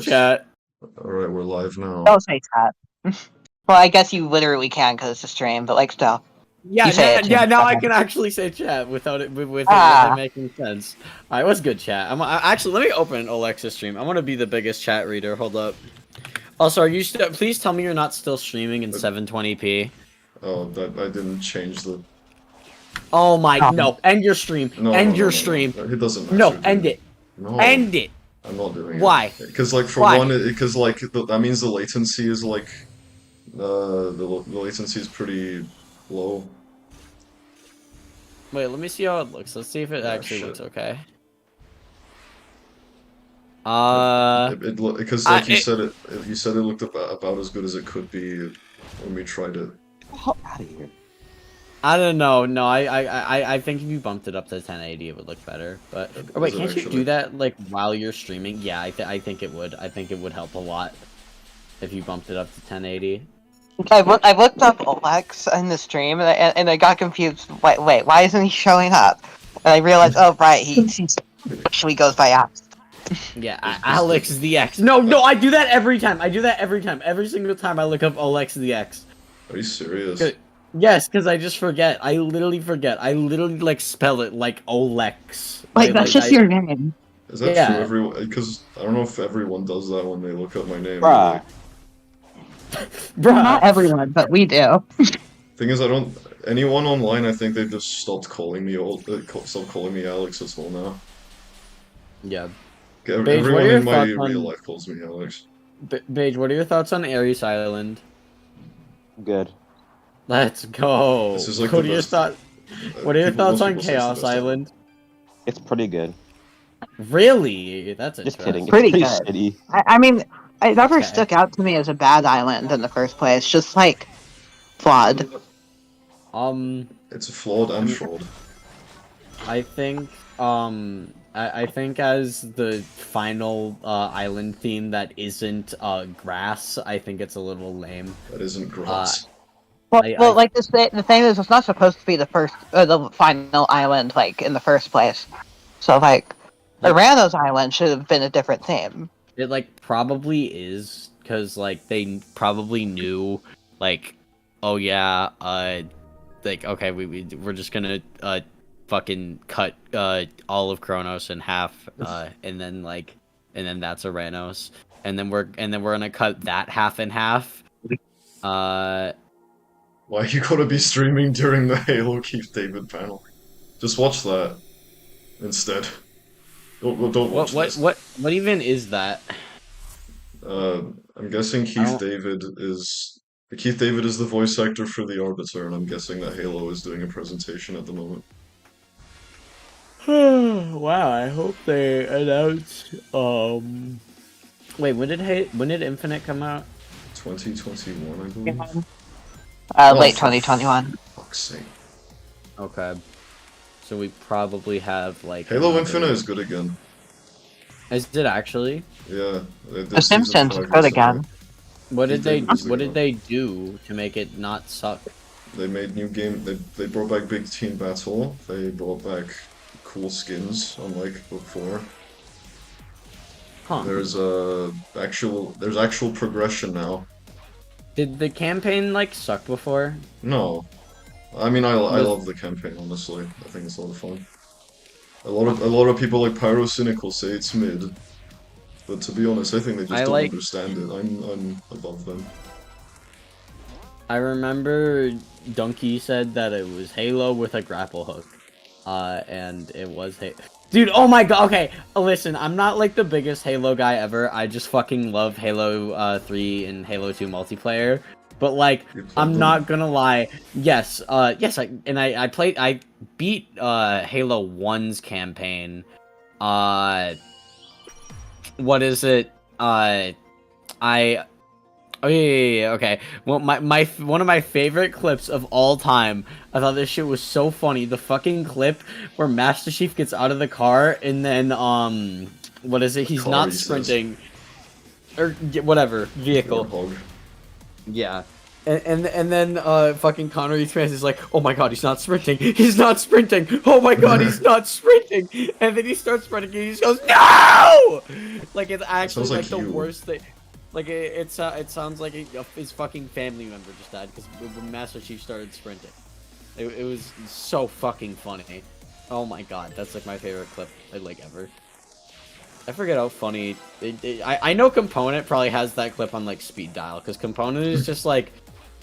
chat. Alright, we're live now. Don't say chat. Well, I guess you literally can because it's a stream, but like still. Yeah, You say it, yeah. Jim. Now I Okay. can actually say chat without it with Ah. it making sense. All right, what's good, chat? Actually, let me open Alexa's stream. I want to be the biggest chat reader. Hold up. Also, are you please tell me you're not still streaming in 720p. Oh, that I didn't change the. Oh my no! End your stream. No, end your no, stream. No. It doesn't. No, actually end do it. No, End it. I'm not doing Why? it. Because like for Why? one, because like that means the latency is like, the latency is pretty low. Wait, let me see how it looks. Let's see if it actually looks okay. Because like you said it looked about as good as it could be when we tried it. Out of here. I don't know. No, I think if you bumped it up to 1080, it would look better. But oh, wait, can't you do that like while you're streaming? Yeah, I think it would. I think it would help a lot if you bumped it up to 1080. I looked up Alex in the stream and I got confused. Wait, why isn't he showing up? And I realized, oh right, he actually goes by Alex. Yeah, Alex the X. No, I do that every time. I do that every time. Every single time I look up Alex the X. Are you serious? Yes, because I just forget. I literally forget. I literally like spell it like Olex. Like that's just your name. Is that true? Everyone? Because I don't know if everyone does that when they look up my name. Bruh. Bruh. Not everyone, but we do. Thing is, anyone online, I think they've just stopped calling me stopped calling me Alex as well now. Yeah. Everyone in my real life calls me Alex. Beige, what are your thoughts on Ares Island? Good. Let's go. This is like what are your thoughts? What are your thoughts on Chaos Island? It's pretty good. Really? That's just kidding. It's pretty good. Shitty. I mean, it never stuck out to me as a bad island in the first place. Just like flawed. It's flawed and fraud. I think I think as the final island theme that isn't grass, I think it's a little lame. That isn't grass. Well, like the thing is, it's not supposed to be the final island, like in the first place. So like, Urano's island should have been a different theme. It like probably is, because like they probably knew, like, oh yeah, like okay, we're just gonna fucking cut all of Kronos in half, and then that's Uranos, and then we're gonna cut that half in half. Why you gotta be streaming during the Halo Keith David panel? Just watch that instead. Don't watch this. What even is that? I'm guessing Keith David is the voice actor for the Arbiter, and I'm guessing that Halo is doing a presentation at the moment. Wow, I hope they announce. Wait, when did Infinite come out? 2021, I believe. Late 2021. Fuck's sake. Okay. So we probably have like Halo Infinite is good again. Is it actually? Yeah. The Simpsons is good again. What did they do to make it not suck? They made new game. They brought back Big Team Battle. They brought back cool skins, unlike before. Huh. There's actual progression now. Did the campaign like suck before? No, I mean I love the campaign, honestly. I think it's a lot of fun. A lot of people like Pyrocynical say it's mid, but to be honest, I think they just don't understand it. I'm above them. I remember Donkey said that it was Halo with a grapple hook, and it was Dude, oh my god, okay, listen, I'm not like the biggest Halo guy ever, I just fucking love Halo 3 and Halo 2 multiplayer, but like, I'm not gonna lie, yes, I beat Halo 1's campaign, what is it, oh yeah, okay. Well, one of my favorite clips of all time. I thought this shit was so funny. The fucking clip where Master Chief gets out of the car and then what is it? He's not sprinting, or whatever vehicle. Warthog. Yeah, And then fucking Connor Trans is like, oh my god, he's not sprinting. He's not sprinting. Oh my god, he's not sprinting. And then he starts sprinting and he just goes, no! Like it's actually like like the you. worst thing. Like it sounds like his fucking family member just died because when Master Chief started sprinting. It was so fucking funny. Oh my god, that's like my favorite clip like ever. I forget how funny. I know Component probably has that clip on like speed dial because Component is just like.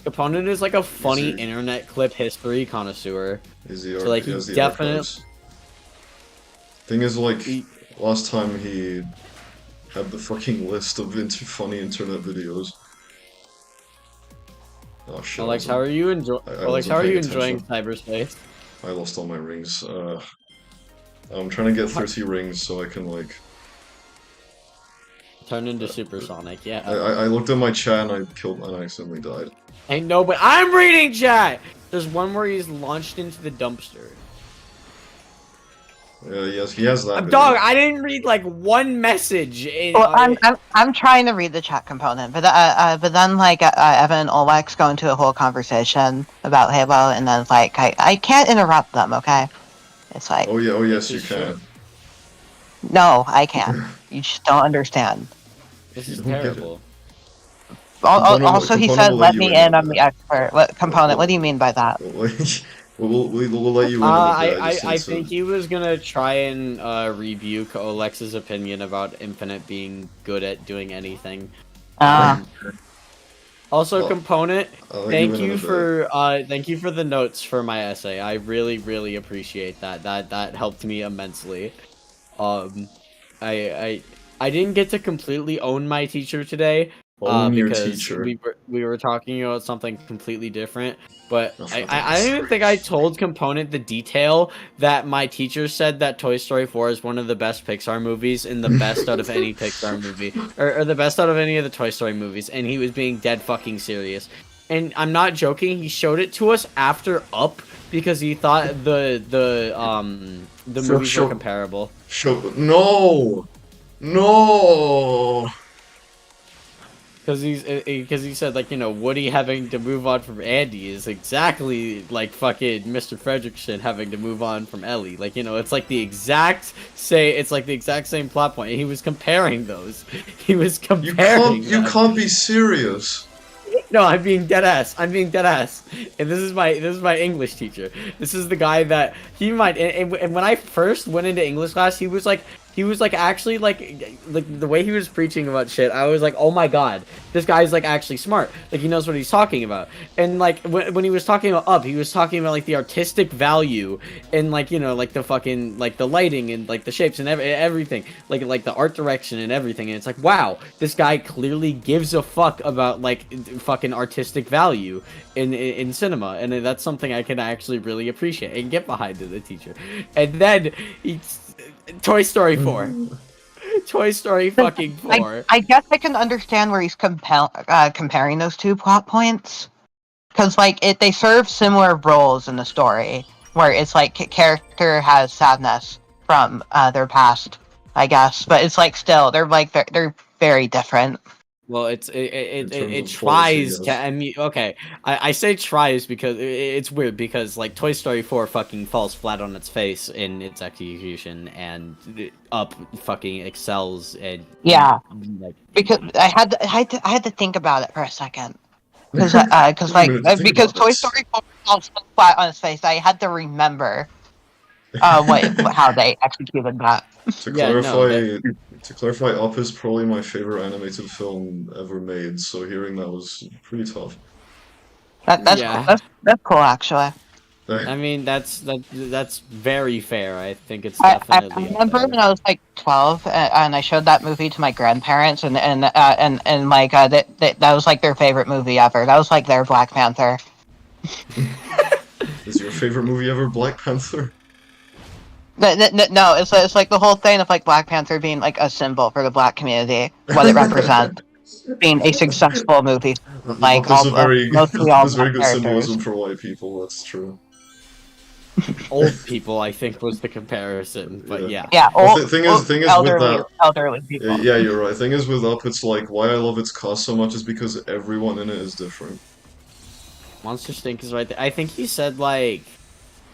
Component is like a funny internet clip history connoisseur. So like he definitely. Thing is, like last time he had the fucking list of funny internet videos. Oh shit! Alex, how are you enjoying? Alex, how are you enjoying cyberspace? I lost all my rings. I'm trying to get 30 rings so I can like turn into Supersonic. Yeah. I looked at my chat and I accidentally died. I know, but I'm reading chat. There's one where he's launched into the dumpster. Yes, he has that. Dog, I didn't read like one message. Well, I'm trying to read the chat component, but then like Evan and Olex go into a whole conversation about Halo, and then like I can't interrupt them. Okay, it's like oh yes you can. No, I can't. You just don't understand. This is terrible. Also, he said, "Let me in. I'm the expert." What component? What do you mean by that? We'll let you in. I think he was gonna try and rebuke Olex's opinion about Infinite being good at doing anything. Also, Component, thank you for the notes for my essay. I really appreciate that. That helped me immensely. I didn't get to completely own my teacher today. Because we were talking about something completely different, but I don't even think I told Component the detail that my teacher said that Toy Story 4 is one of the best Pixar movies and the best out of any Pixar movie, or the best out of any of the Toy Story movies, and he was being dead fucking serious. And I'm not joking, he showed it to us after Up because he thought the movies were comparable. No. Because he said, like, you know, Woody having to move on from Andy is exactly like fucking Mr. Fredrickson having to move on from Ellie. Like, you know, it's like the exact same plot point. And he was comparing those. He was comparing. You can't be serious. No, I'm being dead ass. And this is my English teacher. This is the guy that he might. And when I first went into English class, he was like actually like the way he was preaching about shit. I was like, oh my god, this guy's like actually smart. Like he knows what he's talking about. And like when he was talking about Up, he was talking about like the artistic value and like, you know, like the fucking like the lighting and like the shapes and everything, like the art direction and everything. And it's like, wow, this guy clearly gives a fuck about like fucking artistic value in cinema, and that's something I can actually really appreciate and get behind as a teacher. And then Toy Story 4. Toy Story fucking 4. I guess I can understand where he's comparing those two plot points. Because, like, they serve similar roles in the story. Where it's like, character has sadness from their past, I guess. But it's like, still, they're very different. Well, it tries to. I mean, okay, I say tries because it's weird because like Toy Story 4 fucking falls flat on its face in its execution, and Up fucking excels and like, because I had to think about it for a second because Toy Story 4 falls flat on its face. I had to remember how they executed that. To clarify, Up is probably my favorite animated film ever made, so hearing that was pretty tough. That's cool, actually. I mean, that's very fair. I think it's definitely. I remember when I was like 12, and I showed that movie to my grandparents, and like that was like their favorite movie ever. That was like their Black Panther. Is your favorite movie ever Black Panther? No, it's like the whole thing of like Black Panther being like a symbol for the Black community, what it represents, being a successful movie. Like that's very good characters. symbolism for white people. That's true. Old people, I think, was the comparison, but yeah. Yeah, thing is elderly people. Yeah, you're right. Thing is with Up, it's like why I love its cast so much is because everyone in it is different. Monsters Inc. is right there. I think he said like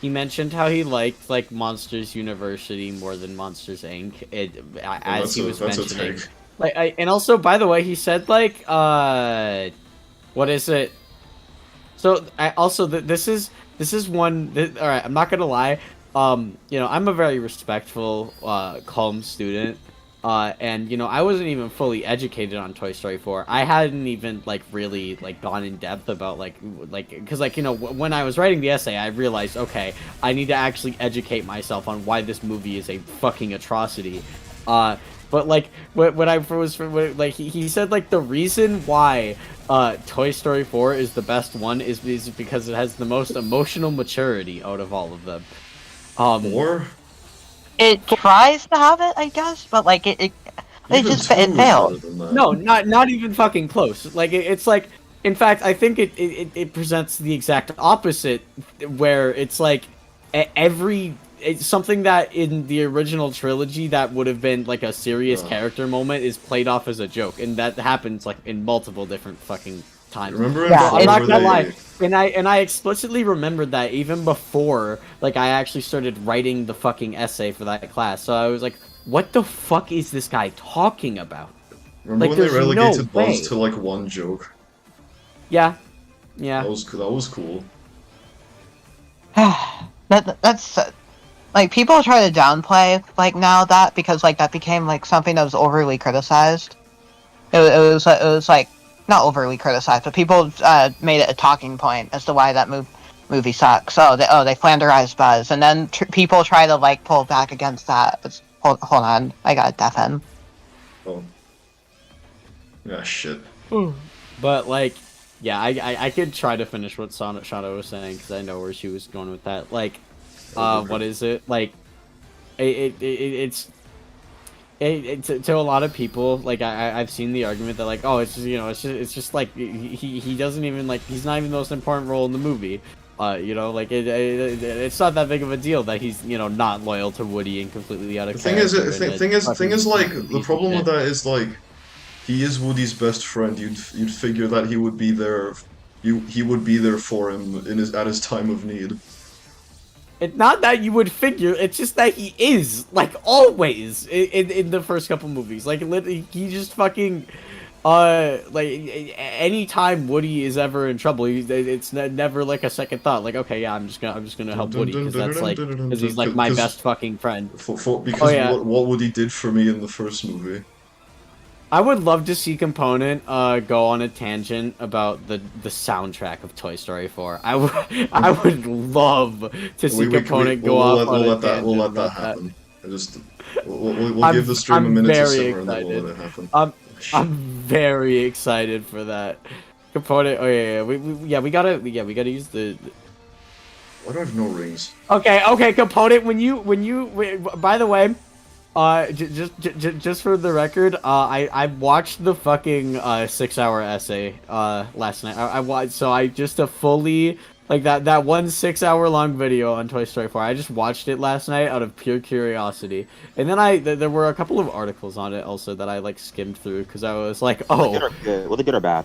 he mentioned how he liked like Monsters University more than Monsters Inc. As he was mentioning. Take. Like and also by the way he said like what is it? So I also this is one. All right, I'm not gonna lie. You know, I'm a very respectful, calm student. And you know, I wasn't even fully educated on Toy Story 4. I hadn't even like really like gone in depth about like because like you know when I was writing the essay, I realized okay, I need to actually educate myself on why this movie is a fucking atrocity. But like when I was like he said like the reason why Toy Story 4 is the best one is because it has the most emotional maturity out of all of them. More? It tries to have it, I guess, but like it failed. No, not even fucking close. Like it's like, in fact, I think it presents the exact opposite, where it's like it's something that in the original trilogy that would have been like a serious character moment is played off as a joke, and that happens like in multiple different fucking times. Remember? Yeah, I'm not gonna lie, and I explicitly remembered that even before like I actually started writing the fucking essay for that class. So I was like, what the fuck is this guy talking about? Remember like, when they there's relegated no Buzz way. to like one joke? Yeah. That was cool. That's like people try to downplay like now that because like that became like something that was overly criticized. It was like not overly criticized, but people made it a talking point as to why that movie sucks. So they flanderized Buzz, and then people try to like pull back against that. Hold on, I got deafen. Oh. Yeah, shit. But like, yeah, I could try to finish what Shadow was saying because I know where she was going with that. Like, what is it? Like, it's to a lot of people. Like, I've seen the argument that like, oh, it's just, you know, it's just like he doesn't even like he's not even the most important role in the movie. You know, like it's not that big of a deal that he's, you know, not loyal to Woody and completely out of The thing is, like, the problem with that is like, he is Woody's best friend. You'd figure that he would be there. He would be there for him at his time of need. It's not that you would figure, it's just that he is, like, always, in the first couple movies. Like, he just fucking, like, anytime Woody is ever in trouble, it's never, like, a second thought. Like, okay, yeah, I'm just gonna help Woody, because that's, like, because he's, like, my best fucking friend. Because what Woody did for me in the first movie. I would love to see Component go on a tangent about the soundtrack of Toy Story 4. I would love to see Component go off on a tangent. We'll let that happen. We'll give the stream a minute to simmer and then we'll let it happen. I'm very excited for that. Component. Oh yeah, we gotta use the. Why do I have no rings? Okay, Component. When you by the way. Just for the record, I watched the fucking 6-hour essay last night. I watched, so I just fully like that one 6-hour long video on Toy Story 4. I just watched it last night out of pure curiosity, and then there were a couple of articles on it also that I like skimmed through because I was like, oh, were they good or bad?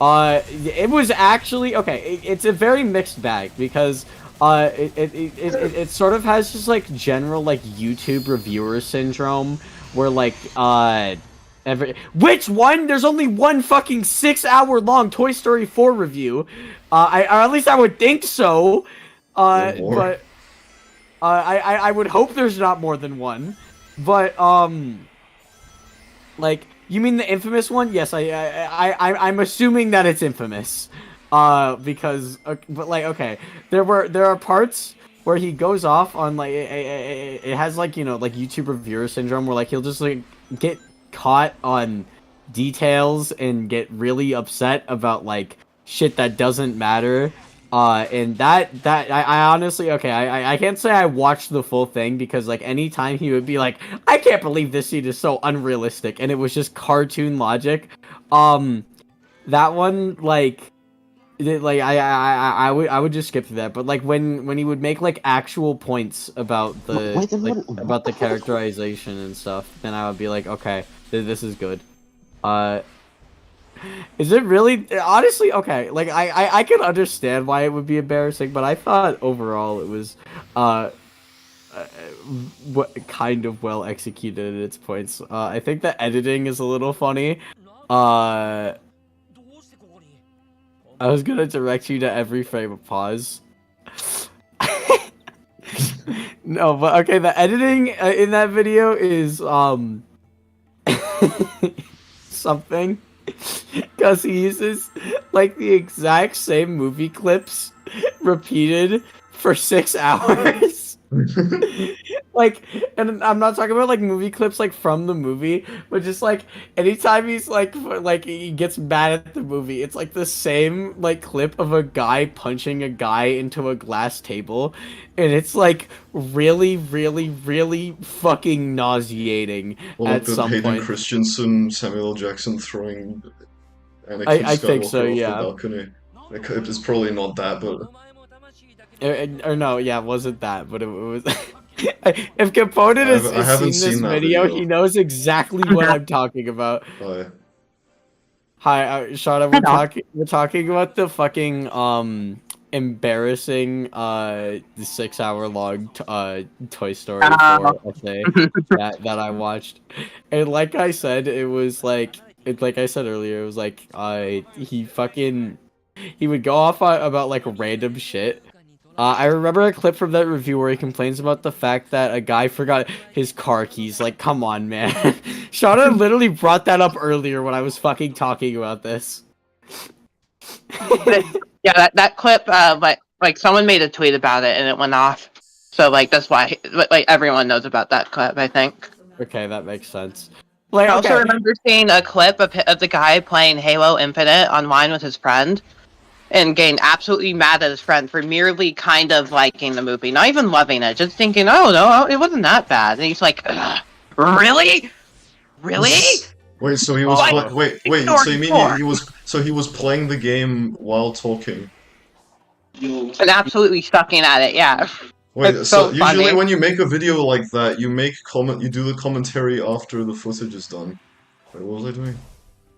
It was actually okay. It's a very mixed bag because. It sort of has just like general like YouTube reviewer syndrome where like which one? There's only one fucking 6-hour long Toy Story 4 review. Or at least I would think so. But I would hope there's not more than one. But like you mean the infamous one? Yes, I'm assuming that it's infamous. Because, but like, okay, there are parts where he goes off on like, it has like, you know, like YouTube reviewer syndrome where like he'll just like get caught on details and get really upset about like shit that doesn't matter. And that I honestly, okay, I can't say I watched the full thing because like anytime he would be like, I can't believe this scene is so unrealistic, and it was just cartoon logic. That one like. Like I would just skip through that, but like when he would make like actual points about about the characterization and stuff, then I would be like, okay, this is good. Is it really? Honestly, okay. Like I can understand why it would be embarrassing, but I thought overall it was, uh, uh what kind of well executed at its points. I think the editing is a little funny. Uh, I was gonna direct you to every frame of pause. No, but okay. The editing in that video is something. Because he uses like the exact same movie clips repeated for 6 hours. Like, and I'm not talking about like movie clips like from the movie, but just like anytime he's like he gets mad at the movie, it's like the same like clip of a guy punching a guy into a glass table, and it's like really, really, really fucking nauseating Well, at look, some Hayden point. Christensen, Samuel L. Jackson throwing Anakin I think so, Skywalker off yeah. the balcony. It's probably not that, but Or no, yeah, it wasn't that, but it was. If Component I has haven't seen this seen that video, video. he knows exactly what I'm talking about. I Hi, Shauna, I know. we're talking about the fucking embarrassing the 6 hour long Toy Story 4 essay that I watched. And like I said, it was like like I said earlier, it was like he would go off about like random shit. I remember a clip from that review where he complains about the fact that a guy forgot his car keys. Like, come on, man. Shauna literally brought that up earlier when I was fucking talking about this. Yeah, that clip, like someone made a tweet about it and it went off. So like that's why like everyone knows about that clip, I think. Okay, that makes sense. Like, I also okay. remember seeing a clip of the guy playing Halo Infinite online with his friend and getting absolutely mad at his friend for merely kind of liking the movie, not even loving it, just thinking, oh no, it wasn't that bad. And he's like, really? Really? Wait, so he was What? wait, so you mean he was playing the game while talking? And absolutely sucking at it, yeah. Wait, It's so so usually funny. when you make a video like that, you do the commentary after the footage is done. Wait, what was I doing?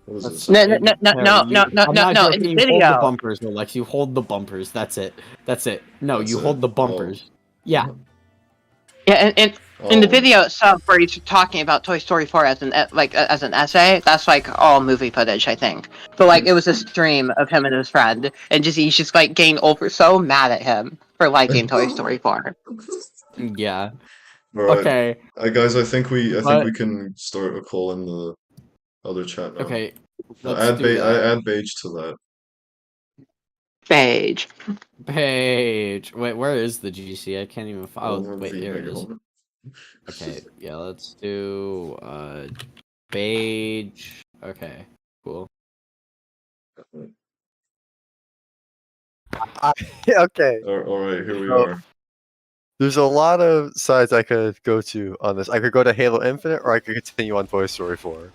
What is this? No, I'm in the not joking. You hold the video. bumpers, Alex. You hold the bumpers. That's it. That's it. No, That's you it? hold the Oh. bumpers. Yeah. Yeah, and in the Oh. video itself, where he's talking about Toy Story 4 as an as an essay, that's like all movie footage, I think. But like, it was a stream of him and his friend, and he's just like getting so mad at him for liking Toy Story 4. Yeah. Alright. Okay. Guys, I think we But- can start a call in the other chat now. Okay. I Let's do that. add Beige to that. Page. Page. Wait, where is the GC? I can't even. Oh, Over wait, there it is. Hang on. Okay, yeah, let's do Page. Okay, cool. Okay. Alright, here we So- are. There's a lot of sides I could go to on this. I could go to Halo Infinite, or I could continue on Toy Story 4.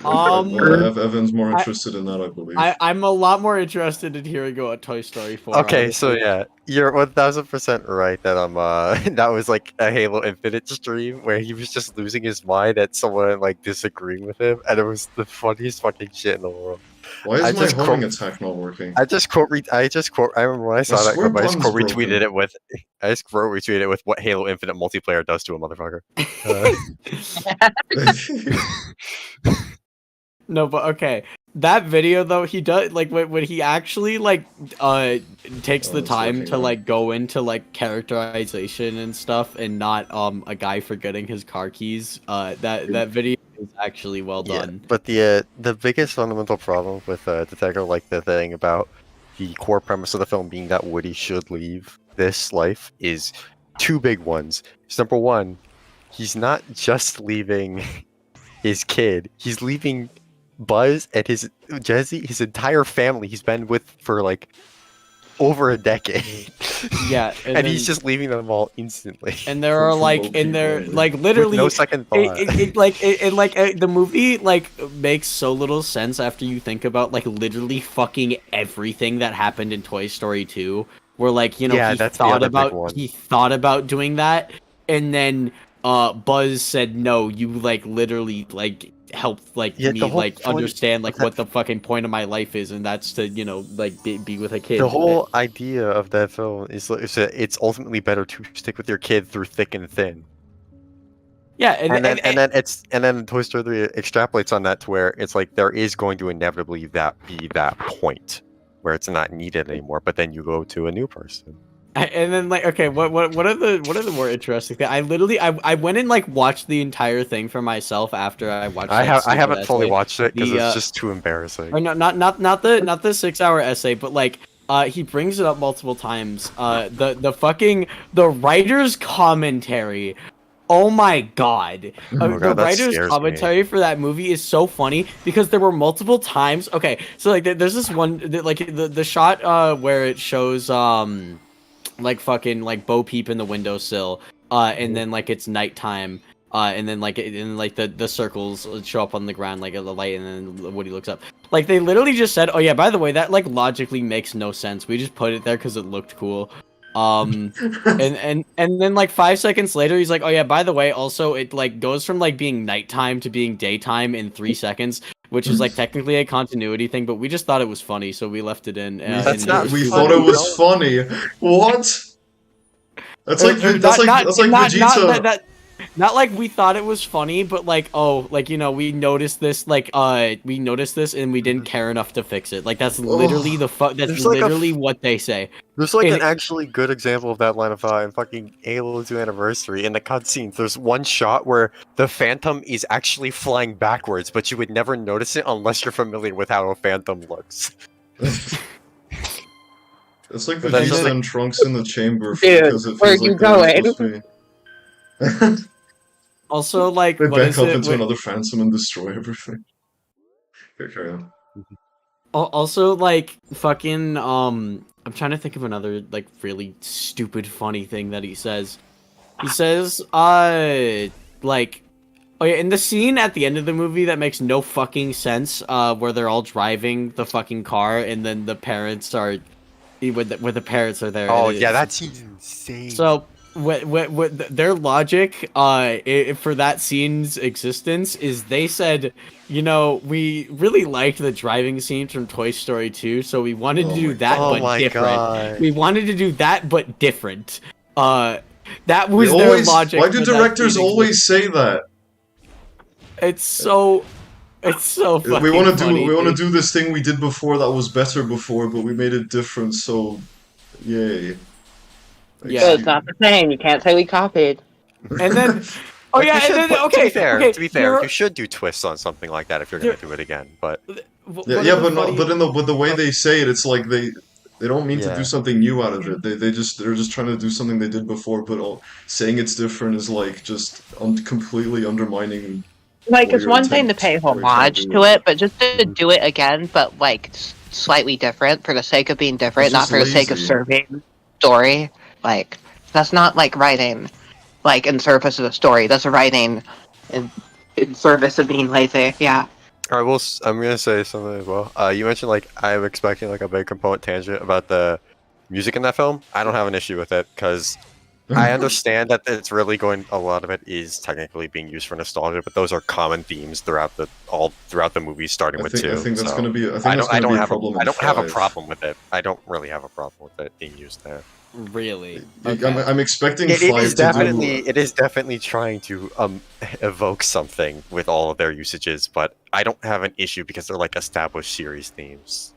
Evan's more interested in that, I believe. I'm a lot more interested in hearing about Toy Story 4. Okay, so honestly. yeah, you're 1000% right that that was like a Halo Infinite stream where he was just losing his mind at someone like disagreeing with him, and it was the funniest fucking shit in the world. Why is I my just homing attack not working? I remember when I saw that swear clip, I just button's quote retweeted broken. it with what Halo Infinite multiplayer does to a motherfucker. No, but okay. That video though, he does like when he actually like takes Oh, the it's time working to now. like go into like characterization and stuff, and not a guy forgetting his car keys. That video is actually well done. But the biggest fundamental problem with Detective, like the thing about the core premise of the film being that Woody should leave this life, is two big ones. So number one, he's not just leaving his kid; he's leaving Buzz and his entire family he's been with for like over a decade. Yeah, and he's just leaving them all instantly. And there are like, and there like literally With no second thought. the movie like makes so little sense after you think about like literally fucking everything that happened in Toy Story 2, where like, you know, Yeah, he that's the other big thought one. about doing that, and then Buzz said no. You like literally like helped like Yeah, me the whole like point understand like of that- what the fucking point of my life is, and that's to like be with a kid. The whole idea of that film is that it's ultimately better to stick with your kid through thick and thin. Yeah, And then Toy Story 3 extrapolates on that to where it's like there is going to inevitably be that point where it's not needed anymore, but then you go to a new person. And then like okay, what are the more interesting things? I went and like watched the entire thing for myself after I watched. I that haven't stupid fully essay. watched it because The, it's just too embarrassing. Or no, not the 6-hour essay, but like he brings it up multiple times. The writer's commentary. Oh my god. Oh god, The that writer's scares commentary for that movie is so funny because there were multiple times. Okay, so like there's this one like the shot where it shows like fucking like Bo Peep in the windowsill and then like it's nighttime and then like the circles show up on the ground like the light and then Woody looks up. Like they literally just said, "Oh yeah, by the way, that like logically makes no sense. We just put it there cuz it looked cool." And then like 5 seconds later he's like, "Oh yeah, by the way, also it like goes from like being nighttime to being daytime in 3 seconds." Which is like technically a continuity thing, but we just thought it was funny, so we left it in. That's in not the- We funny. thought it was funny. What? That's like Vegeta. Not like we thought it was funny, but like we noticed this we noticed this and we didn't care enough to fix it. Like that's literally that's There's like literally what they say. There's like And- an actually good example of that line of thought in fucking Halo 2 Anniversary. In the cutscenes, there's one shot where the Phantom is actually flying backwards, but you would never notice it unless you're familiar with how a Phantom looks. It's like But that's just Vegeta like- and Trunks in the chamber Dude, because it where feels you like they're going? supposed to be. Also, like They what back is up it? into what- another Phantom and destroy everything. Okay, carry on. Also, like fucking I'm trying to think of another like really stupid funny thing that he says. He says like oh yeah, in the scene at the end of the movie that makes no fucking sense, where they're all driving the fucking car and then the parents are where the parents are there. Oh and yeah, it's- that seems insane. so what their logic for that scene's existence is they said, you know, we really liked the driving scenes from Toy Story 2, so we wanted to do that oh but my different. god. We wanted to do that but different. That They was their always, logic. why do for that directors scene always say that? It's so fucking We want to funny, do dude. this thing we did before that was better before, but we made it different. So, yay. Like, Yeah. So it's not the same. You can't say we copied. And then oh Like, yeah, you should and then put- okay, to be fair, here- you should do twists on something like that if you're gonna do it again. But Yeah, but the way they say it, it's like they don't mean to Yeah. do something new out of it. They're just trying to do something they did before, but saying it's different is like just completely undermining. Like, Well, it's your one thing to intent, pay what you're trying homage to do to with it, but just to do it again, but like slightly different for the sake of being different, It's not just for the sake of lazy. serving story. Like, that's not like writing, like in service of the story. That's writing in service of being lazy. Yeah. Alright, well, I'm gonna say something as well. You mentioned like I'm expecting like a big component tangent about the music in that film. I don't have an issue with it because I understand that it's really going. A lot of it is technically being used for nostalgia, but those are common themes throughout the movie, starting I with think, 2. I think that's so gonna be. I think I that's don't gonna be a have problem. I don't have a 5. problem with it. I don't really have a problem with it being used there. Really. I'm expecting It 5 is to definitely do. it is definitely trying to evoke something with all of their usages, but I don't have an issue because they're like established series themes.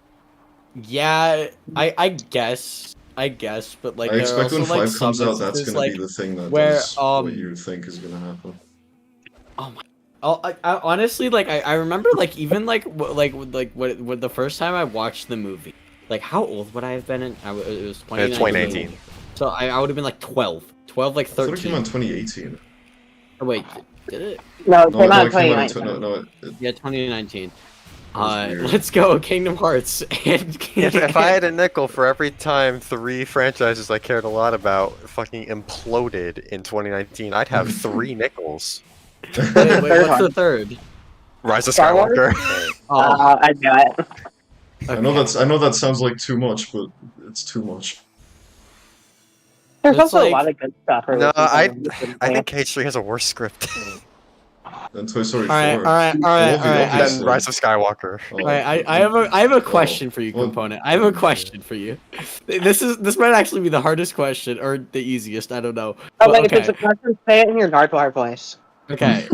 Yeah, I guess, but like I there are expect also when like 5 some comes out, that's instances, gonna like be the thing that where, does what you think is gonna happen. I honestly like I remember like even like what the first time I watched the movie, like how old would I have been in? It was 2019. 2019. So I would have been like 12, like I thought it came out 13. in 2018. Oh, wait, did it? No, it No, came no, out it came out in 2019. no, Yeah, 2019. was weird. Let's go Kingdom Hearts and If I had a nickel for every time 3 franchises I cared a lot about fucking imploded in 2019, I'd have 3 nickels. wait, Third what's one. the third? Rise of Star Wars? Skywalker. Oh, I knew it. I know that sounds like too much, but it's too much. There's It's also like- a lot of good stuff. No, I think KH3 has a worse script And Toy Story 4. All right. Obviously. than Rise of Skywalker. Oh, All right, I have a question Oh, for you, well- Component. I have a question for you. This might actually be the hardest question or the easiest. I don't know. Oh, But wait, if okay. it's a question, say it in your Nardwar voice. Okay.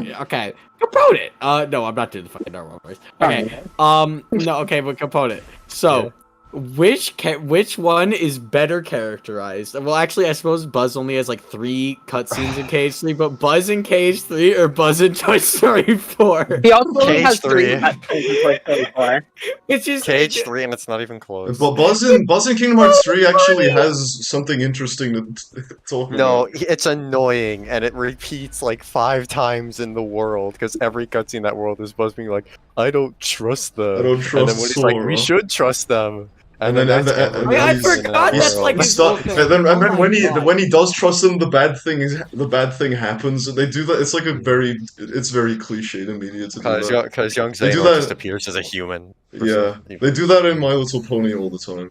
Component. No, I'm not doing the fucking normal voice. Okay. No. Okay, but Component. So, which one is better characterized? Well, actually, I suppose Buzz only has like 3 cutscenes in KH3, but Buzz in KH3 or Buzz in Toy Story 4? He also only has 3 KH3. cutscenes in Toy Story 4. It's just KH3 and it's not even close. But Buzz in Kingdom Hearts 3 actually has something interesting to talk No, about. it's annoying, and it repeats like 5 times in the world, because every cutscene in that world is Buzz being like, I don't trust them. I don't and trust then when he's like, we Sora. should trust them. And then- that's and- every and- I reason forgot in that's the like world. his Stop. whole And then, thing. and then Oh when my he God. does trust them, the bad thing happens. And they do that. It's like it's very cliched in media to do that. Because young They do Xehanort that- just appears as a human. for Yeah, some- they do that in My Little Pony all the time.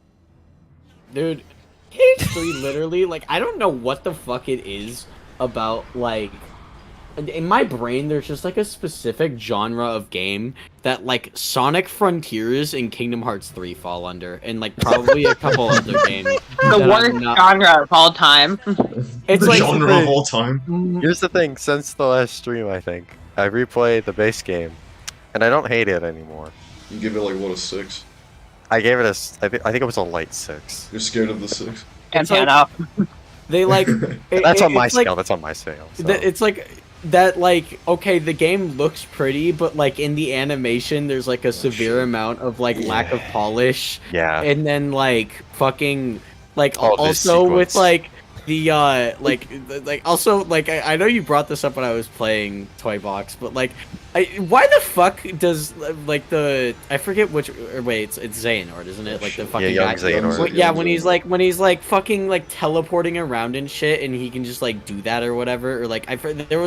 Dude, KH3 literally, like, I don't know what the fuck it is about, like, in my brain, there's just, like, a specific genre of game that, like, Sonic Frontiers and Kingdom Hearts 3 fall under, and, like, probably a couple other games. The that I'm worst not- genre of all time. It's The like, genre of all time. Here's the thing, since the last stream, I think, I replayed the base game, and I don't hate it anymore. You give it like what, a 6? I gave it I think it was a light 6. You're scared of the 6. It's like- Antenna. they, like... That's on my it's like- scale, that's on my scale. So. It's like that, like, okay, the game looks pretty, but like in the animation there's like a severe shit. amount of like lack of polish, Yeah. and then like fucking like Oh, this also with sequence. like the like also like I know you brought this up when I was playing Toy Box, but like why the fuck does like the I forget which or wait it's Xehanort, isn't it? Like the fucking young guy. Xehanort. Well, yeah, when he's like fucking like teleporting around and shit, and he can just like do that or whatever, or like there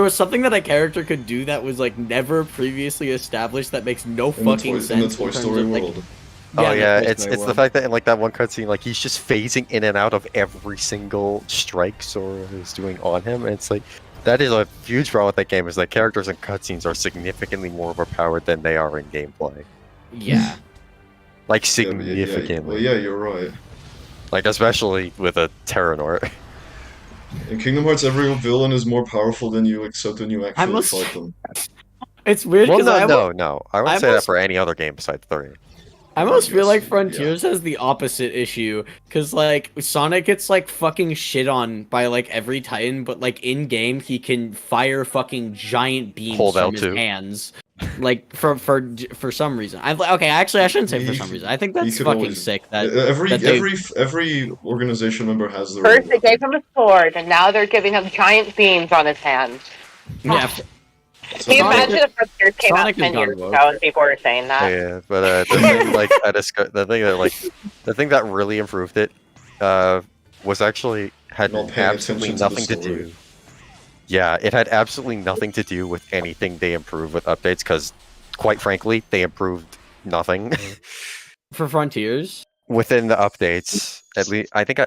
was something that a character could do that was like never previously established that makes no In the fucking Toy sense Story terms of, like, world. Oh the yeah, Toy it's Story the world. fact that in like that one cutscene, like he's just phasing in and out of every single strike Sora is doing on him, and it's like that is a huge problem with that game. Is that characters and cutscenes are significantly more overpowered than they are in gameplay, Yeah. like Yeah, but significantly. well, yeah, you're right. Like especially with a Terranort. In Kingdom Hearts, every villain is more powerful than you, except when you actually must- fight them. It's weird Well, because no. I wouldn't I say that almost- for any other game besides 3. I almost feel like Yeah. Frontiers has the opposite issue, because like Sonic gets like fucking shit on by like every Titan, but like in game he can fire fucking giant beams Hold from out his too. hands, like for some reason. Okay, actually I shouldn't say for You some could- reason. I think you that's could fucking always- sick. That Every that they- every organization member has their First own they gave him a sword, and now they're giving him giant beams on his hands. yeah. Can you Sonic- imagine if Frontiers came Sonic out 10 has gone years woke. ago and people were saying that? Yeah, but the thing like the thing that really improved it was actually had Not paying absolutely attention to the nothing to story. do. Yeah, it had absolutely nothing to do with anything they improved with updates because, quite frankly, they improved nothing For Frontiers, within the updates. At least I think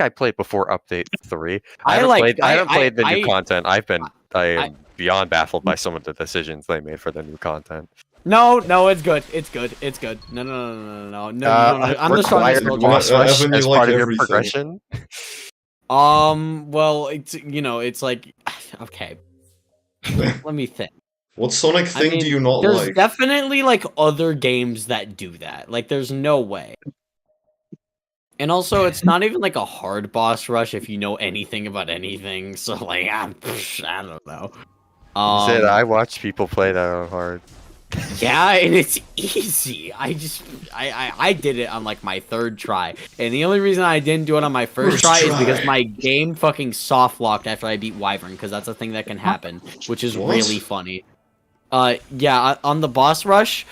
I played before update 3. I haven't played the new content. I am I- beyond baffled by some of the decisions they made for the new content. no, it's good. No. I'm the strongest. Required World boss Evan, rush you as like part of your everything. progression. Well, it's it's like okay. Let me think. What Sonic I thing mean, do you not There's like? definitely like other games that do that. Like there's no way. And also, it's not even like a hard boss rush if you know anything about anything. So like, I don't know. Said I watched people play that on hard. Yeah, and it's easy. I did it on like my 3rd try, and the only reason I didn't do it on my first try is because my game fucking soft locked after I beat Wyvern, because that's a thing that can happen, which is What? really funny. Yeah, on the boss rush,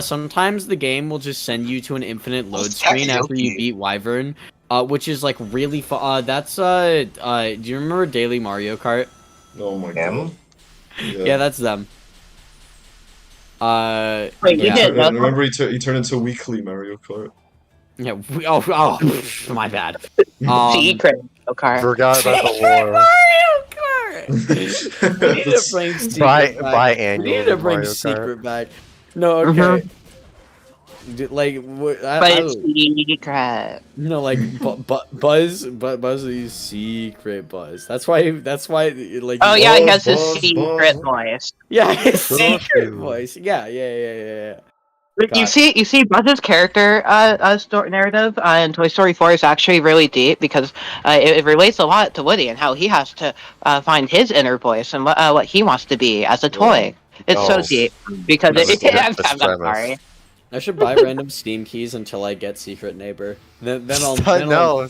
sometimes the game will just send you to an infinite load screen after you beat Wyvern, which is like really fun. That's do you remember Daily Mario Kart? Oh my god. Yeah, that's them. Wait, you yeah. didn't know that? Remember he turned into Weekly Mario Kart. Yeah. Oh, my bad. Secret. Kart. Forgot about the Secret war. Mario Kart! We need to That's- bring Secret Buy back. We annual need to bring Mario Kart. Secret back. No, okay. Like, But it's secret. no, like Buzz is secret Buzz. That's why, like. Oh yeah, he has Buzz, his Buzz, secret Buzz. voice. Yeah, his So secret true. voice. Yeah. You God. see, Buzz's character story narrative in Toy Story 4 is actually really deep because it relates a lot to Woody and how he has to find his inner voice and what he wants to be as a toy. It's so Oh. deep because That's I'm the sorry. premise. I should buy random Steam keys until I get Secret Neighbor. Then I'll know.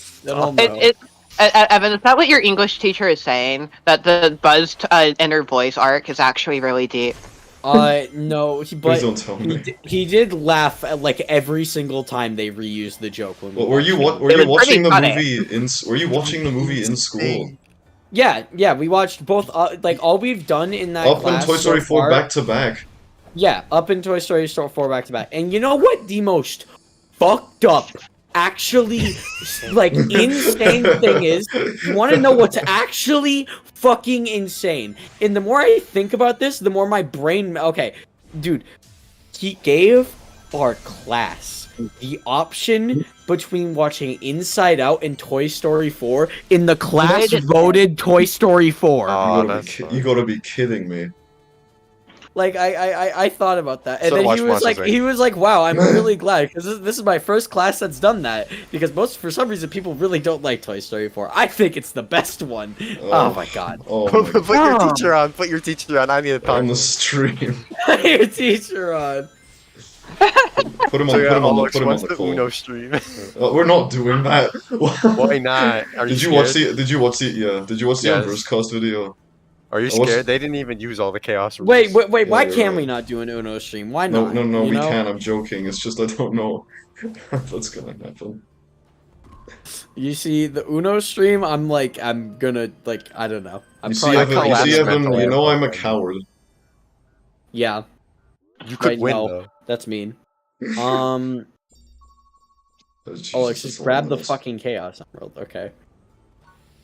Evan, is that what your English teacher is saying? That the Buzz inner voice arc is actually really deep? No, Please but don't tell me. he did laugh at like every single time they reused the joke. When Well, were you It watching was pretty the funny. movie in? Were you watching the movie in school? Yeah, we watched both. Like all we've done in that Up in class Toy Story so 4 far- back to back. Yeah, up in Toy Story 4 back to back. And you know what the most fucked up, actually, like, insane thing is? You want to know what's actually fucking insane? And the more I think about this, the more my brain... Okay, dude, he gave our class the option between watching Inside Out and Toy Story 4, and the class voted Toy Story 4. You gotta be kidding me. Like I thought about that, and So then watch he was Monsters, like, Inc. "Wow, I'm really glad because this is my first class that's done that." Because for some reason, people really don't like Toy Story 4. I think it's the best one. Oh my god! Oh Put my your God. teacher on. Put your teacher on. I need to talk. on the stream. Your teacher on. Put him on. So yeah, Put him on. Alex, Put him on what's the the call. Uno stream? We're not doing that. Why not? Are Did you scared? watch the? Did you watch the? Yeah. Did you watch the Yes. Ambrose cast video? Are you I watched- scared? They didn't even use all the chaos rules. Wait. Why Yeah, can you're we right. not do an Uno stream? Why No, not? no, You we know? can. I'm joking. It's just I don't know. That's gonna happen. You see, the Uno stream, I'm gonna I don't know. I'm You see, probably Evan. You collapse see, Evan. mentally. You know I'm a coward. Yeah, You could Right, win no. though. that's mean. Jesus, Alex, that's just a grab lot the of us. fucking Chaos Emerald, okay?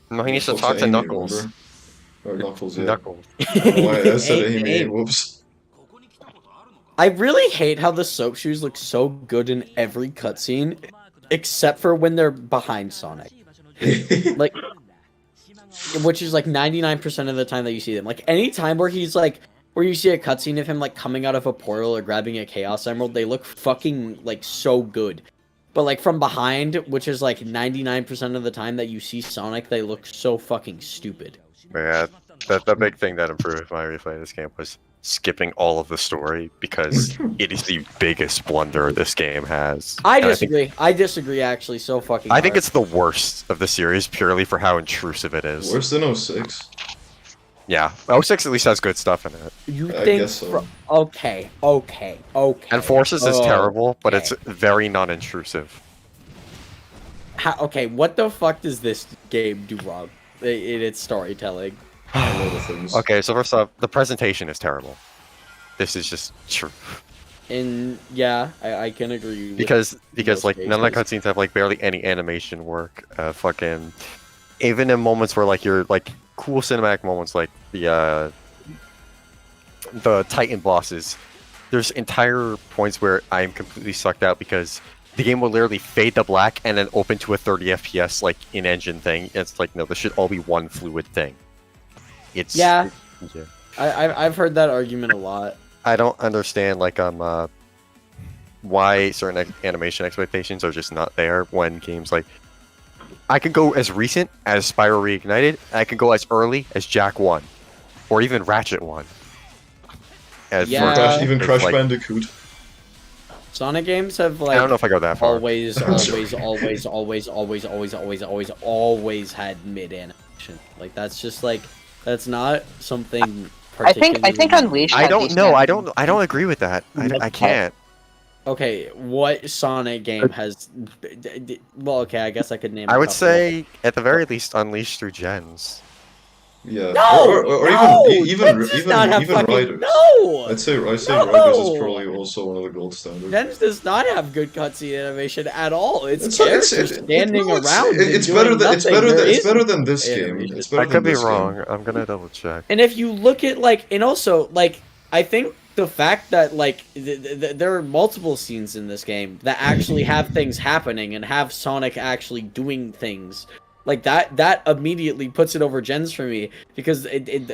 No, he needs to Fuck's talk to Amy, Knuckles. remember? Or Knuckles, yeah. Knuckles. Oh, I said Amy. Aim. Whoops. I really hate how the soap shoes look so good in every cutscene, except for when they're behind Sonic. Like, which is like 99% of the time that you see them. Like, any time where he's like, where you see a cutscene of him like coming out of a portal or grabbing a Chaos Emerald, they look fucking like so good. But like from behind, which is like 99% of the time that you see Sonic, they look so fucking stupid. Yeah, the big thing that improved my replay of this game was skipping all of the story because it is the biggest blunder this game has. I And disagree. I disagree actually so fucking I think hard. it's the worst of the series purely for how intrusive it is. Worse than 06. Yeah, 06 at least has good stuff in it. You I think guess so. okay. And Forces is Oh, terrible, but okay. it's very non-intrusive. Okay, what the fuck does this game do wrong in its storytelling? A lot of things. Okay, so first off, the presentation is terrible. This is just true. And yeah, I can agree with Because most like none of the cases. cutscenes have like barely any animation work. Fucking even in moments where like you're like cool cinematic moments like the Titan bosses, there's entire points where I'm completely sucked out because the game will literally fade to black and then open to a 30 FPS like in-engine thing. It's like no, this should all be one fluid thing. It's Yeah. yeah. I've heard that argument a lot. I don't understand like why certain animation expectations are just not there when games like I could go as recent as Spyro Reignited, I could go as early as Jack 1 or even Ratchet 1. As for- Yeah. Even it's Crash like- Bandicoot. Sonic games have I don't know like if I go that far. always had mid animation. Like that's just like that's not something. I think particularly- Unleashed. I had don't decent know. animation. I don't agree with that. I can't. Okay, what Sonic game has? Well, okay, I guess I could name. I a would couple. say at the very least Unleashed through gens. Yeah. No! Or No! even Gens does not have even fucking... Riders. No! I'd say No! Riders is probably also one of the gold standard. Gens does not have good cutscene animation at all. It's It's characters standing no, around. it's and better doing than nothing. There it's is better than this game. animation. It's better I than could be this wrong. game. I'm gonna double check. And if you look at like, and also like, I think the fact that like there are multiple scenes in this game that actually have things happening and have Sonic actually doing things like that immediately puts it over Gens for me, because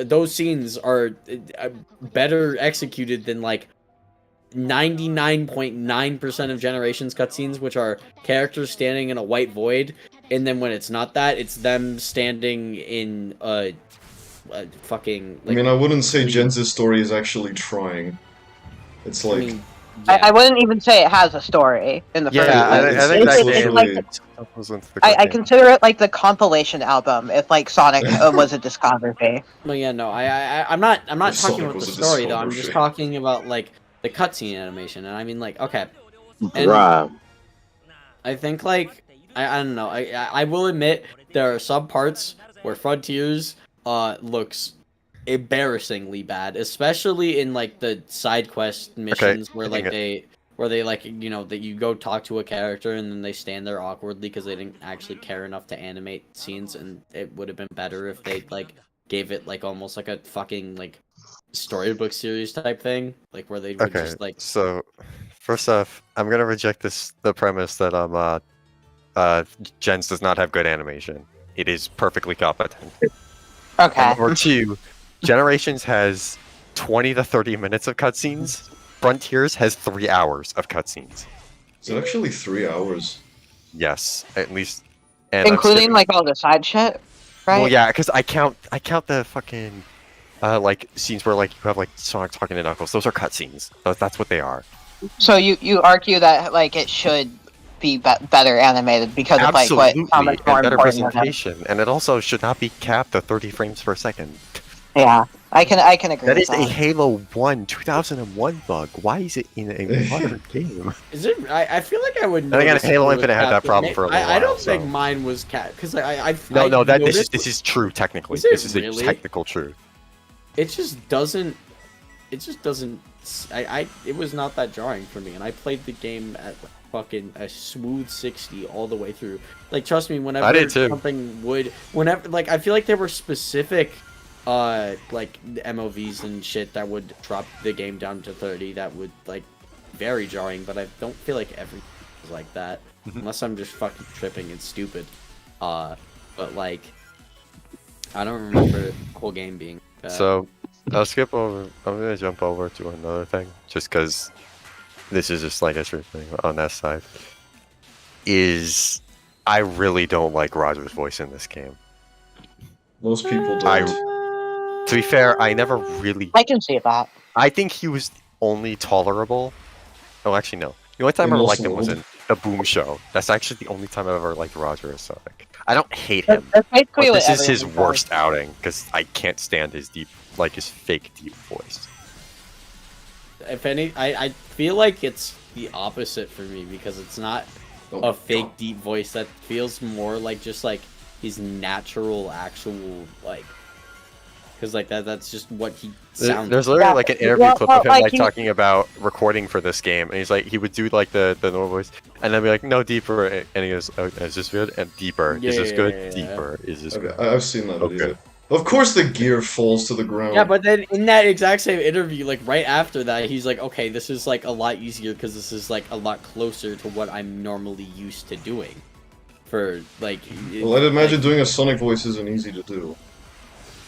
those scenes are better executed than like 99.9% of Generations cutscenes, which are characters standing in a white void, and then when it's not that, it's them standing in a fucking. Like, I mean, I wouldn't say Gens' story is actually trying. It's like. I mean, I wouldn't even say it has a story in the first Yeah, I place. think that's It's the like I consider it like the compilation album if like Sonic was a discography. well, yeah, no, I'm not If talking Sonic about the was a story though. I'm just discography. talking about like the cutscene animation, and I mean like okay, and Bruh. I think like I don't know. I will admit there are some parts where Frontiers looks embarrassingly bad, especially in like the side quest missions where like they like, you know, that you go talk to a character and then they stand there awkwardly because they didn't actually care enough to animate scenes, and it would have been better if they like gave it like almost like a fucking like storybook series type thing, like where they would Okay, just like. so first off, I'm gonna reject the premise that Gens does not have good animation. It is perfectly competent. Okay. And number two, Generations has 20 to 30 minutes of cutscenes. Frontiers has 3 hours of cutscenes. Is it actually 3 hours? Yes, at least. And I'm Including skipping- like all the side shit, right? Well, yeah, because I count the fucking like scenes where like you have like Sonic talking to Knuckles. Those are cutscenes. That's what they are. So you argue that like it should be better animated because of like Absolutely, how much more and better important it is. presentation, and it also should not be capped at 30 frames per second. Yeah, I can agree. That with is a Halo 1 2001 bug. Why is it in a modern game? Is it? I feel like I would. Then again, notice if Halo it was Infinite had that capped. problem for a little I don't while, think so. mine was capped because I No, that noticed this is true technically. Is it This is really? a technical truth. It just doesn't. It just doesn't. It was not that jarring for me, and I played the game at fucking a smooth 60 all the way through. Like, trust me, whenever I did too. something would, whenever like I feel like there were specific, like MOVs and shit that would drop the game down to 30. That would like very jarring, but I don't feel like everything is like that, unless I'm just fucking tripping and stupid. But like, I don't remember the whole game being. So I'll skip over. I'm gonna jump over to another thing, just because this is just like a true thing on that side. Is I really don't like Roger's voice in this game. Most people don't. To be fair, I never really. I can see that. I think he was only tolerable. Oh, actually, no. The only time I In ever Lost liked him was World. in the Boom Show. That's actually the only time I've ever liked Roger as Sonic. I don't hate him, That's basically but what this is his everyone worst outing because I can't stand his his fake deep voice. If any, I feel like it's the opposite for me because it's not Oh, a fake deep voice. That feels more like just like his natural, actual like, because like that's just what he sounds. There's literally Yeah, like an interview well, clip of him like like he- talking about recording for this game, and he's like he would do like the normal voice, and then be like no deeper, and he goes, oh, is this good? And deeper, is this good? Yeah. Deeper, is this Okay, good? I've seen that Okay. video. Of course the gear falls to the ground. Yeah, but then in that exact same interview, like right after that, he's like, okay, this is like a lot easier because this is like a lot closer to what I'm normally used to doing. For like, Well, I'd imagine like, doing a Sonic voice isn't easy to do.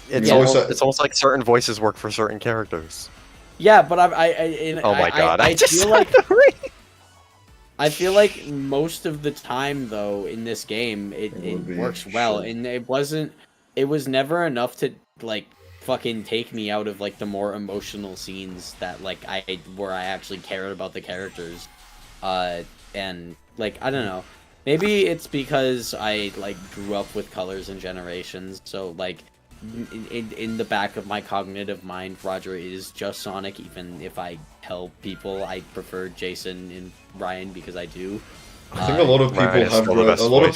It's Yeah. almost like certain voices work for certain characters. yeah, but Oh my god, I just feel like I feel like most of the time though in this game it would be works well, shit. and it was never enough to like fucking take me out of like the more emotional scenes that like where I actually cared about the characters, and like I don't know, maybe it's because I like grew up with Colors and Generations, so like in the back of my cognitive mind, Roger is just Sonic, even if I tell people I prefer Jason and Ryan because I do. I think a lot of people Ryan is have still the grown, best a lot of voice.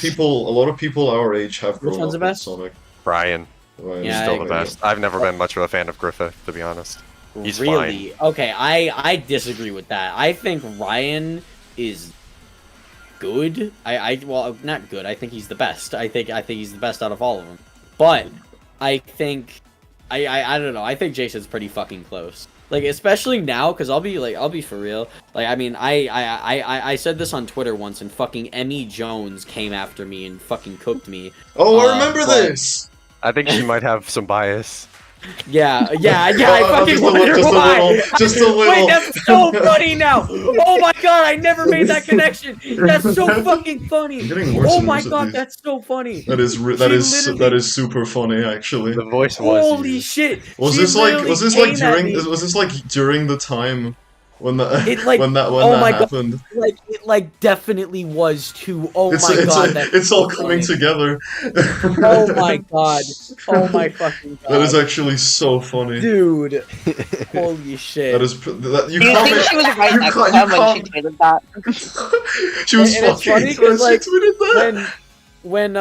people our age have Which grown one's up the with best? Sonic. Brian. Right, Yeah, I Still the agree. best. I've never been much of a fan of Griffith, to be honest. He's Really? Okay, I disagree with that. I think Ryan is good. Well, not good. I think he's the best. I think he's the best out of all of them. But I think I don't know. I think Jason's pretty fucking close. Like, especially now, because I'll be for real. Like, I mean, I said this on Twitter once, and fucking Emmy Jones came after me and fucking cooked me. Oh, I remember but- this! I think she might have some bias. Yeah, I fucking just a wonder little, why. just a little. Wait, that's so funny now. Oh my god, I never made that connection. That's so fucking funny. Getting worse Oh and my worse at god, these. that's so funny. That is literally- that is super funny, actually. The voice was Holy used. shit. Was She this like literally was this like came at during me. was this like during the time when that It, like- when oh that my God. happened? Like it like definitely was too. Oh It's my god, that's it's all so coming funny. together. Oh my god. Oh my fucking god. That is actually so funny. Dude. Holy shit. That is that you Do you think can't. she was right you next can't- to you him when she can't- tweeted that? She was And it's funny fucking 'cause, like, she tweeted that. when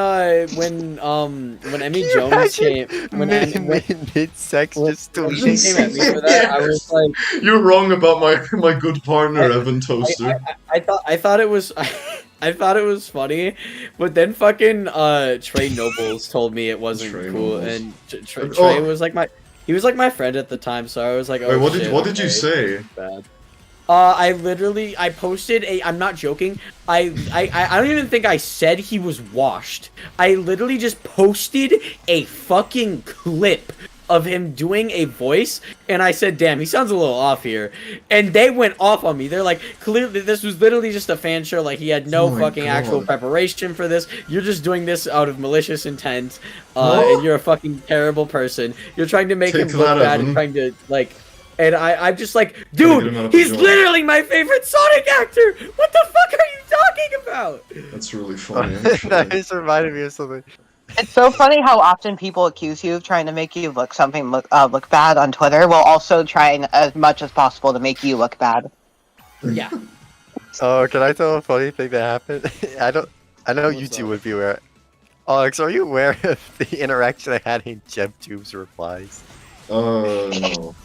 Emmy You Jones imagine came mid-sex when just she tweeting. came at me for that, I was like, You're wrong about my good partner Evan Toaster. I thought it was I thought it was funny, but then fucking Trey Nobles told me it wasn't Trey cool, Nobles. and Trey Oh. was like my friend at the time, so I was like, oh, Wait, what shit, did you okay, say? bad. I posted I'm not joking. I don't even think I said he was washed. I literally just posted a fucking clip of him doing a voice, and I said, damn, he sounds a little off here. And they went off on me. They're like, clearly, this was literally just a fan show. Like, he had no Oh my fucking actual God. preparation for this. You're just doing this out of malicious intent, What? and you're a fucking terrible person. You're trying to make Take him look that, bad Evan. and trying to, like... And I'm just like, Gotta get him dude, out of the he's job. literally my favorite Sonic actor! What the fuck are you talking about? That's really funny. That Actually. just reminded me of something. It's so funny how often people accuse you of trying to make you look look bad on Twitter, while also trying as much as possible to make you look bad. Yeah. Oh, can I tell a funny thing that happened? I know you What's two up? would be aware. Alex, are you aware of the interaction I had in JebTube's replies? No.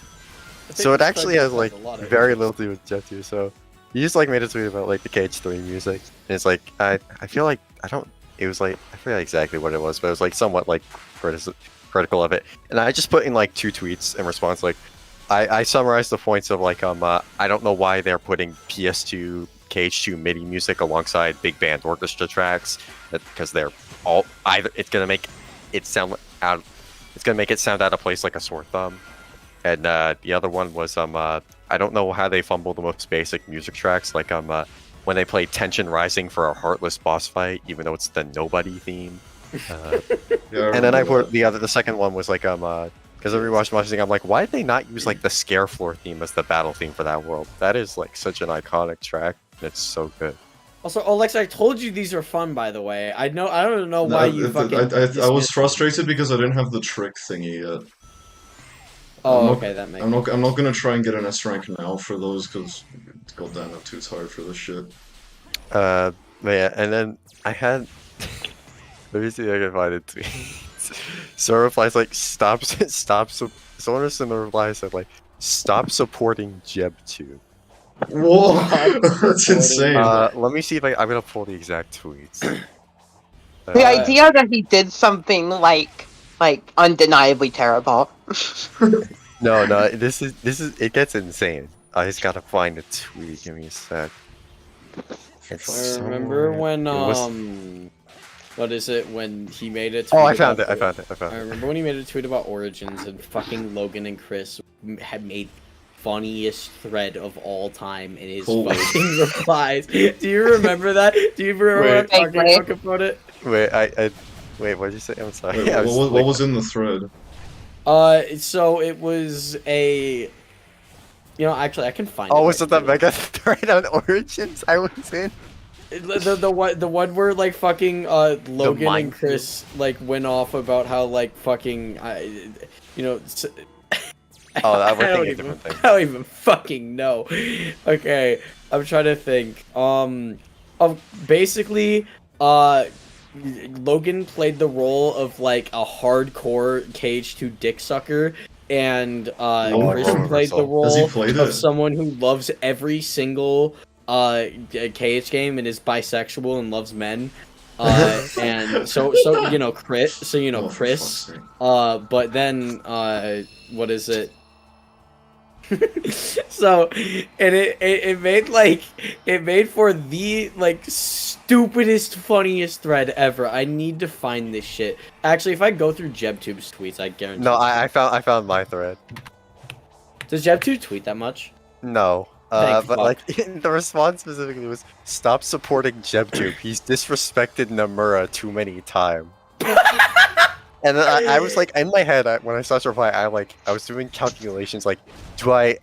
So it actually has like a lot of very little to do with JebTube. So he just like made a tweet about like the KH3 music, and it's like I feel like I don't. It was like I forget exactly what it was, but it was like somewhat like critical of it. And I just put in like 2 tweets in response. Like I summarized the points of like I don't know why they're putting PS2 KH2 MIDI music alongside big band orchestra tracks, because they're all either it's gonna make it sound out. It's gonna make it sound out of place like a sore thumb. And the other one was I don't know how they fumble the most basic music tracks, like when they play Tension Rising for a Heartless boss fight, even though it's the Nobody theme. Yeah, And then I remember put the second one was like because I rewatched my thing, I'm like, why did they not use like the Scare Floor theme as the battle theme for that world? That is like such an iconic track. It's so good. Also, Alex, I told you these are fun, by the way. I don't know why you fucking... I was frustrated because I didn't have the trick thingy yet. Oh, I'm not- okay, that makes I'm not gonna try and get an S rank now for those because goddamn I'm too tired for this shit. But yeah, and then I had. Let me see if I can find it. So replies like someone in the reply said like stop supporting JebTube. Whoa, that's insane. Let me see if I'm gonna pull the exact tweets. The idea that he did something like undeniably terrible. No, this is it gets insane. I just gotta find a tweet. Give me a sec. It's I remember somewhere- when, it was- what is it, when he made a tweet Oh, I found about it. I found I it. remember when he made a tweet about Origins, and fucking Logan and Chris had made funniest thread of all time in his Holy- fucking replies. Do you remember that? Do you remember Wait. when I talked about it? Wait, wait. What did you say? I'm sorry. Wait, I was, what like- was in the thread? So it was a... You know, actually, I can find it. Oh, was right it the here. mega thread on Origins I was in? The one where like fucking Logan and minefield. Chris like went off about how like fucking you know Oh, that we're I don't thinking even- different things. I don't even fucking know. Okay, I'm trying to think. Of basically Logan played the role of like a hardcore KH2 dick sucker, and Oh, Chris I played the saw. role Has he played of it? someone who loves every single KH game and is bisexual and loves men. And so you know Chris, Oh, for Chris. fuck's sake. But then what is it? So, and it made for the like stupidest, funniest thread ever. I need to find this shit. Actually, if I go through JebTube's tweets, I guarantee. No, I found my thread. Does JebTube tweet that much? No. Thank But fuck. like the response specifically was, "Stop supporting JebTube. He's disrespected Nomura too many times." And then I was like, in my head, when I saw his reply, I was doing calculations like, do I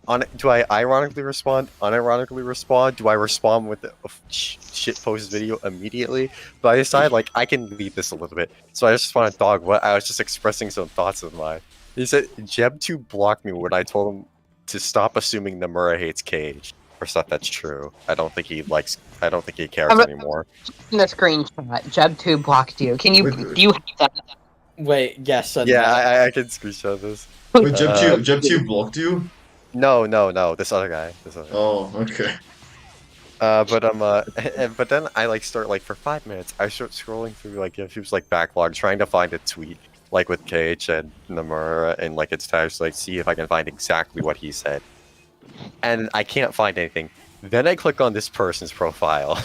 ironically respond, unironically respond? Do I respond with a shit post video immediately? But I decided like I can leave this a little bit, so I just responded, "Dog, what?" I was just expressing some thoughts of mine. He said, "JebTube blocked me when I told him to stop assuming Nomura hates Cage." First off, that's true. I don't think he cares anymore. In the screenshot, JebTube blocked you. Can you? Wait, Do you have that? Wait, yes. Yeah, I can screenshot this. Wait, JebTube blocked you? No, this other guy. Oh, okay. But then I like start like for 5 minutes. I start scrolling through like YouTube's like backlog, trying to find a tweet like with KH and Nomura and like its tags, like see if I can find exactly what he said. And I can't find anything. Then I click on this person's profile.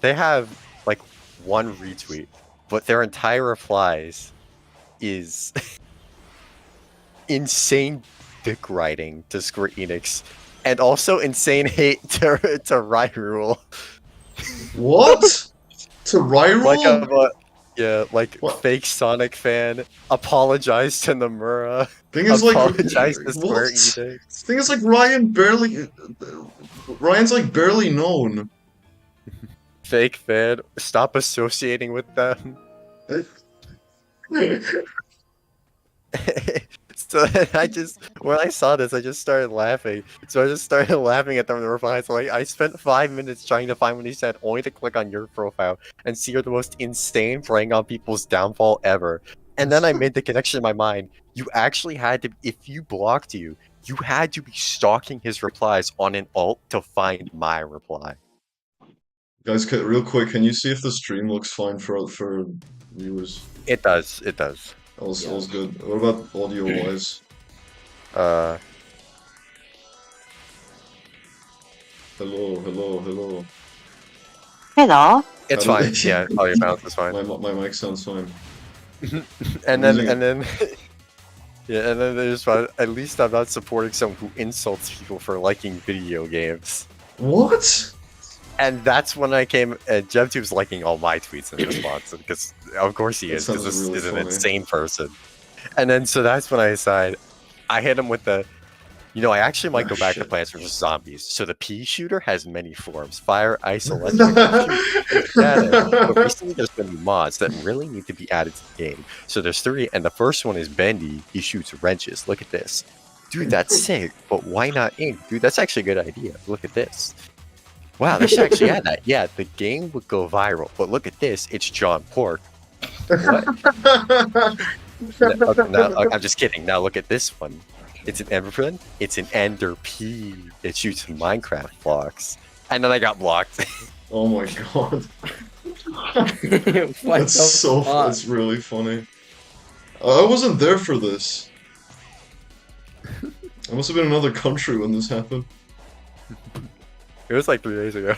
They have like one retweet, but their entire replies is insane dick writing to Square Enix, and also insane hate to Ryrule. What? To Ryrule? Like What? fake Sonic fan. Apologize to Nomura. Thing is like Apologize to Square what? Enix. Thing is like Ryan's like barely known. Fake fan. Stop associating with them. So when I saw this, I just started laughing. So I just started laughing at them in the replies. So I spent 5 minutes trying to find what he said, only to click on your profile and see you're the most insane preying on people's downfall ever. And then I made the connection in my mind. You actually had to, if you blocked you had to be stalking his replies on an alt to find my reply. Guys, real quick, can you see if the stream looks fine for viewers? It does. All's good. What about audio wise? Hello. Hello. It's How fine. did- Yeah, all your mouth is fine. My mic sounds fine. and Amazing. then yeah, and then there's at least I'm not supporting someone who insults people for liking video games. What? And that's when I came. JebTube's liking all my tweets in response because of course he That is, because sounds this really is an funny. insane person. And then so that's when I decided I hit him with the. I actually might Oh, go back to shit. Plants vs Zombies. So the pea shooter has many forms: fire, ice, electric. But recently there's been new mods that really need to be added to the game. So there's 3, and the first one is Bendy. He shoots wrenches. Look at this. Dude, that's sick, but why not ink? Dude, that's actually a good idea. Look at this. Wow, they should actually add that. Yeah, the game would go viral, but look at this. It's John Pork. What? I'm just kidding. Now look at this one. It's an Emberprin. It's an Ender Pea. It shoots Minecraft blocks. And then I got blocked. Oh my god. What That's the so fuck? that's really funny. I wasn't there for this. I must have been in another country when this happened. It was like 3 days ago.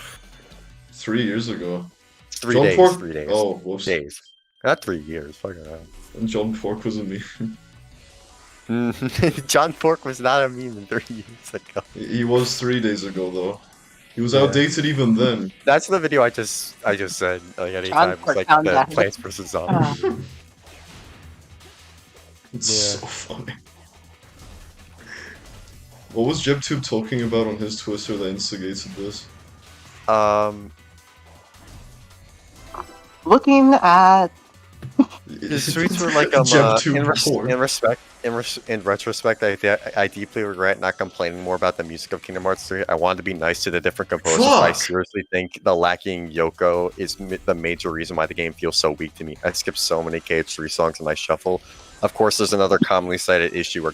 3 years ago. 3 John days. Pork- 3 days. Oh, whoops. Days. Not 3 years. Fuck it And John Pork was a meme. John Pork was not a meme 3 years ago. He was 3 days ago though. He was Yeah. outdated even then. That's the video I just said. Like anytime it's Pork like found the that. Plants vs Zombies. It's Yeah. so funny. What was JebTube talking about on his Twitter that instigated this? Looking at His tweets were like JebTube porn. in in retrospect, I deeply regret not complaining more about the music of Kingdom Hearts 3. I wanted to be nice to the different composers. But I Fuck! seriously think the lacking Yoko is the major reason why the game feels so weak to me. I skipped so many KH3 songs in my shuffle. Of course, there's another commonly cited issue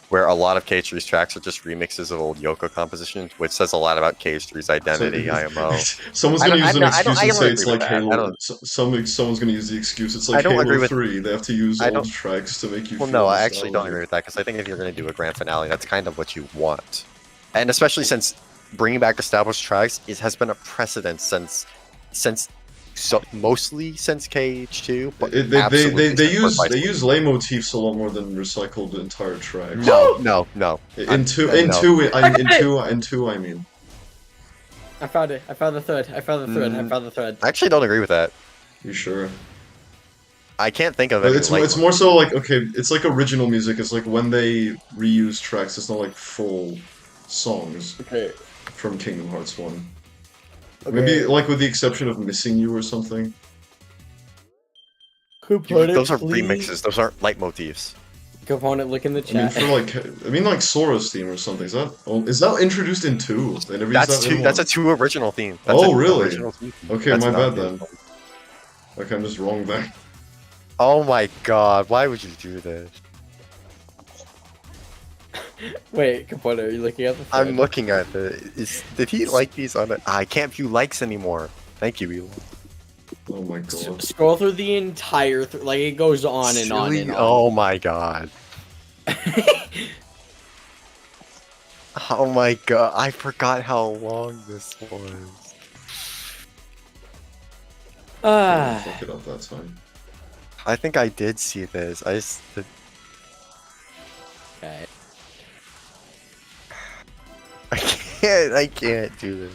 where a lot of KH3's tracks are just remixes of old Yoko compositions, which says a lot about KH3's identity, IMO. Someone's gonna use an excuse and say it's agree with like that. Halo. Someone's gonna use the excuse it's like I don't agree Halo with- 3. They have to use I old don't- tracks to make you Well, feel no, I actually don't nostalgia. agree with that, because I think if you're going to do a grand finale, that's kind of what you want. And especially since bringing back established tracks has been a precedent since mostly since KH2. But They absolutely since Birth by use Sleep. leitmotifs a lot more than recycled entire tracks. No. In two, I mean. I found it. I found the thread. I found the thread. I actually don't agree with that. You sure? I can't think of But it. it's more so like, okay, it's like original music. It's like when they reuse tracks, it's not like full songs Okay. from Kingdom Hearts 1. Okay. Maybe like with the exception of Missing You or something. Component, Those are please. remixes. Those aren't leitmotifs. Component, look in the I mean, chat. for like Sora's theme or something. Is that introduced in 2? They never used That's that in that's a 1. 2 original theme. That's Oh, a really? original theme. Okay, That's my not bad then. the- Okay, I'm just wrong there. Oh my god, why would you do this? Wait, Component, are you looking at the thread? I'm looking at did he like these on it? I can't view likes anymore. Thank you, Elon. Oh my god. Scroll through the entire like it goes on and on and on. Oh my god. Oh my god, I forgot how long this was. Ah. Fuck it up that time. I think I did see this. Okay. I can't do this.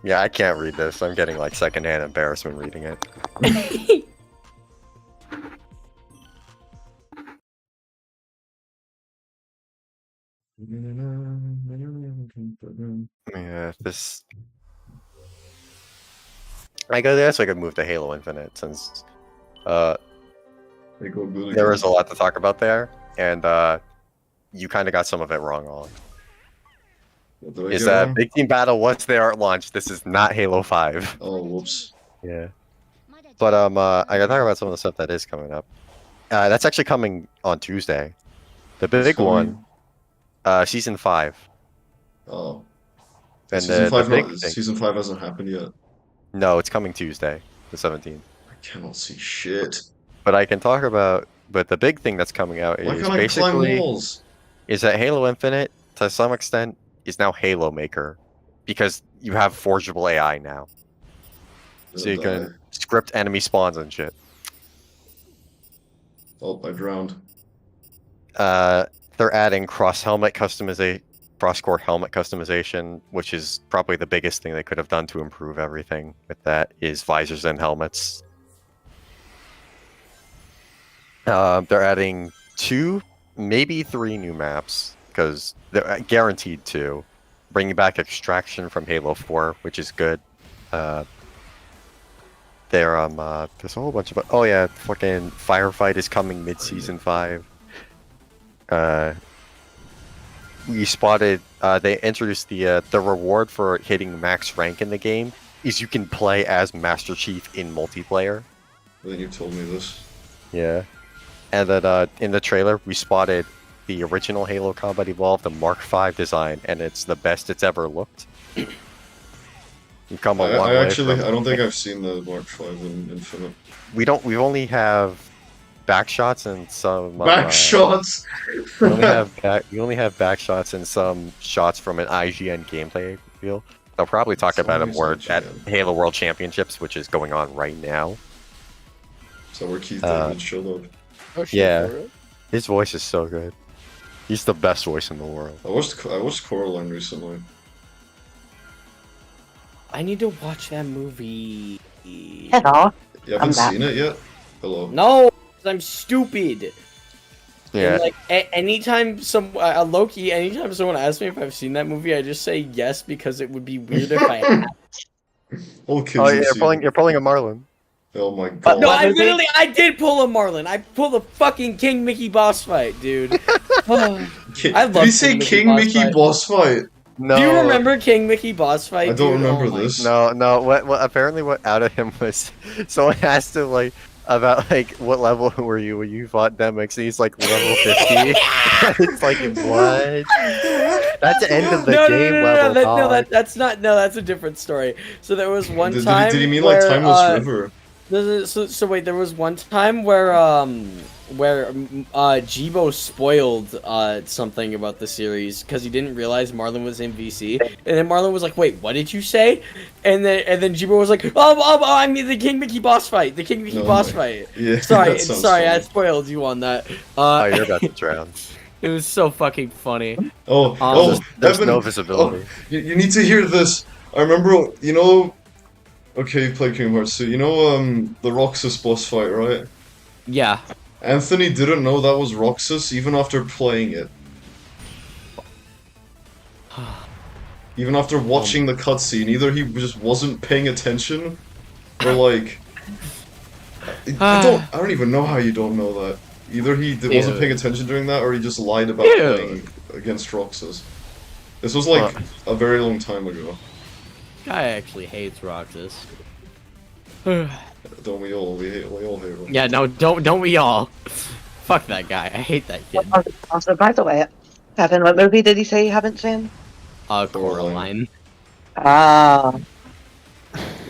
Yeah, I can't read this. I'm getting like secondhand embarrassment reading it. Yeah, this. I guess I could move to Halo Infinite since They go good there again. was a lot to talk about there, and you kind of got some of it wrong on. What did I Is get that wrong? Big Team Battle was there at launch? This is not Halo 5. Oh, whoops. Yeah. But I gotta talk about some of the stuff that is coming up. That's actually coming on Tuesday. The It's big coming. one, season 5. Oh. And Season 5 big thing- Season 5 hasn't happened yet. No, it's coming Tuesday, the 17th. I cannot see shit. But I can talk about. But the big thing that's coming out Why is can't I climb basically walls? is that Halo Infinite, to some extent, is now Halo Maker, because you have forgeable AI now, so you Gonna can die. script enemy spawns and shit. Oh, I drowned. They're adding cross-core helmet customization, which is probably the biggest thing they could have done to improve everything with that, is visors and helmets. They're adding 2, maybe 3 new maps, because they're guaranteed 2. Bringing back Extraction from Halo 4, which is good. There's a whole bunch of... Oh yeah, fucking Firefight is coming mid-season 5. We spotted... they introduced the reward for hitting max rank in the game is you can play as Master Chief in multiplayer. I think you told me this. Yeah. And then in the trailer, we spotted the original Halo Combat Evolved, the Mark V design, and it's the best it's ever looked. You've come a long way I from- don't think I've seen the Mark V in Infinite. We only have back shots and some Back shots! we only have back shots and some shots from an IGN gameplay reveal. They'll probably talk It's about it always more at IGN. Halo World Championships, which is going on right now. So where Keith Uh, David showed up. Oh, shit, Yeah. for real? His voice is so good. He's the best voice in the world. I watched Coraline recently. I need to watch that movie. Hello. You I'm haven't back. seen it yet? Hello. No, 'cause I'm stupid. Yeah. And, like anytime anytime someone asks me if I've seen that movie, I just say yes because it would be weird if I had. All kids Oh, have yeah, seen. you're pulling a Marlin. Oh my But god. No, what I movie? literally, I did pull a Marlin. I pulled a fucking King Mickey boss fight, dude. I Did love he say King Mickey King boss Mickey fight. boss fight? No. Do you remember King Mickey boss fight, I don't dude? remember Oh my- this. No. What apparently what out of him was someone asked him like about like what level were you when you fought Demix, and he's like level 50. It's like what? That's the end of the game level. dog. That's not. No, that's a different story. So there was one Did time. he mean where, like Timeless River? So wait, there was one time where Jibo spoiled something about the series because he didn't realize Marlon was in VC, and then Marlon was like, "Wait, what did you say?" And then Jibo was like, "Oh, I mean the King Mickey boss fight, the King Mickey No, boss my- fight." Yeah, Sorry, that sounds sorry, I funny. spoiled you on that. Oh, you're about to drown. It was so fucking funny. Oh, There's Evan, no visibility. you need to hear this. I remember, you know. Okay, you play Kingdom Hearts, so you know the Roxas boss fight, right? Yeah. Anthony didn't know that was Roxas even after playing it. Even after watching the cutscene, either he just wasn't paying attention, or like, I don't even know how you don't know that. Either he wasn't Dude. paying attention during that, or he just lied about Dude. playing against Roxas. This was like a very long time ago. Guy actually hates Roxas. Don't we all? We all hate Roxas. Yeah, no, don't we all? Fuck that guy. I hate that kid. Also, by the way, Evan, what movie did he say you haven't seen? Coraline. Ah,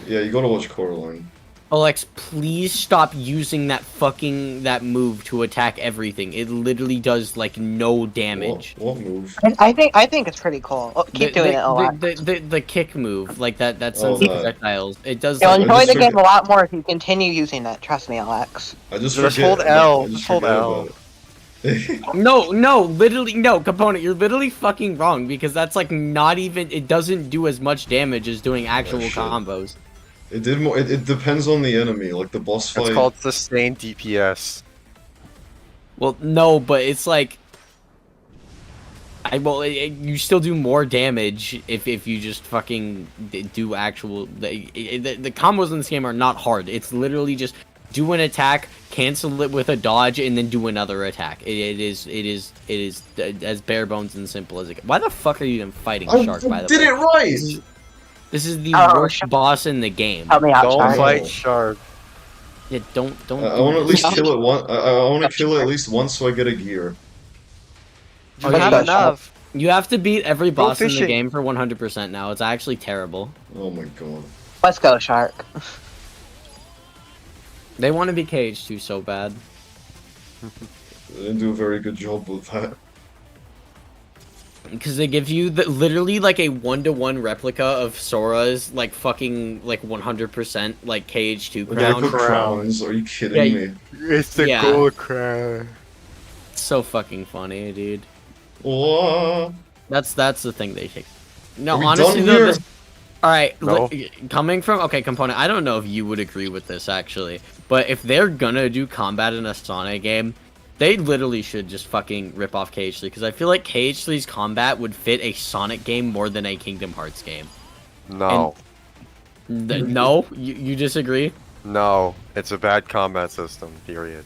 Yeah, you gotta watch Coraline. Alex, please stop using that move to attack everything. It literally does like no damage. What move? I think it's pretty cool. Oh, keep doing it a lot. The kick move, like that Oh, sends that. projectiles. It does. You'll I enjoy just the game forget- a lot more if you continue using it. Trust me, Alex. I just Just forget. hold L, I just hold forget L. about it. No, literally, no, Component, you're literally fucking wrong because that's like not even. It doesn't do as much damage as doing actual shit. combos. It did more. It depends on the enemy. Like the boss fight. It's called sustained DPS. Well, no, but it's like. You still do more damage if you just fucking do actual. The combos in this game are not hard. It's literally just do an attack, cancel it with a dodge, and then do another attack. It is as bare bones and simple as it gets. Why the fuck are you even fighting Shark? By the did way, it right. this is the Oh, worst Shark. boss in the game. Help me out, Don't Shark. fight Shark. Yeah, don't. I want to at least kill it one. I want to kill it at least once so I get a gear. You Okay, have yeah. enough. You have to beat every boss in the fishing. game for 100% now. It's actually terrible. Oh my god. Let's go, Shark. They want to be caged too so bad. They didn't do a very good job with that. Because they give you literally like a 1-to-1 replica of Sora's like fucking like 100% like KH2 Like, they crown. put crowns. Are you kidding Yeah, me? It's the Yeah. gold crown. It's so fucking funny, dude. Whoa. That's the thing they take. No, Are we honestly done though, here? this... all right. No. Coming from Component, I don't know if you would agree with this actually, but if they're gonna do combat in a Sonic game, they literally should just fucking rip off KH3 because I feel like KH3's combat would fit a Sonic game more than a Kingdom Hearts game. No. No, you disagree? No. It's a bad combat system, period.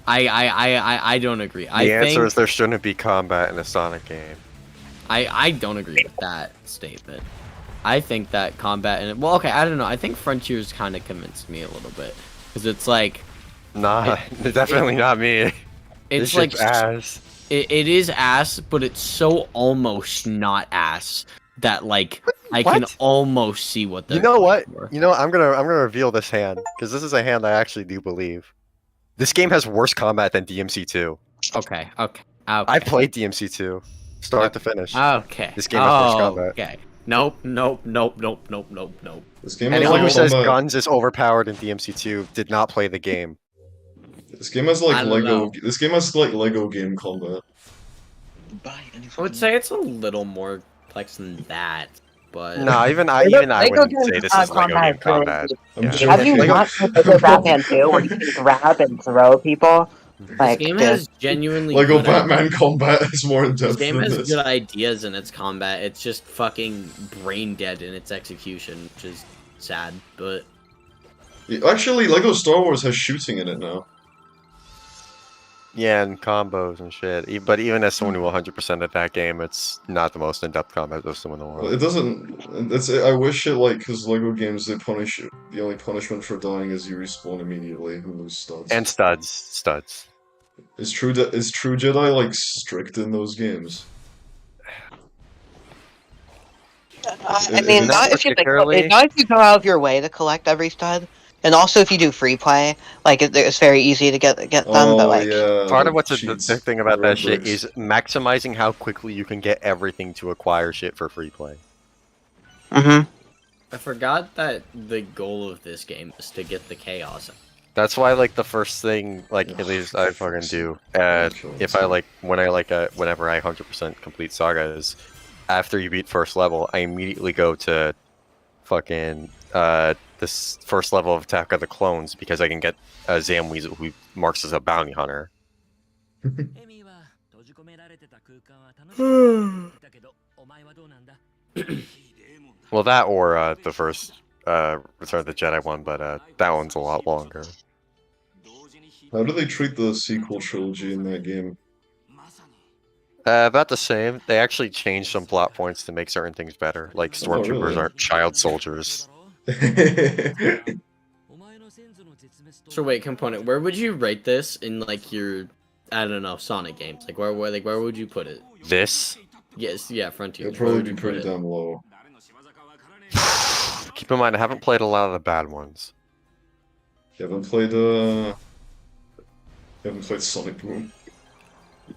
I don't agree. The answer is there shouldn't be combat in a Sonic game. I don't agree with that statement. I think that combat in it. Well, okay, I don't know. I think Frontiers kind of convinced me a little bit because it's like Nah, definitely not me. it's This like shit's ass. it is ass, but it's so almost not ass that like I can What? almost see what they're You know what? going for. You know what? I'm gonna reveal this hand because this is a hand I actually do believe. This game has worse combat than DMC2. Okay. I played DMC2, start to finish. Okay. This game has worse combat. Okay. Nope. This game has Anyone who like says combat. guns is overpowered in DMC2 did not play the game. This game has like I don't Lego. know. This game has like Lego game combat. I would say it's a little more complex than that, but Nah, even I Lego wouldn't games, say this is Lego game combat is really combat. I'm Yeah. joking. Have you Lego- watched Lego Batman 2 where you can grab and throw people? This Like, game dude. has genuinely Lego good Batman combat is more in This depth game than has this. good ideas in its combat. It's just fucking brain dead in its execution, which is sad. But Actually, Lego Star Wars has shooting in it now. Yeah, and combos and shit. But even as someone who 100% at that game, it's not the most in-depth combat system in the Well, world. it doesn't. I wish it like because Lego games they punish you. The only punishment for dying is you respawn immediately and lose studs. And studs. Is True Jedi like strict in those games? I mean, Not not if particularly. not if you go out of your way to collect every stud, and also if you do free play, like it's very easy to get them. Oh But like, yeah. Part the of what's the cheats, thing about red that shit bricks. is maximizing how quickly you can get everything to acquire shit for free play. mm-hmm. I forgot that the goal of this game is to get the chaos. That's why, like, the first thing, like, at least I fucking do, if I, like, whenever I 100% complete Saga is, after you beat first level, I immediately go to fucking, this first level of Attack of the Clones, because I can get Zam Weasel, who marks as a bounty hunter. Well, that or, the first, Return of the Jedi one, but, that one's a lot longer. How do they treat the sequel trilogy in that game? About the same. They actually changed some plot points to make certain things better, like stormtroopers really? aren't child soldiers. So wait, component. Where would you rate this in like your, I don't know, Sonic games? Like where would you put it? This? Yes, yeah, Frontiers. It'd Where probably would be you put pretty it? damn low. Keep in mind, I haven't played a lot of the bad ones. You haven't played Sonic Boom?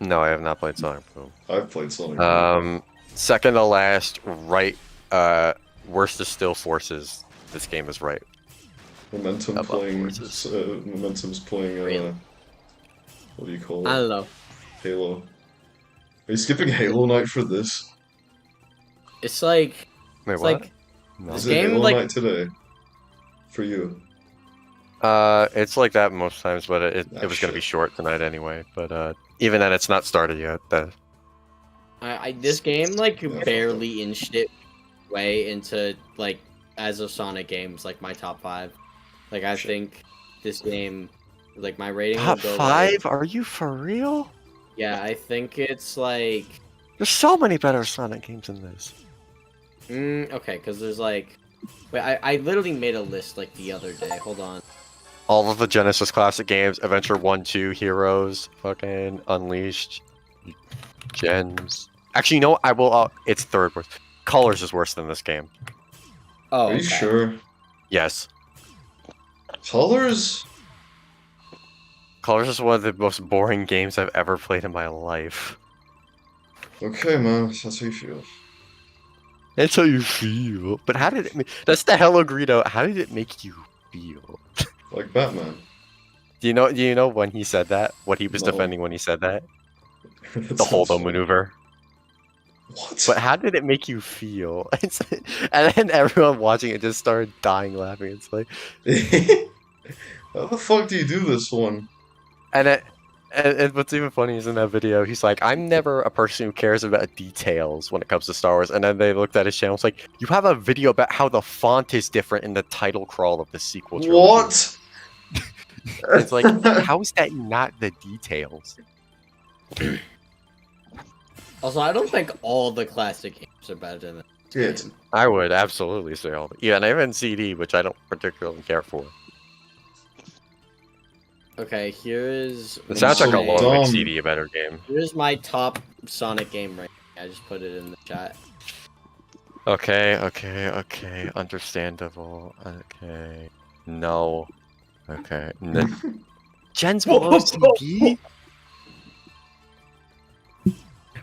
No, I have not played Sonic Boom. I've played Sonic Boom. Second to last, right, worst is still Forces. This game is right. Momentum Above playing. Forces. Momentum's playing. Really? What do you call I it? don't know. Halo. Are you skipping Halo Night for this? It's like Wait, it's what? like No. Is This it game, Halo like- Night today? For you? It's like that most times, but it Ah, was gonna be shit. short tonight anyway. But even then, it's not started yet. this game like Yeah, fuck barely inched it way into like as of Sonic games like my top 5. Like I Shit. think this game, like my rating Top would go 5? Are you for real? yeah, I think it's like There's so many better Sonic games than this. okay, because there's like wait, I literally made a list like the other day. Hold on. All of the Genesis classic games, Adventure 1, 2, Heroes, fucking Unleashed, Gens. Actually, you know what? I will, it's third worst. Colors is worse than this game. Oh, Are you okay. sure? Yes. Colors? Colors is one of the most boring games I've ever played in my life. Okay, man. That's how you feel. That's how you feel. But how did it that's the Hello Greedo. How did it make you feel? Like Batman. Do you know when he said that? What he was No. defending when he said that? That The sounds Holdo funny. maneuver. What? But how did it make you feel? And then everyone watching it just started dying laughing. It's like, How the fuck do you do this one? and what's even funny is in that video, he's like, I'm never a person who cares about details when it comes to Star Wars. And then they looked at his channel, it's like, you have a video about how the font is different in the title crawl of the sequel trilogy. What? It's like, how is that not the details? Also, I don't think all the classic games are better than Yeah, this. I would absolutely say all that. Yeah, and even CD, which I don't particularly care for. Okay, here's The soundtrack so alone dumb. makes CD a better game. here's my top Sonic game right now. I just put it in the chat. Okay, understandable. Okay, no. Okay, Gens below CD?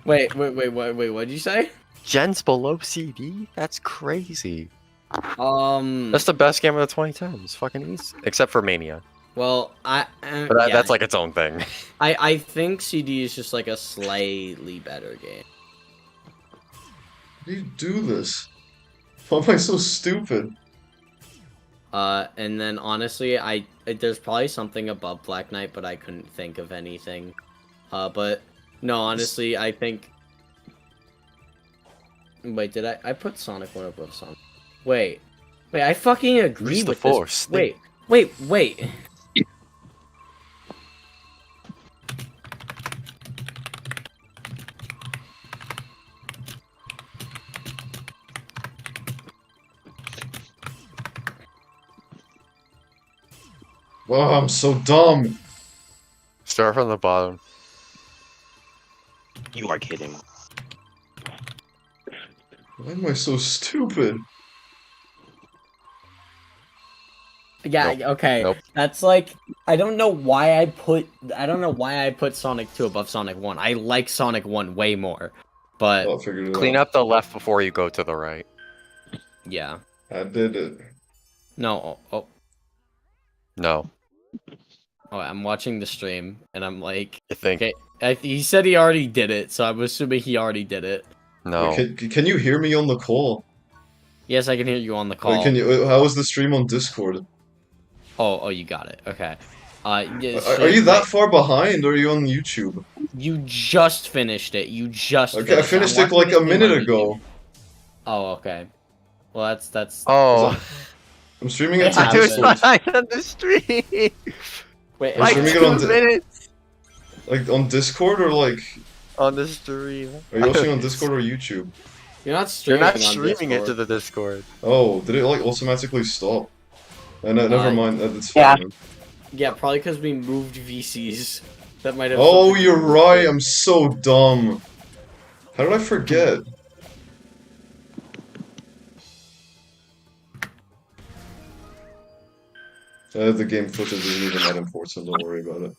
Wait, what'd you say? Gens below CD? That's crazy. Um, That's the best game of the 2010s. Fucking easy. Except for Mania. well, But yeah, that's like its own thing. I think CD is just like a slightly better game. How do you do this? Why am I so stupid? And then honestly, there's probably something above Black Knight, but I couldn't think of anything. But no, honestly, I think. Wait, did I put Sonic 1 above Sonic? Wait, I fucking agree Use the with Force. this. Wait. Wow, I'm so dumb. Start from the bottom. You are kidding. Why am I so stupid? Yeah, Nope. okay. Nope. That's like I don't know why I put Sonic 2 above Sonic 1. I like Sonic 1 way more. But Oh, I figured it Clean out. up the left before you go to the right. yeah. I did it. No, No, I'm watching the stream and I'm like, you think? okay, he said he already did it, so I'm assuming he already did it. No. Wait, can you hear me on the call? Yes, I can hear you on the Wait, call. can you? How is the stream on Discord? Oh, you got it. Okay. Yeah, Are you that far behind, or are you on YouTube? You just finished it. You just Okay, I finished it like a minute ago. Oh, okay. Well, that's. Oh, I'm streaming it It to happens. Discord. on the stream. Wait, I'm streaming it on minutes like on Discord or like on the stream. are you watching on Discord or YouTube? you're not You're streaming. not on streaming it Discord. to the Discord. Oh, did it like automatically stop? Never mind. That's Yeah. fine. Yeah, probably because we moved VCs. That might have. Oh, something to you're do with right. it. I'm so dumb. How did I forget? The game footage isn't even that important. Don't worry about it.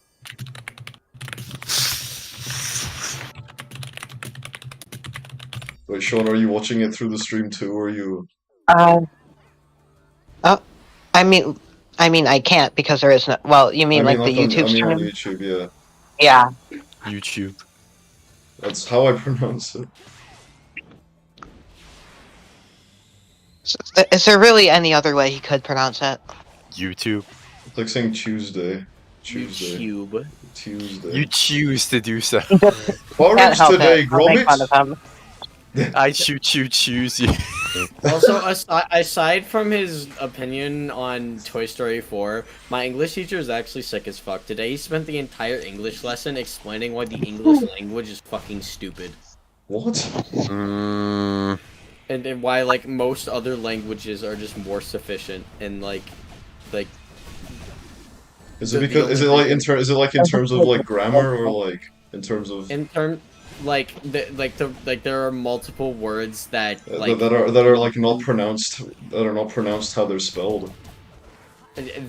Wait, Sean, are you watching it through the stream too, or are you? Oh, I mean, I can't because there is no. Well, you mean like the YouTube I mean on stream? YouTube, yeah. Yeah. YouTube. That's how I pronounce it. Is there really any other way he could pronounce it? YouTube. It's like saying Tuesday. Tuesday. YouTube. Tuesday. You choose to do so. Can't Porridge help today, it. I'll make fun of Gromit? him. I choose you. Also, aside from his opinion on Toy Story 4, my English teacher is actually sick as fuck. Today he spent the entire English lesson explaining why the English language is fucking stupid. What? Mm, And why, like, most other languages are just more sufficient and, like... Is it because is it like in terms of like grammar or like in terms of In term... there are multiple words that, like... that are like not pronounced how they're spelled.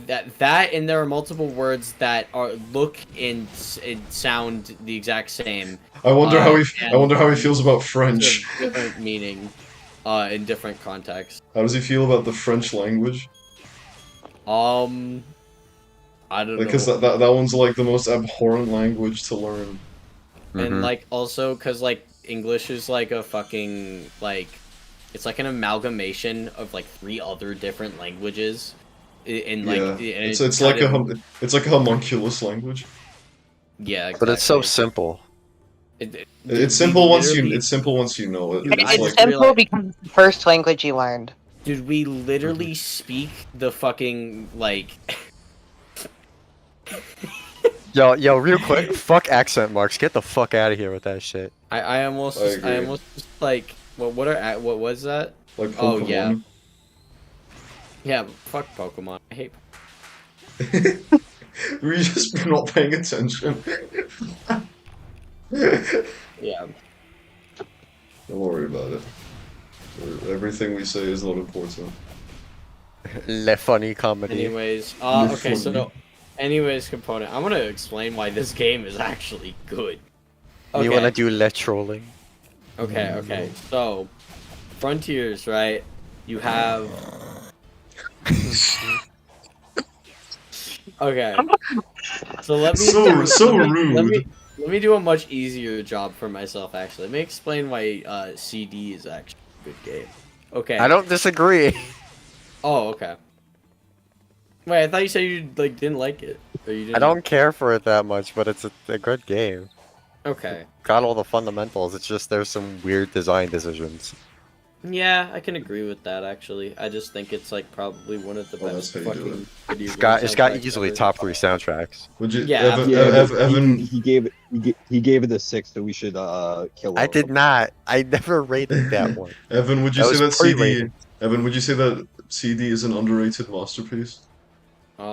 That and there are multiple words that look and sound the exact same. I wonder how he and feels about French. different meaning, in different contexts. How does he feel about the French language? I don't Because know. that one's like the most abhorrent language to learn. And mhm. like also because like English is like a fucking like it's like an amalgamation of like 3 other different languages. In like Yeah, and it's like a kind of- it's like a homunculus language. yeah, exactly. But it's so simple. It's simple once you literally- know it. Dude, It's It's like simple realized- because it's the first language you learned. Dude, we literally speak the fucking like. Yo, real quick. Fuck accent marks. Get the fuck out of here with that shit. I almost I agree. just like what was that? like Oh, Pokemon. yeah. Yeah, fuck Pokemon. I hate. Were you just not paying attention? Yeah. Don't worry about it. Everything we say is not important. Le funny comedy. Anyways, You're okay, funny. so anyways, component. I'm gonna explain why this game is actually good. You wanna do le trolling? Okay. So, Frontiers, right? You have. Okay. So let me. So let rude. me do a much easier job for myself. Actually, let me explain why CD is actually a good game. Okay. I don't disagree. Oh, okay. Wait, I thought you said you like didn't like it. Or you didn't... I don't care for it that much, but it's a good game. Okay. Got all the fundamentals. It's just there's some weird design decisions. Yeah, I can agree with that actually. I just think it's like probably one of the Well, best that's how you do fucking video It's got game easily soundtracks top ever. 3 soundtracks. Would you? Yeah, Evan. He gave it a 6, so we should kill. I all of did them. not. I never rated that one. Evan, would you That say was that CD? pre-rated. Evan, would you say that CD is an underrated masterpiece? Wait,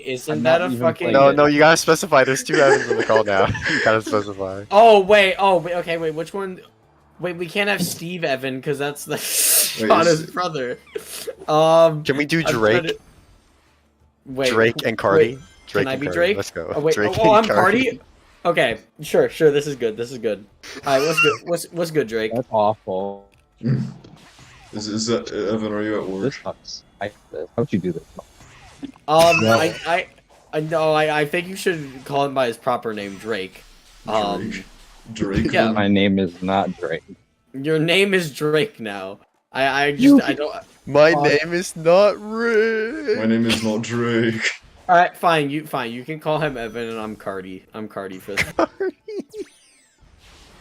isn't I'm that not a even fucking... playing No, you gotta specify. There's 2 Evans in the call now. You gotta specify. wait, okay, wait, which one? Wait, we can't have Steve Evan because that's the Shauna's brother. Can we do I'm trying Drake? to- Wait, Drake and Cardi? wait, Drake can I and be Cardi. Drake? Let's go. Oh, wait, Drake oh, and I'm Cardi? Okay, sure, this is good, Alright, what's good, what's good, Drake? That's awful. Is that Evan? Are you at work? This sucks. How'd you do this? No. I think you should call him by his proper name, Drake. Drake. yeah. My name is not Drake. Your name is Drake now. I don't... My name is not Rick. My name is not Drake. Alright, fine, you can call him Evan and I'm Cardi. I'm Cardi for that.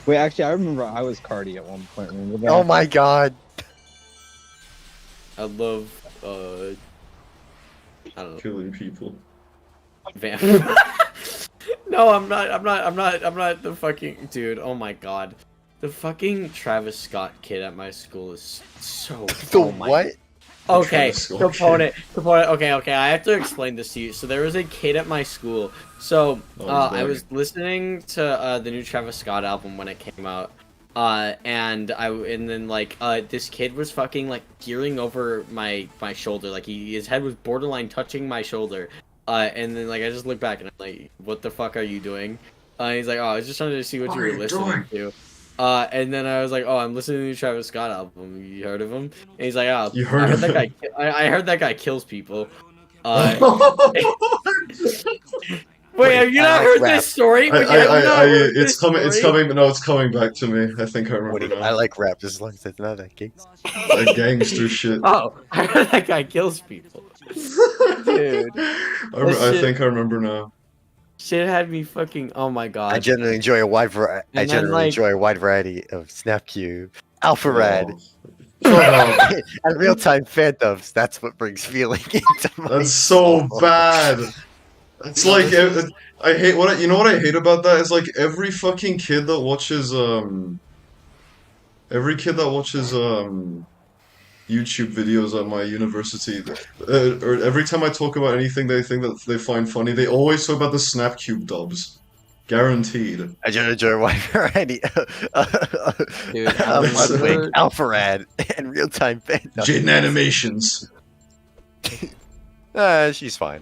Wait, actually, I remember I was Cardi at one point. Remember that? Oh my god. I love, I don't know. Killing people. Vamp. No, I'm not the fucking dude. Oh my god. The fucking Travis Scott kid at my school is so oh my what? Okay, Travis Scott component. Okay, I have to explain this to you. So there was a kid at my school. So Oh, I boy. was listening to the new Travis Scott album when it came out. And then this kid was fucking like gearing over my shoulder, like his head was borderline touching my shoulder. And then like I just looked back and I'm like, what the fuck are you doing? He's like, oh, I was just trying to see what you were listening to. And then I was like, oh, I'm listening to the new Travis Scott album. You heard of him? And he's like, oh, You heard I heard of that him? guy. I heard that guy kills people. Wait, have you not heard rap. this story? Wait, have you not heard It's this coming. It's story? coming. No, it's coming back to me. I think I remember now. I like rap as long as it's not that gangster. That gangster shit. Oh, I heard that guy kills people. Dude. I think I remember now. Shit had me fucking. Oh my god. I generally enjoy a wide variety. I And then, generally like- enjoy a wide variety of Snapcube, Alpha Rad, Oh, and real-time fandoms. That's what brings feeling into my that's so soul. bad. It's like I hate what you know what I hate about that is like every fucking kid that watches YouTube videos at my university, or every time I talk about anything they think that they find funny, they always talk about the Snapcube dubs. Guaranteed. I generally enjoy a wide variety Dude, of I remember- Mudwing, Alpha Rad, and real-time fandoms. Jaden Animations. She's fine.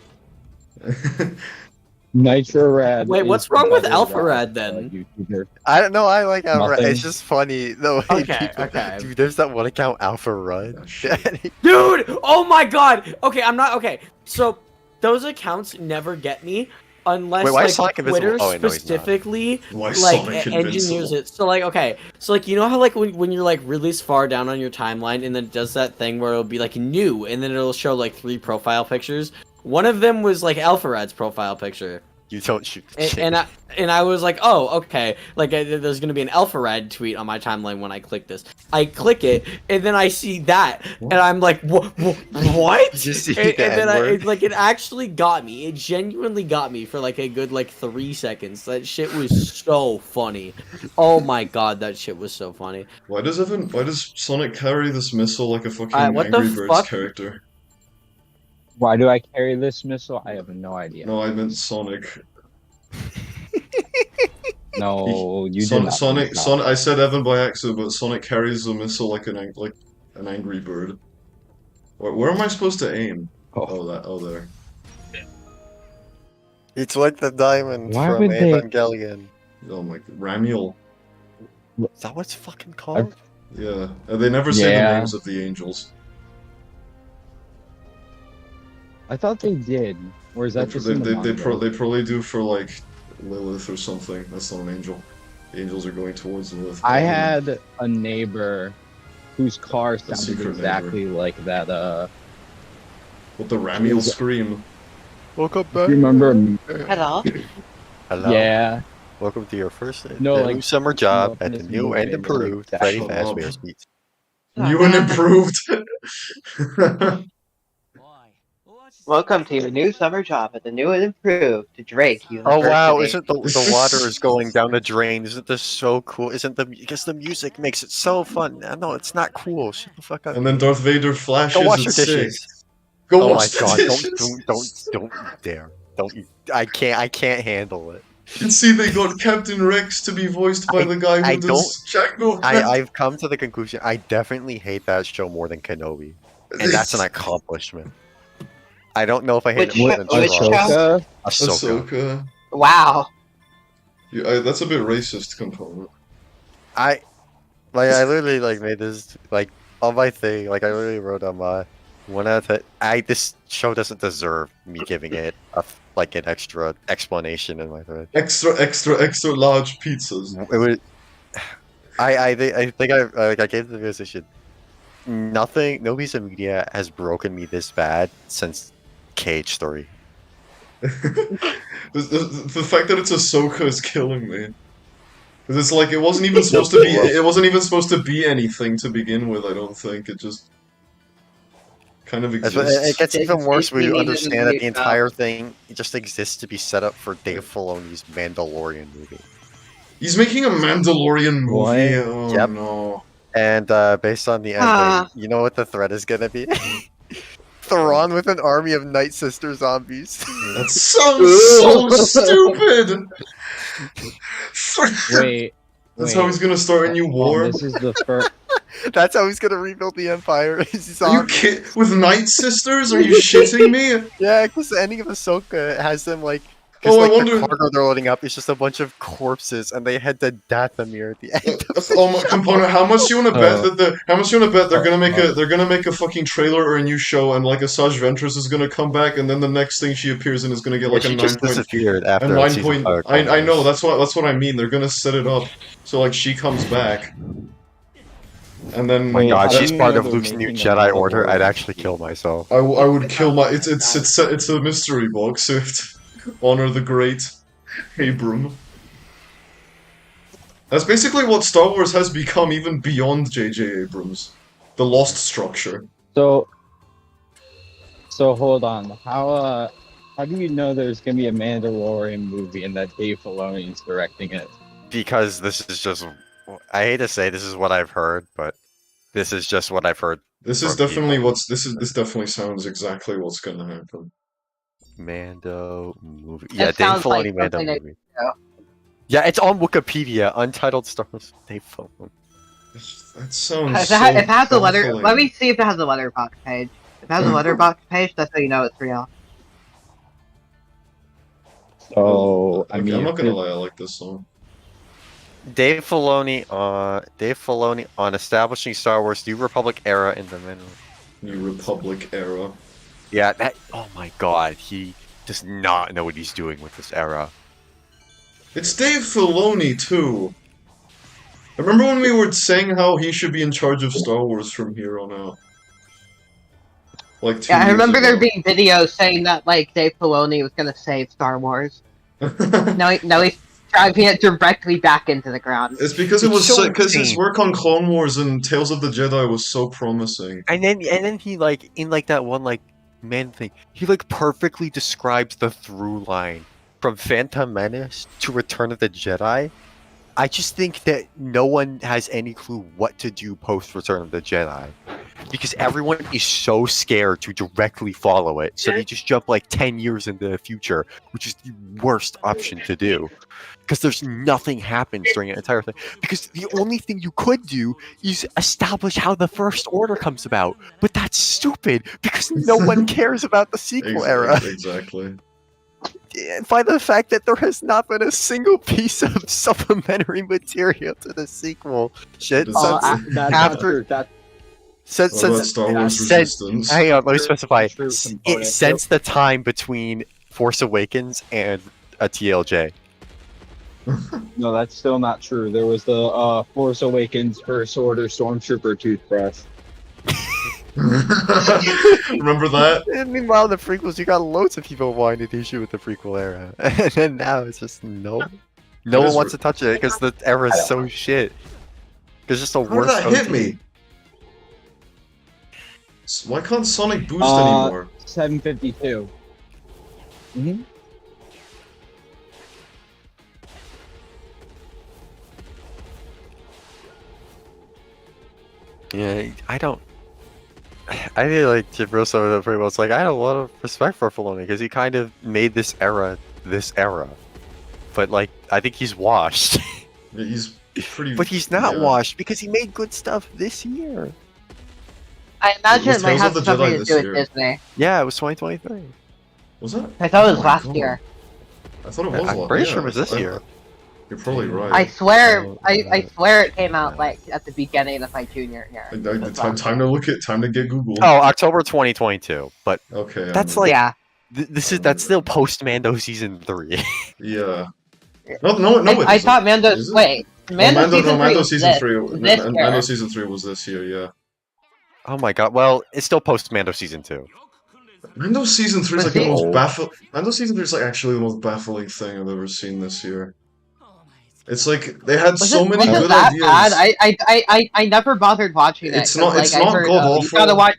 Nitro Rad. Wait, is what's wrong with better Alpha Rad, then? YouTuber. I don't know. I like Alpha Rad. Nothing. It's just funny the way Okay, people. okay. Dude, there's that one account, Alpha Run. Oh, shit. Dude! Oh my god! Okay, I'm not. Okay, so those accounts never get me unless Wait, why is like Sonic Invincible? Twitter Oh, wait, no, he's not. specifically Why like Sonic engineers Invincible? it. So like okay, so like you know how like when you're like really far down on your timeline and then it does that thing where it'll be like new and then it'll show like 3 profile pictures. One of them was like Alpha Rad's profile picture. You don't shoot the shit. And I was like, oh, okay. Like, there's gonna be an Alpha Rad tweet on my timeline when I click this. I click it, and then I see that, and I'm like, what? You see and the then N-word? it actually got me. It genuinely got me for like a good 3 seconds. That shit was so funny. Oh my god, that shit was so funny. Why does Sonic carry this missile like a fucking what the Angry Birds fuck? character? Why do I carry this missile? I have no idea. No, I meant Sonic. No, you did Sonic, not. Sonic. I said Evan by accident, but Sonic carries a missile like an Angry Bird. Where am I supposed to aim? Oh, there. It's like the diamond Why from would they- Evangelion. Oh my, Ramiel. Is that what it's fucking called? Yeah, they never say the Yeah. names of the angels. I thought they did. Or is that just in the manga? They probably do for like Lilith or something. That's not an angel. The angels are going towards Lilith. I had a neighbor whose car sounded secret exactly like that With the Ramiel scream. Welcome Do you remember? Hello. Hello. Yeah. Welcome to your first No, new like, summer job no, at the this new movie and is improved like Freddy that. Fazbear's Pizza. New and improved. Welcome to your new summer job at the new and improved Drake Oh University. wow! Isn't the water is going down the drain? Isn't this so cool? Isn't the because the music makes it so fun? No, it's not cool. Shut the fuck up. And then Darth Vader flashes. Go wash your it's sick. dishes. Go Oh my wash the god! dishes. Don't dare! Don't you? I can't handle it. And see, they got Captain Rex to be voiced by the guy I who does Django. I've come to the conclusion. I definitely hate that show more than Kenobi, and that's an accomplishment. I don't know if I hate Which it more show- than which Ahsoka. show? Ahsoka. Wow. Yeah, that's a bit racist component. I literally like made this like on my thing. Like I literally wrote on my one out of 10. This show doesn't deserve me giving it like an extra explanation in my thread. Extra large pizzas. It was. I think I gave the position. Nothing. No piece of media has broken me this bad since Cage Story. The fact that it's Ahsoka is killing me. Because it's like it wasn't even supposed to be. It wasn't even supposed to be anything to begin with. I don't think it just kind of It exists. gets even worse when you Basically, understand that the needed a new entire thing just exists to be set up for Dave Filoni's Mandalorian movie. He's making a Mandalorian movie. What? Oh Yep. no! And based on the ending, you know what the threat is gonna be? Thrawn with an army of Night Sister zombies. That sounds so stupid. Wait. That's how he's gonna start a new war. This is the first. That's how he's gonna rebuild the Empire. He's Are you with Night Sisters? Are you shitting me? Yeah, because the ending of Ahsoka has them like. Oh, Because I like wonder- the cargo they're loading up is just a bunch of corpses, and they head to Dathomir at the end. Oh my component! How much do you want to bet Oh. that how much do you want to bet they're gonna make a fucking trailer or a new show and like Asajj Ventress is gonna come back and then the next thing she appears in is gonna get like she a 9 just point. disappeared A after 9 season point. five I know comes. that's what I mean. They're gonna set it up so like she comes back, and then Oh my Wait, god, how she's do you part know of they're Luke's new making a Jedi Order. Mandalorian I'd actually kill myself. I would kill my. It's a mystery box. So to honor the great Abram. That's basically what Star Wars has become, even beyond J.J. Abrams. The lost structure. So hold on. How do you know there's gonna be a Mandalorian movie and that Dave Filoni is directing it? Because this is just. I hate to say this is what I've heard, but this is just what I've heard. This is From definitely people. this definitely sounds exactly what's gonna happen. Mando movie. Yeah, That Dave sounds like Filoni Mando something that- movie. yeah. Yeah, it's on Wikipedia. Untitled Star Wars. Dave Filoni. That sounds If it has a letter, baffling. let me see if it has a letterbox page. If it has a letterbox page, that's how you know it's real. So I Okay, mean, I'm not gonna if- lie, I like this song. Dave Filoni on establishing Star Wars New Republic era in the middle. New Republic era. Yeah, that. Oh my God, he does not know what he's doing with this era. It's Dave Filoni too. I remember when we were saying how he should be in charge of Star Wars from here on out. Like 2 Yeah, I years remember there ago. being videos saying that like Dave Filoni was gonna save Star Wars. Now he's driving it directly back into the ground. It's because it was It's so because his insane. work on Clone Wars and Tales of the Jedi was so promising. And then he like in like that one like man thing, he like perfectly describes the through line from Phantom Menace to Return of the Jedi. I just think that no one has any clue what to do post Return of the Jedi. Because everyone is so scared to directly follow it, so they just jump like 10 years into the future, which is the worst option to do. Because there's nothing happens during an entire thing. Because the only thing you could do is establish how the First Order comes about. But that's stupid, because no one cares about the sequel era. Exactly. And by the fact that there has not been a single piece of supplementary material to the sequel. Shit. But Oh, that's- that's After- Since, What about since, Star Wars since- Resistance? hang on, let me specify. True component. Since the time between Force Awakens and a TLJ. No, that's still not true. There was the Force Awakens First Order Stormtrooper toothbrush. Remember that? And meanwhile, in the prequels, you got loads of people wanting to issue with the prequel era, and then now it's just no That one is wants to touch it because the era is so shit. It's just a How did worse. that hit OT. me? Why can't Sonic boost Uh, anymore? 752. Mm-hmm. Yeah, I don't. I feel like Jibroso pretty well. It's like I had a lot of respect for Filoni because he kind of made this era, but like I think he's washed. Yeah, he's pretty. But he's not yeah. washed because he made good stuff this year. I imagine Was it might Tales have of the Jedi something to this do with year? Disney. Yeah, it was 2023. Was that? I thought it was Oh my last God. year. I thought it was. I'm pretty sure it was this year. You're probably right. I swear, Oh, I swear it came out like at the beginning of my junior year. Time to look at. Time to get Google. Oh, October 2022. But Okay. that's I'm- like Yeah. that's still post Mando season 3. Yeah. No. It I isn't. thought Mando. Is it? Wait, Mando season 3 Mando was season this, 3. this Mando year. season 3 was this year. Yeah. Oh my god. Well, it's still post Mando season 2. Mando season 3 is like the Was most it? baffling. Mando season 3 is like actually the most baffling thing I've ever seen this year. It's like they had Was so it, many was it good that ideas. bad? I never bothered watching it. It's 'cause, not- like, it's I not heard, god you gotta awful. watch.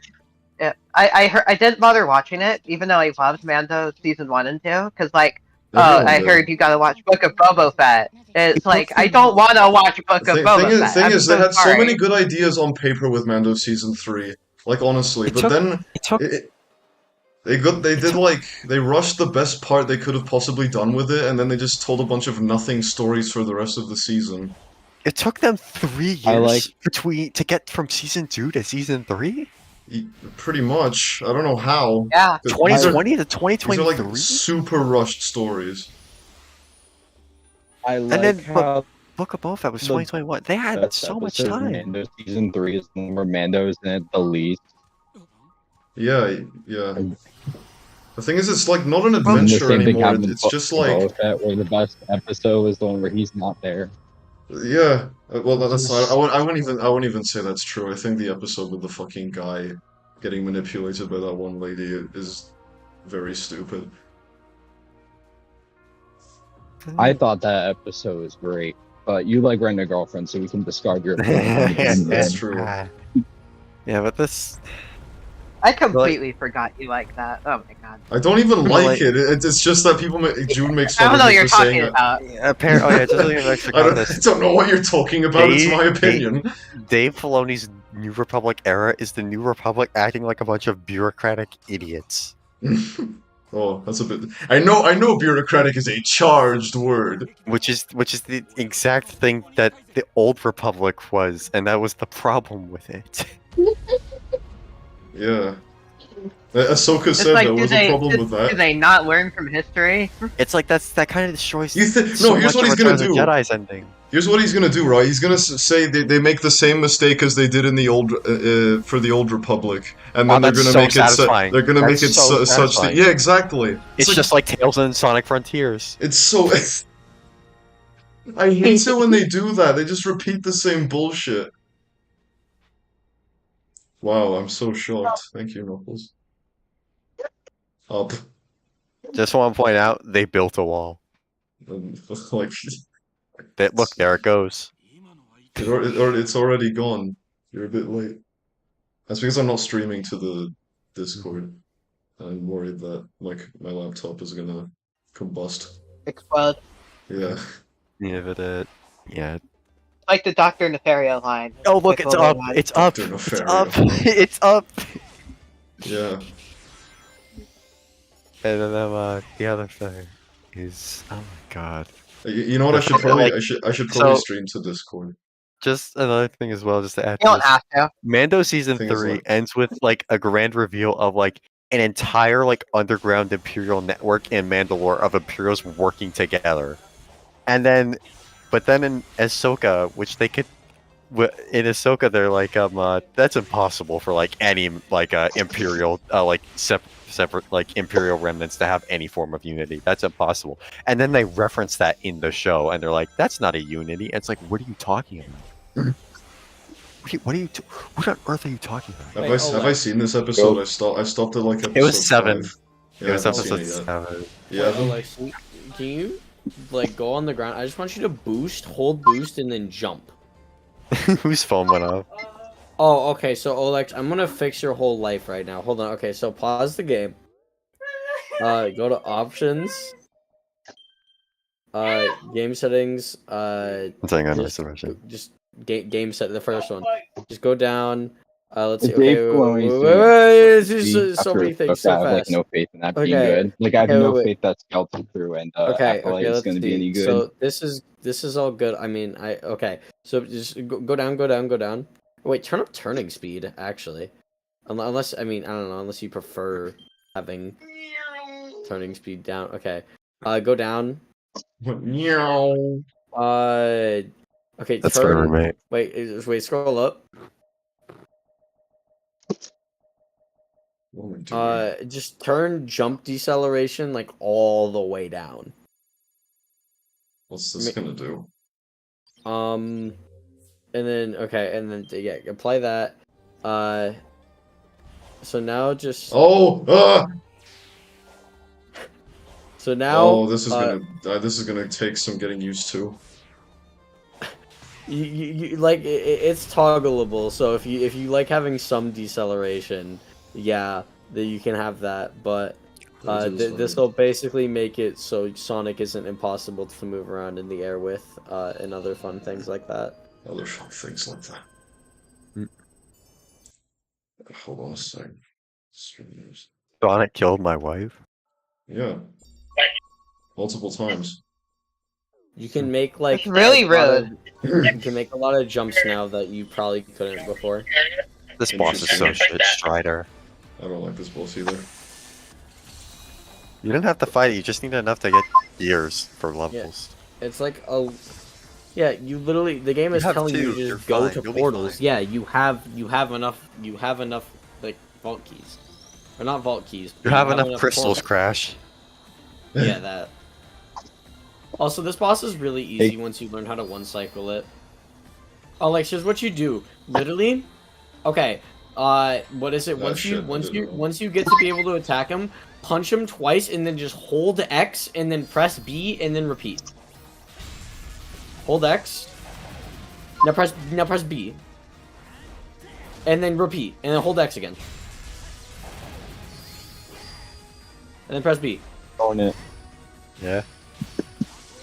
Yeah, I didn't bother watching it, even though I loved Mando season 1 and 2, because like, Everyone I did. heard you gotta watch Book of Boba Fett. It's like I don't want to watch Book of Boba Fett. Thing I'm is, they so had so sorry. many good ideas on paper with Mando season 3. Like honestly, It but took- then It took they rushed the best part they could have possibly done with it, and then they just told a bunch of nothing stories for the rest of the season. It took them 3 years I like- to get from season 2 to season 3. Pretty much. I don't know how. Yeah. These are- 2020 to These are like 2023. super rushed stories. I like then, how Book of Boba Fett was the 2021. They had best so much episode of time. Mando season 3 is the one where Mando's in it the least. Yeah. The thing is, it's like not an And the adventure same thing anymore. happened in It's just like Boba Fett, where the best episode was the one where he's not there. yeah. Well, that's I wouldn't even say that's true. I think the episode with the fucking guy getting manipulated by that one lady is very stupid. I thought that episode was great, but you like Rent a Girlfriend, so we can discard your opinion. That's true. Yeah, but this. I completely forgot you like that. Oh my god. I don't even Like- like it. It's just that June makes I fun don't of know what me you're for saying talking it. about. Apparently, oh yeah, just like an extra I context. don't know what you're talking about. It's my Dave- opinion. Dave Filoni's New Republic era is the New Republic acting like a bunch of bureaucratic idiots. Oh, that's a bit. I know. Bureaucratic is a charged word. Which is the exact thing that the old Republic was, and that was the problem with it. Yeah. Ahsoka It's said like, there was a problem with do that. they not learn from history? It's like that kind of destroys. No, so here's much what of he's gonna Return of the do. Jedi's ending. Here's what he's gonna do, right? He's gonna say they make the same mistake as they did in the old for the old Republic, and then they're that's gonna so make satisfying. they're gonna make That's it so such that satisfying. yeah, exactly. It's like- just like Tales and Sonic Frontiers. it's so. I hate it when they do that. They just repeat the same bullshit. Wow, I'm so shocked. Thank you, Knuckles. Up. Just want to point out, they built a wall. Like Look, there it goes. it's already gone. You're a bit late. That's because I'm not streaming to the Discord. I'm worried that like my laptop is gonna combust. Explode. Yeah. Yeah, but yeah. Like the Dr. Nefario line. Oh look, it's Pickle up! line. It's up! Dr. It's Nefario. up! It's up! Yeah. And then the other thing is, oh my god. You know what? I should probably I should probably stream to Discord. Just another thing as well, just to add You to don't this. have to. Mando season Thing is, 3 like- ends with like a grand reveal of like an entire like underground Imperial network in Mandalore of Imperials working together. And then, but then in Ahsoka, which they could, in Ahsoka they're like that's impossible for like any like Imperial like separate like Imperial remnants to have any form of unity. That's impossible. And then they reference that in the show, and they're like, that's not a unity. And it's like, what are you talking about? What on earth are you talking about? Have Wait, have I seen this episode? I stopped at like episode It was 7. 5. It Yeah, was I haven't seen episode it yet. 7. Yeah, Wait, Alex, can you like go on the ground? I just want you to hold boost, and then jump. Whose phone went off? Oh, okay. So Olex, I'm gonna fix your whole life right now. Hold on. Okay, so pause the game. Go to options. Game settings. I'm saying on Just, reservation. just game set the first one. Just go down. Let's see. If Dave Okay, Filoni's wait, doing it's just After so many it things took, so I have like fast. no faith in that being Okay. good. Like I have Okay, no wait. faith that Skeleton Crew and Okay, Acolyte is let's going to be see. any good. So this is all good. I mean, okay. So just go down, go down, go down. Wait, turn up turning speed. Actually, unless I mean I don't know. Unless you prefer having turning speed down. Okay. Go down. Meow. Okay. That's my turn. roommate. Wait. Scroll up. What am I doing? Just turn jump deceleration like all the way down. What's this gonna do? And then yeah, apply that. So now just Oh! so now Oh, this is gonna take some getting used to. you like it's toggleable. So if you like having some deceleration, yeah, then you can have that. But this will basically make it so Sonic isn't impossible to move around in the air with, and other fun things like that. Other fun things like that. Hold on a sec. Streamers. Sonic killed my wife. Yeah. Multiple times. You can make like It's really a lot rude. you can make a lot of jumps now that you probably couldn't before. This boss is so shit, Strider. I don't like this boss either. You didn't have to fight it, you just need enough to get gears for levels. It's like a you literally the game is have telling you two, to you're just go fine, to you'll be portals. fine. Yeah, you have enough like vault keys. Or not vault keys. You but have enough crystals, portals. Crash. Yeah, that. Also, this boss is really easy once you learn how to one cycle it. Oh, like here's what you do. Literally, okay. What is it? Oh, shit, I didn't know. Once you get to be able to attack him, punch him twice, and then just hold X, and then press B, and then repeat. Hold X. Now press B. And then repeat, and then hold X again. And then press B. Own it. Yeah.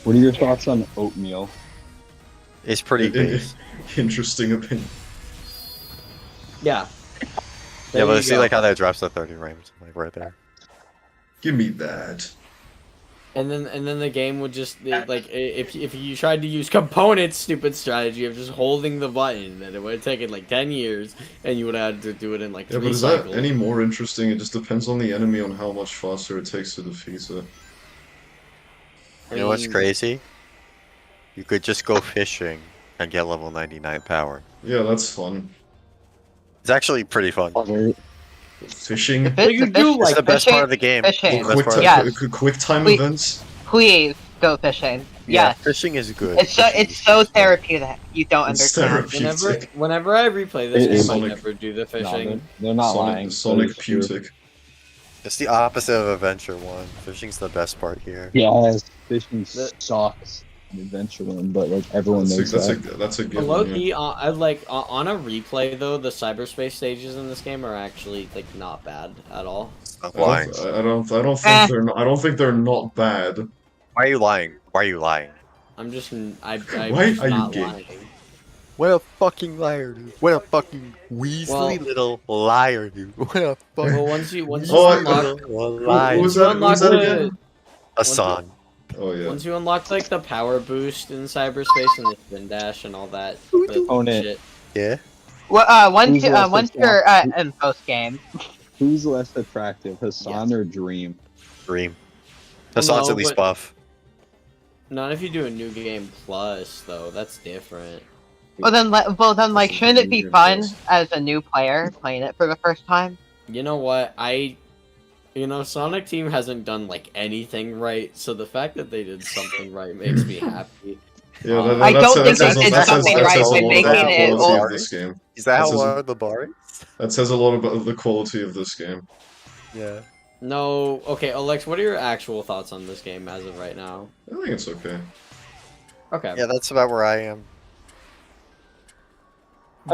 What are your thoughts on oatmeal? It's pretty base. Interesting opinion. Yeah. Yeah, There but you see go. like how that drops to 30 frames, like right there. Give me that. And then the game would just like if you tried to use components, stupid strategy of just holding the button, then it would have taken like 10 years, and you would have had to do it in like Yeah, 3 but is cycles. that any more interesting? It just depends on the enemy on how much faster it takes to defeat it. You know what's crazy? You could just go fishing and get level 99 power. Yeah, that's fun. It's actually pretty fun. Fishing. If it's you a do fish- like It's the best fishing, part of the game. fishing. It's the best part of the Yeah. game. Quick time Wait. events. Please go fishing. Yeah, Yes. fishing is good. It's so Fishing is good. therapeutic. You don't It's understand. therapeutic. Whenever I replay this It is game, I Sonic. never do the No, fishing. they're not lying. Sonic That is true. Putic. It's the opposite of Adventure 1. Fishing's the best part here. Yes, fishing The- sucks. in Adventure One, but like everyone knows That's that. a good Low one. key, I like on a replay though. The cyberspace stages in this game are actually like not bad at all. Stop I lying. don't think Eh. I don't think they're not bad. Why are you lying? Why are you lying? I'm just I'm Why just are you not gay? lying. What a fucking liar, dude. What a fucking weaselly Well- little liar, dude. What a fucking Well, once you Oh, I- unlock liar. Who was you that? Who unlock was that the- again? Hassan. Oh yeah. once you unlock like the power boost in cyberspace and the spin dash and all that Own it. shit. Yeah? Well, Who's less once you're in post game, Who's less attractive, Hassan or Dream? Dream. Hassan's No, at least but- buff. Not if you do a new game plus though. That's different. well then like shouldn't it be fun as a new player playing it for the first time? You know what? Sonic Team hasn't done like anything right, so the fact that they did something right makes me happy. Yeah, I don't think says- they did that says- something that right says a by lot making about the it quality of old. this game. Is that how This is- one of the bar is? That says a lot about the quality of this game. Yeah. No, okay, Alex, what are your actual thoughts on this game as of right now? I think it's okay. Okay. Yeah, that's about where I am.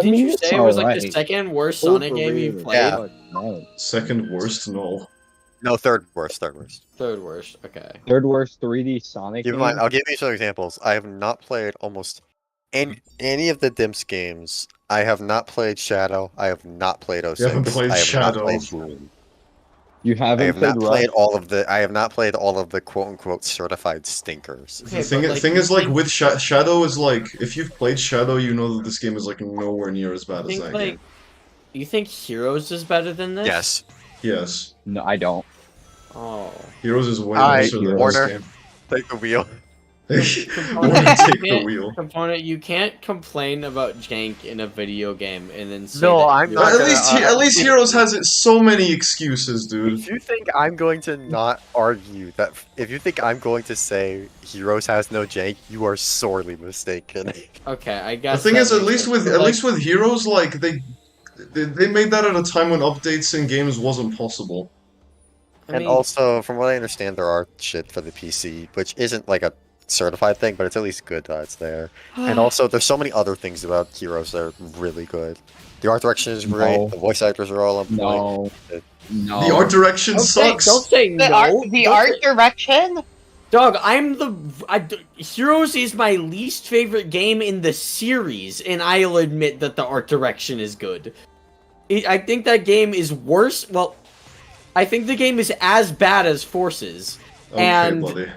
Did you it's say it was like the alright. second worst Sonic game you Overrated. played? Yeah. No. Second worst? No. No, third worst, third worst. Third worst, okay. Third worst 3D Sonic Keep in game. mind, I'll give you some examples. I have not played almost any of the Dimps games. I have not played Shadow. I have not played 06. You haven't played I have Shadow. Not played Bloom. You I haven't have not played played Rush? all of the. I have not played all of the quote unquote certified stinkers. Okay, The thing, but, like, thing you is, like, think- with Shadow is like, if you've played Shadow, you know that this game is like nowhere near as bad I as think, that like, game. you think Heroes is better than this? Yes. Yes. No, I don't. Oh. Heroes is way Alright, nicer than Warner. this Take the wheel. game. Component, Warner, you take the can't- wheel. Component, you can't complain about jank in a video game and then say No, that I'm Heroes- not At gonna- least, at least Heroes has so many excuses, dude. If you think I'm going to not argue that, if you think I'm going to say Heroes has no jank, you are sorely mistaken. Okay, I The guess. thing that is, at makes least sense, with but, at like, least with Heroes, like they made that at a time when updates in games wasn't possible. I And mean, also, from what I understand, there are shit for the PC, which isn't like a certified thing, but it's at least good that it's there. And also, there's so many other things about Heroes that are really good. The art direction is great. No. The voice actors are all on point. No. No. The art direction don't say, sucks. don't say The no. art, the Don't art say- direction. Dog, Heroes is my least favorite game in the series, and I'll admit that the art direction is good. I think that game is worse. Well, I think the game is as bad as Forces. Okay, and- buddy.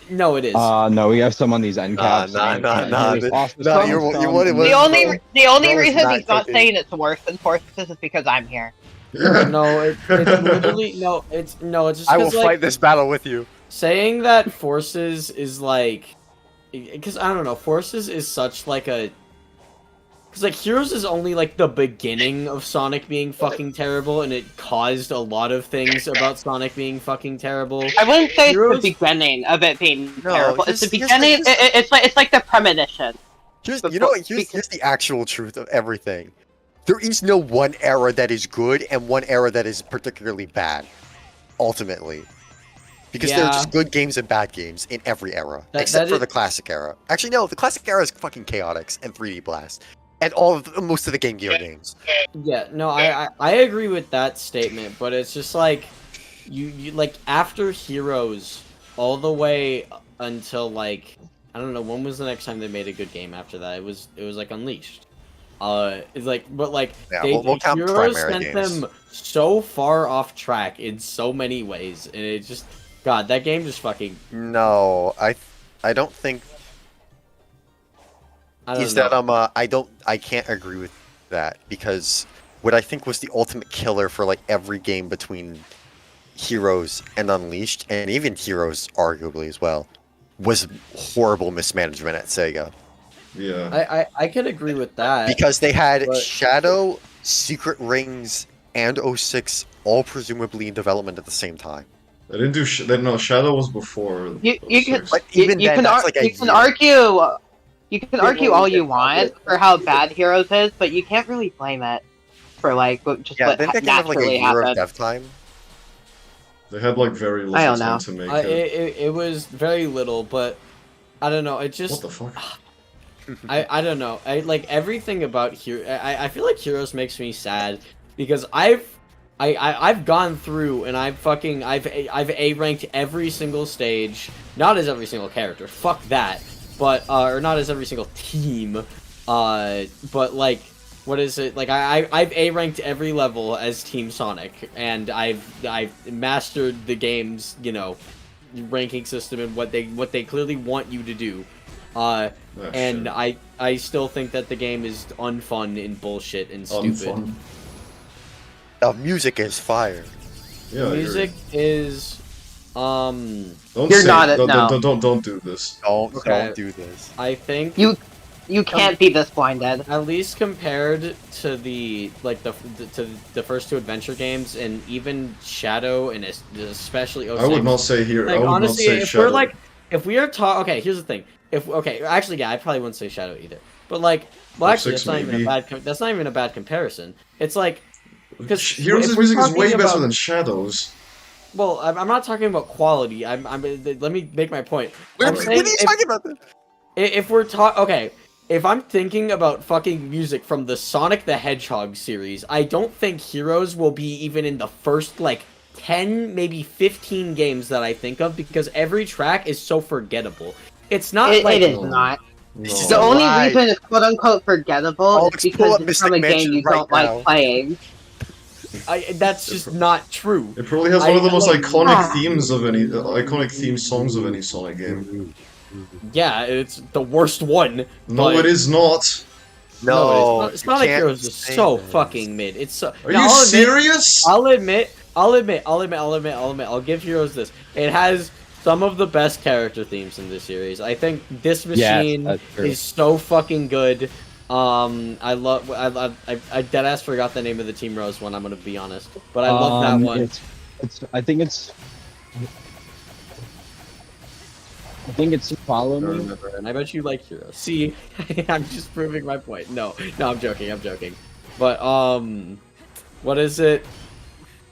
No, it is. No, we have some on these end caps. nah, and nah, can't nah, hear this nah, off the nah, song, you're- some- you wanted- The What only is the only that was reason not he's not cooking. saying it's worse than Forces is because I'm here. No, it's literally It's just I will 'cause, like, fight this battle with you. saying that Forces is like, because I don't know, Forces is such like a, because like Heroes is only like the beginning of Sonic being fucking terrible, and it caused a lot of things about Sonic being fucking terrible. I wouldn't say Heroes- it's the beginning of it being No, terrible. It's the here's- beginning. It's like the premonition. Here's, But you know, for- what? here's the actual truth of everything. There is no one era that is good and one era that is particularly bad, ultimately. Because there are Yeah. just good games and bad games in every era, That except for is- the classic era. Actually, no, the classic era is fucking chaotic and 3D Blast, and all of most of the Game Gear games. Yeah, no, I agree with that statement, but it's just like you like after Heroes all the way until like I don't know when was the next time they made a good game after that. It was like Unleashed. It's like but like Yeah, we'll count Heroes primary sent games. them so far off track in so many ways, and it just God that game just fucking No, I don't think I don't is know. that I can't agree with that because what I think was the ultimate killer for like every game between Heroes and Unleashed, and even Heroes arguably as well, was horrible mismanagement at Sega. Yeah. I could agree with that. Because they had but- Shadow, Secret Rings, and 06 all presumably in development at the same time. They didn't do no, Shadow was before. You can 06. But even you then, can that's like a you can year. argue. You can argue all you Yeah. want for how bad Heroes is, but you can't really blame it for like what Yeah, what didn't they have like a naturally year of happened. dev time? They had like very little I don't time know. to make it. It was very little, but I don't know. It just What the fuck? I don't know. I like everything about Hero. I feel like Heroes makes me sad because I've gone through and I've A ranked every single stage, not as every single character. Fuck that. But or not as every single team. But like what is it? Like I've A ranked every level as Team Sonic, and I've mastered the game's, you know, ranking system and what they clearly want you to do. Ah, And shit. I still think that the game is unfun and bullshit and stupid. Unfun. The music is fire. Yeah, Music is Don't You're say, not a- don't, no. don't do this. Don't Okay. do this. I think You can't be this blinded. at least compared to the like the first two adventure games and even Shadow and especially 06. I would not say here. Like I would honestly, not say if Shadow. we're like if we are talking, okay, here's the thing. if okay, actually, yeah, I probably wouldn't say Shadow either. But like, well, Or actually, 6 that's not even maybe. a bad. That's not even a bad comparison. It's like, because Heroes' music is way better than Shadows. Well, I'm not talking about quality. Let me make my point. What I'm are saying you talking about? if we're okay, if I'm thinking about fucking music from the Sonic the Hedgehog series, I don't think Heroes will be even in the first like 10, maybe 15 games that I think of because every track is so forgettable. It's not like It is not. No. The only Right. reason it's quote unquote forgettable Alex, is pull because up it's Mystic from a game Mansion you right don't now. like playing. that's just not true. It probably has one of the most like- iconic themes of any iconic theme songs of any Sonic game. Yeah, it's the worst one. No, but- it is not. No, you Sonic can't Heroes is say so this. fucking mid. It's so. Are Now, you I'll admit- serious? I'll admit. I'll give Heroes this. It has some of the best character themes in this series. I think this machine that's true. is so fucking good. I deadass forgot the name of the Team Rose one. I'm gonna be honest, but I love that one. I think it's Follow I don't Me. remember, and I bet you like Heroes. See, I'm just proving my point. No, I'm joking. But what is it?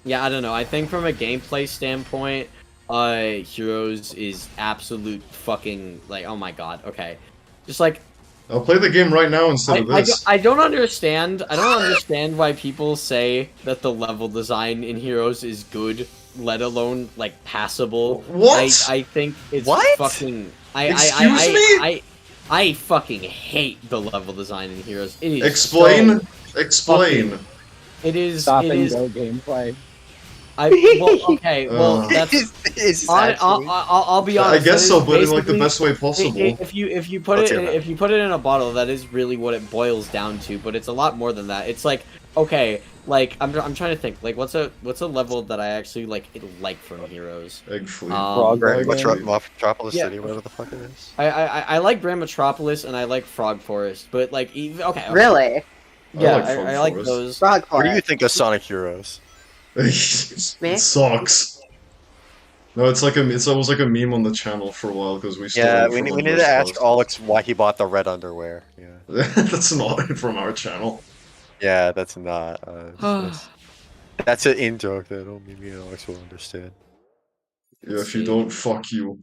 Yeah, I don't know. I think from a gameplay standpoint, Heroes is absolute fucking like. Oh my god. Okay, just like I'll play the game right now instead of this. I don't understand. I don't understand why people say that the level design in Heroes is good, let alone like passable. What? I think it's What? fucking. Excuse me? I fucking hate the level design in Heroes. It is Explain. so Explain. fucking- It is. Stop it and is. go gameplay. Well, okay. Well, that's. It's I'll be I honest. guess that so, is but in like the basically- best way possible. If you put Let's it hear that. if you put it in a bottle, that is really what it boils down to. But it's a lot more than that. It's like okay, like I'm trying to think. Like what's a level that I actually like from Heroes? Egg Fleet. Frog Metropolis Yeah. City, whatever the fuck it is. I like Grand Metropolis and I like Frog Forest, but like okay. Really? Yeah, like Frog I like Forest. those. Frog What do you Forest. think of Sonic Heroes? Me? It sucks. No, it's almost like a meme on the channel for a while because we stole Yeah, it we from need Unversed to ask Cosmos. Alex why he bought the red underwear. Yeah, That's not from our channel. yeah, that's not. That's an in joke that only me and Alex will understand. Yeah, if you don't, fuck you.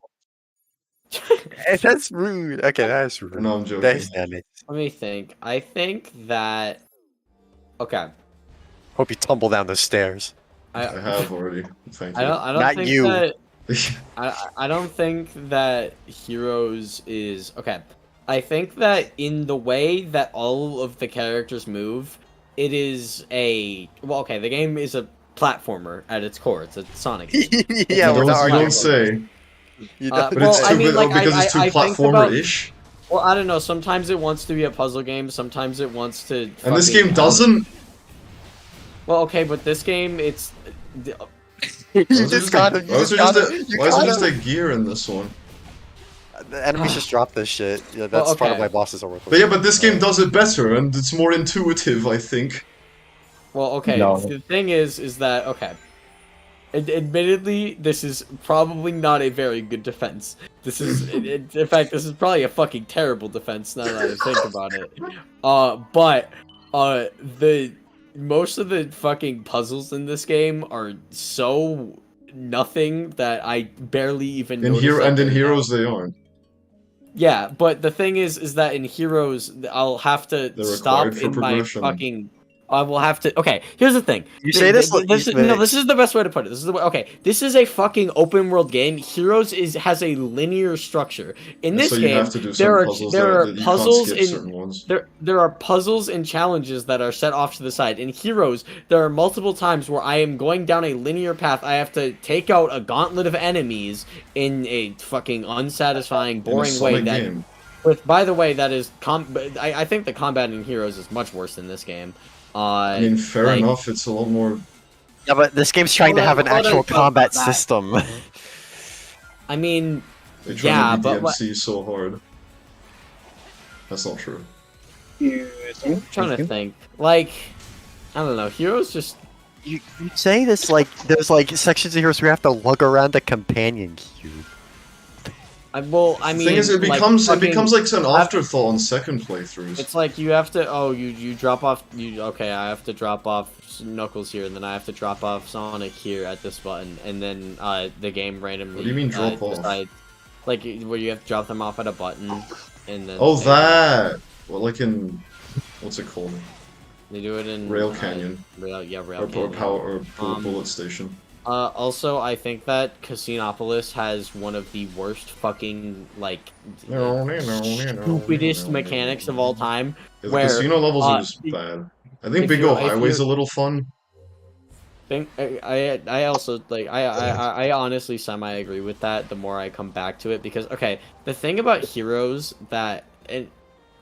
Hey, that's rude. Okay, that's rude. No, I'm joking. That's not it. Let me think. I think that. Okay. Hope you tumble down the stairs. I have already. Thank you. I don't Not think you. that. I don't think that Heroes is okay. I think that in the way that all of the characters move, it is a okay. The game is a platformer at its core. It's a Sonic. game. Yeah, you we're not don't, you arguing. don't say. You Uh, don't- But Well, it's I too mean, bit like, because it's too I think about- platformer-ish. Well, I don't know. Sometimes it wants to be a puzzle game. Sometimes it wants to. And this fucking- game doesn't. Well, okay, but this game, it's. you Why was just got him. You there just got him. why is there just a gear in this one? The enemies just drop this shit. Yeah, that's part of okay. why bosses are worthless. But yeah, but this game does it better and it's more intuitive, I think. Well, okay. No. The thing is that okay. Admittedly, this is probably not a very good defense. This is, in fact, this is probably a fucking terrible defense now that I think about it. But the most of the fucking puzzles in this game are so nothing that I barely even. In notice here that and in they're Heroes there. they aren't. Yeah, but the thing is that in Heroes, I'll have to They're stop required for in my progression. fucking. I will have to. Okay, here's the thing. You say this like This these is, no, minutes. this is the best way to put it. This is the way. Okay, this is a fucking open world game. Heroes has a linear structure. In this so you game, have to do some there are puzzles there that are you can't puzzles skip in certain ones. there are puzzles and challenges that are set off to the side. In Heroes, there are multiple times where I am going down a linear path. I have to take out a gauntlet of enemies in a fucking unsatisfying, In a boring way. Sonic That, game. with by the way, that is I think the combat in Heroes is much worse than this game. I mean, fair like- enough, it's a lot more... Yeah, but this game's trying to have an Hold on, actual hold on, combat hold on. system. I mean, They try Yeah, to but make what- DMC so hard. That's not true. I'm trying to think. Like, I don't know. Heroes just. You say this like there's like sections of Heroes where you have to lug around a companion cube. Well, I The mean, thing is, it like, becomes fucking- like an you have- afterthought on second playthroughs. It's like you have to. Oh, you drop off. Okay? I have to drop off Knuckles here, and then I have to drop off Sonic here at this button, and then the game randomly. What do you mean drop off? decides, like where you have to drop them off at a button, and then. Oh, that! Well, like in what's it called? They do it in Rail Canyon. Rail Or Canyon. power or Bullet Station. Also, I think that Casinopolis has one of the worst fucking like stupidest mechanics of all time. Yeah, the where, casino levels are just if- bad. I think if Bingo you're- if Highway's a you're- little fun. I also like I honestly semi agree with that. The more I come back to it, because okay, the thing about Heroes that and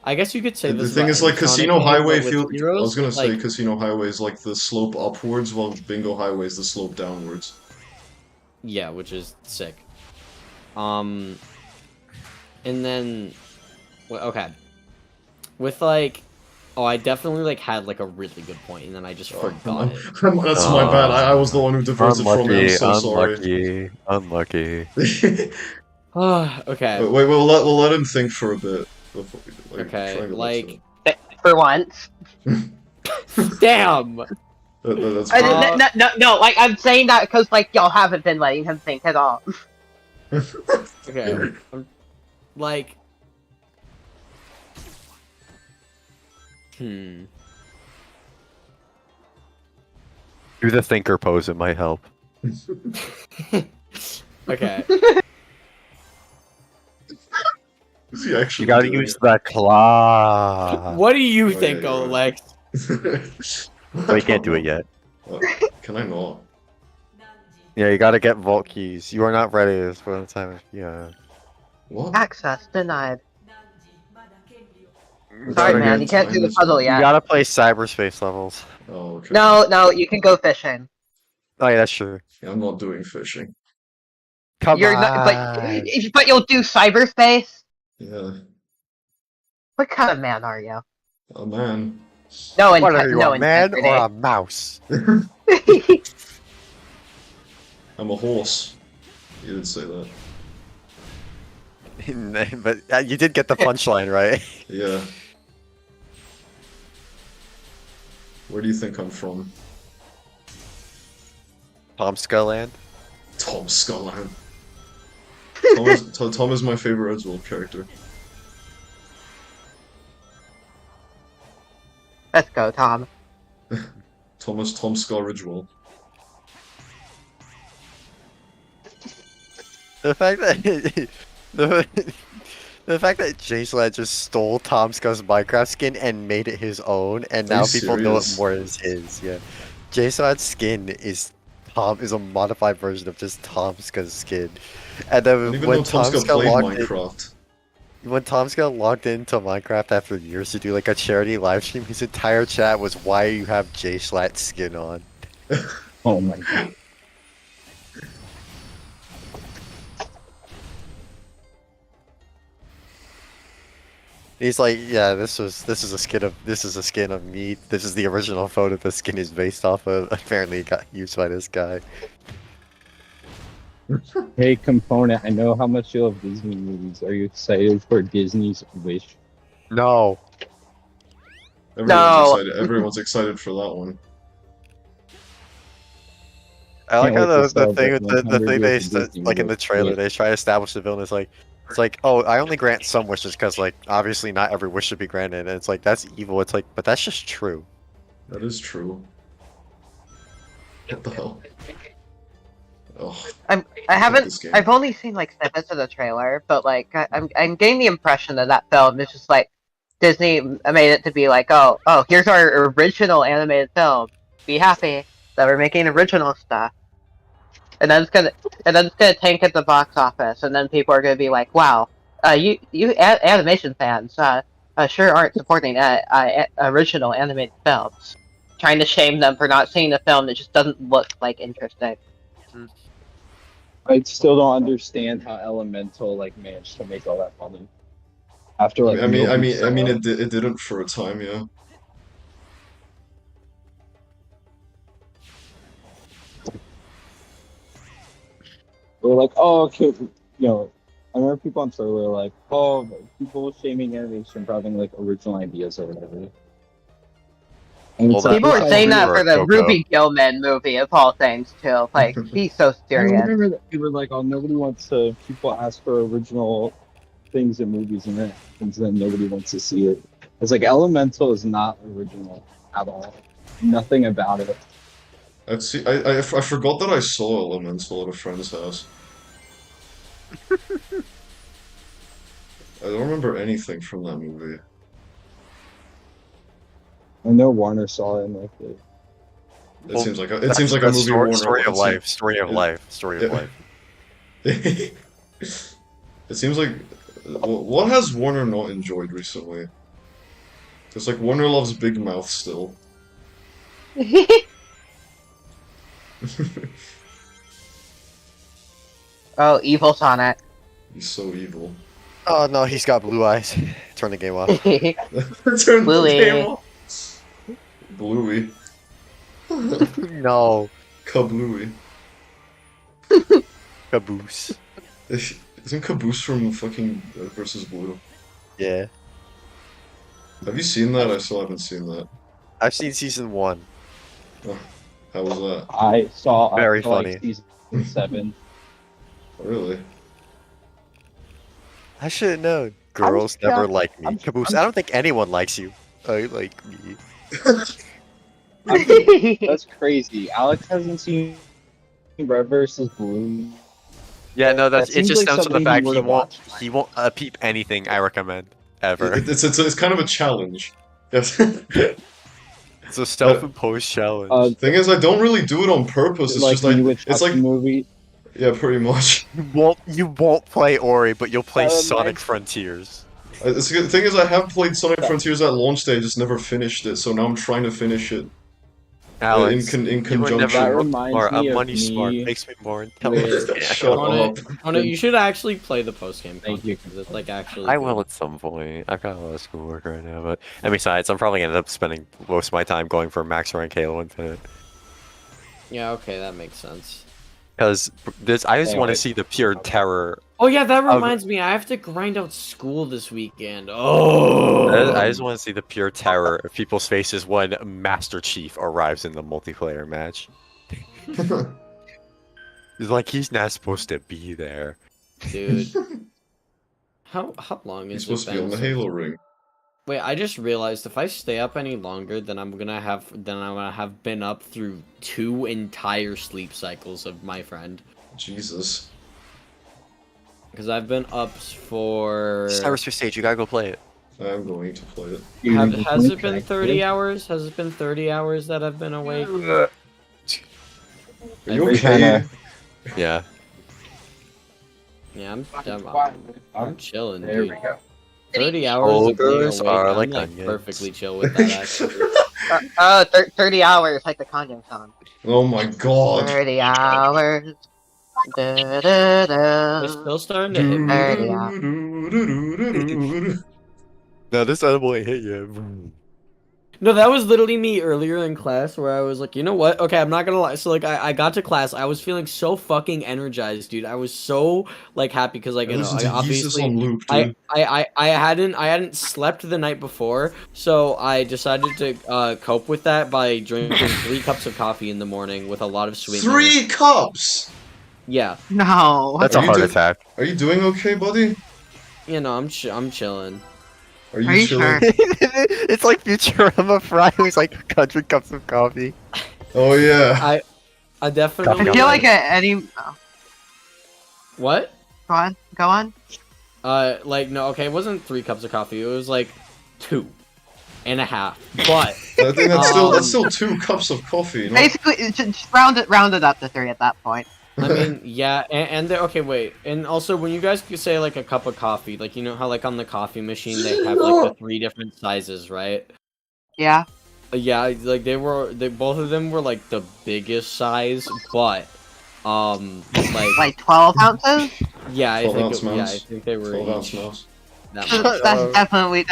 I guess you could say The this thing about is, like, any Sonic Casino game, but Highway with feel. I Heroes, was gonna say like, Casino Highway is like the slope upwards, while Bingo Highway is the slope downwards. yeah, which is sick. And then, okay, with like, oh, I definitely like had like a really good point, and then I just forgot it. That's my bad. I was the one who diverted from it. I'm so sorry. Unlucky. Okay. Wait, we'll let him think for a bit. Before, Okay, try and get like- back For once. Damn. to it. That's No, like, I'm saying that because, like, y'all haven't been letting him think at all. Okay. Like. Do the thinker pose, it might help. Okay. Is he actually You gotta doing use the claw. What do you Oh, yeah, think, you're Olex? it? But you can't do it yet. Can I not? Yeah, you gotta get vault keys. You are not ready for the time. Yeah. What? Access denied. We Sorry, gotta man, get you can't do time the this puzzle one. You yet. gotta play cyberspace levels. Oh, okay. No, you can go fishing. Oh yeah, that's true. Yeah, I'm not doing fishing. Come You're on. not, but you'll do cyberspace. Yeah. What kind of man are you? Oh man. No, What are you, no a man or integrity. a mouse? I'm a horse. You did say that. But you did get the punchline, right? Yeah. Where do you think I'm from? Tom Skulland. Tom Skulland. Tom is my favorite Edgeworld character. Let's go, Tom. Tom Skull Ridgewell. The fact that the fact that Jason just stole Tom Skull's Minecraft skin and made it his own, and Are now you people know it serious? more as his. Yeah, Jason's skin is a modified version of just Tom Skull's skin, and I then didn't even when know Tom Tom Skull Skull played logged in, Minecraft. when Tom Skull logged into Minecraft after years to do like a charity live stream, his entire chat was, "Why you have J-Slat skin on?" Oh my god. He's like, yeah, this is a skin of me. This is the original photo the skin is based off of. Apparently, it got used by this guy. Hey, Component, I know how much you love Disney movies. Are you excited for Disney's Wish? No, No. Everyone's excited for that one. I like Can't how wait to the thing celebrate the 100 thing they years of Disney like in the Wish. trailer Yeah. they try to establish the villain is like, it's like, oh, I only grant some wishes because like obviously not every wish should be granted, and it's like that's evil. It's like, but that's just true. That is true. What the hell? Oh, I this haven't. game. I've only seen like snippets of the trailer, but like I'm getting the impression that that film is just like Disney made it to be like, oh, here's our original animated film. Be happy that we're making original stuff, and then it's gonna tank at the box office, and then people are gonna be like, wow, you animation fans sure aren't supporting original animated films. Trying to shame them for not seeing a film that just doesn't look like interesting. I still don't understand how Elemental like managed to make all that money. After like I mean, Nobusawa. it didn't for a time, yeah. We're like, oh, okay, you know, I remember people on Twitter were like, "Oh, people shaming animation for having like original ideas or whatever." And Well, it's like, People were that's saying true that for for the Coco. Ruby Gillman movie of all things too. Like, he's so I serious. remember that people were like, "Oh, nobody wants to." People ask for original things in movies, and then nobody wants to see it. It's like Elemental is not original at all. Nothing about it. I forgot that I saw Elemental at a friend's house. I don't remember anything from that movie. I know Warner saw it and like it. It Well, seems like a That's movie story, Warner. story of it life. Story of it- life. Story of yeah. life. It seems like what has Warner not enjoyed recently? Because like Warner loves Big Mouth still. Oh, evil Sonic. He's so evil. Oh no, he's got blue eyes. Turn the game off. Turn the Bluey. game off. Bluey. No. Kabluey. Caboose. Isn't Caboose from fucking Versus Blue? Yeah. Have you seen that? I still haven't seen that. I've seen season 1. How was that? I saw Very up to, like, funny. season 7. Really? I should have known. Girls never like me. I'm- Caboose, I'm- I don't think anyone likes you. I like me. That's crazy. Alex hasn't seen Red versus Blue. Yeah, no, that's That it. seems Just like stems from the something fact he he would've won't watched. he won't peep anything I recommend ever. It's kind of a challenge. Yes. It's a self-imposed challenge. Thing is, I don't really do it on purpose. It's like just like you would it's watch like a movie. yeah, pretty much. You won't play Ori, but you'll play That Sonic reminds- Frontiers. The thing is, I have played Sonic Frontiers at launch day, just never finished it. So now I'm trying to finish it Alex, in you would conjunction. never That look reminds more me of money smart. me Makes me more with- intelligent. Shut Wanna- up. Oh no, you should actually play the post game. Thank you. Because it's like actually. I good. will at some point. I've got a lot of schoolwork right now, but and besides, I'm probably gonna end up spending most of my time going for max rank Halo Infinite. Yeah, okay, that makes sense. Because this, I just want to Anyway. see the pure terror. Oh yeah, that reminds me. I have to grind out school this weekend. Oh. I just want to see the pure terror of people's faces when Master Chief arrives in the multiplayer match. It's like he's not supposed to be there. Dude. How long He's is it supposed to be on the since- Halo ring. Wait, I just realized if I stay up any longer, then I'm gonna have been up through 2 entire sleep cycles of my friend. Jesus. Because I've been up for. Cyberspace Stage, you gotta go play it. I'm going to play it. Has it been 30 hours? Has it been 30 hours that I've been awake? Are you Every okay? time Yeah. Yeah, I'm chilling, There dude. we go. 30 hours of being Ogres awake, are I'm like like onions. perfectly chill with that, actually. 30 hours, like the Kanye song. Oh my god. 30 hours. Da, da, da. It's still starting to hit me. No, this edible ain't hit yet. No, that was literally me earlier in class where I was like, you know what? Okay, I'm not gonna lie. So like, I got to class, I was feeling so fucking energized, dude. I was so like happy because like I you know, listened I, to Yeezus obviously on loop, dude. I hadn't slept the night before, so I decided to cope with that by drinking 3 cups of coffee in the morning with a lot of sweetener. 3 cups! Yeah, No. That's Are a you heart do- attack. Are you doing okay, buddy? you know, I'm chilling. Are you Are you chilling? sure? It's like Futurama Fry who's like 100 cups of coffee. Oh yeah. I definitely. I feel like at any. Oh, What? go on. Go on. Like no, okay, it wasn't 3 cups of coffee. It was like 2.5. But I think that's still Um, 2 cups of coffee. You know? Basically, just round it up to 3 at that point. I mean, yeah, and okay, wait, and also when you guys could say like a cup of coffee, like you know how like on the coffee machine they have like the 3 different sizes, right? Yeah. Yeah, like both of them were like the biggest size, but like Like 12 ounces? yeah, I 12 think ounce yeah, I mouse. think they were 12 ounce each mouse. that So much. that's definitely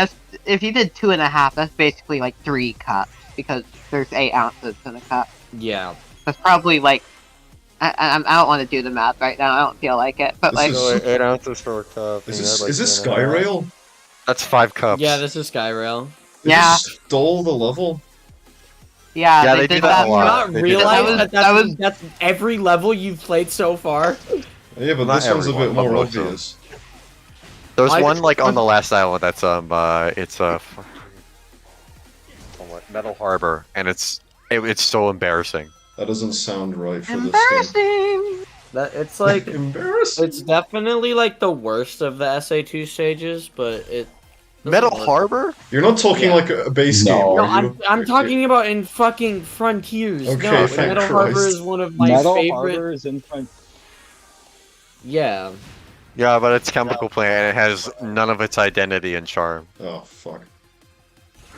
if you did 2.5, that's basically like 3 cups because there's 8 ounces in a cup. Yeah, That's probably like I don't want to do the math right now. I don't feel like it. But This like, is- So 8 ounces for a cup. Is and this you had, is this 2.5. Skyrail? That's 5 cups. Yeah, this is Skyrail. They Yeah. just stole the level. yeah, they do did that a Do lot. you not They do realize that. that that's every level you've played so far? Yeah, but Not this one's a bit everyone, but more most of them. obvious. There's I one just- like on the last island that's it's Metal Harbor, and it's so embarrassing. That doesn't sound right for this game. embarrassing. That it's like Embarrassing. it's definitely like the worst of the SA2 stages, but it. doesn't Metal work. Harbor? You're not talking Yeah. like a base No. game, No, are you? I'm talking about in fucking Frontiers. Okay, no, thank Metal Harbor Christ. is one of my Metal favorite. Harbor is in front. Yeah. Yeah, but it's chemical plant and it has none of its identity and charm. Oh fuck.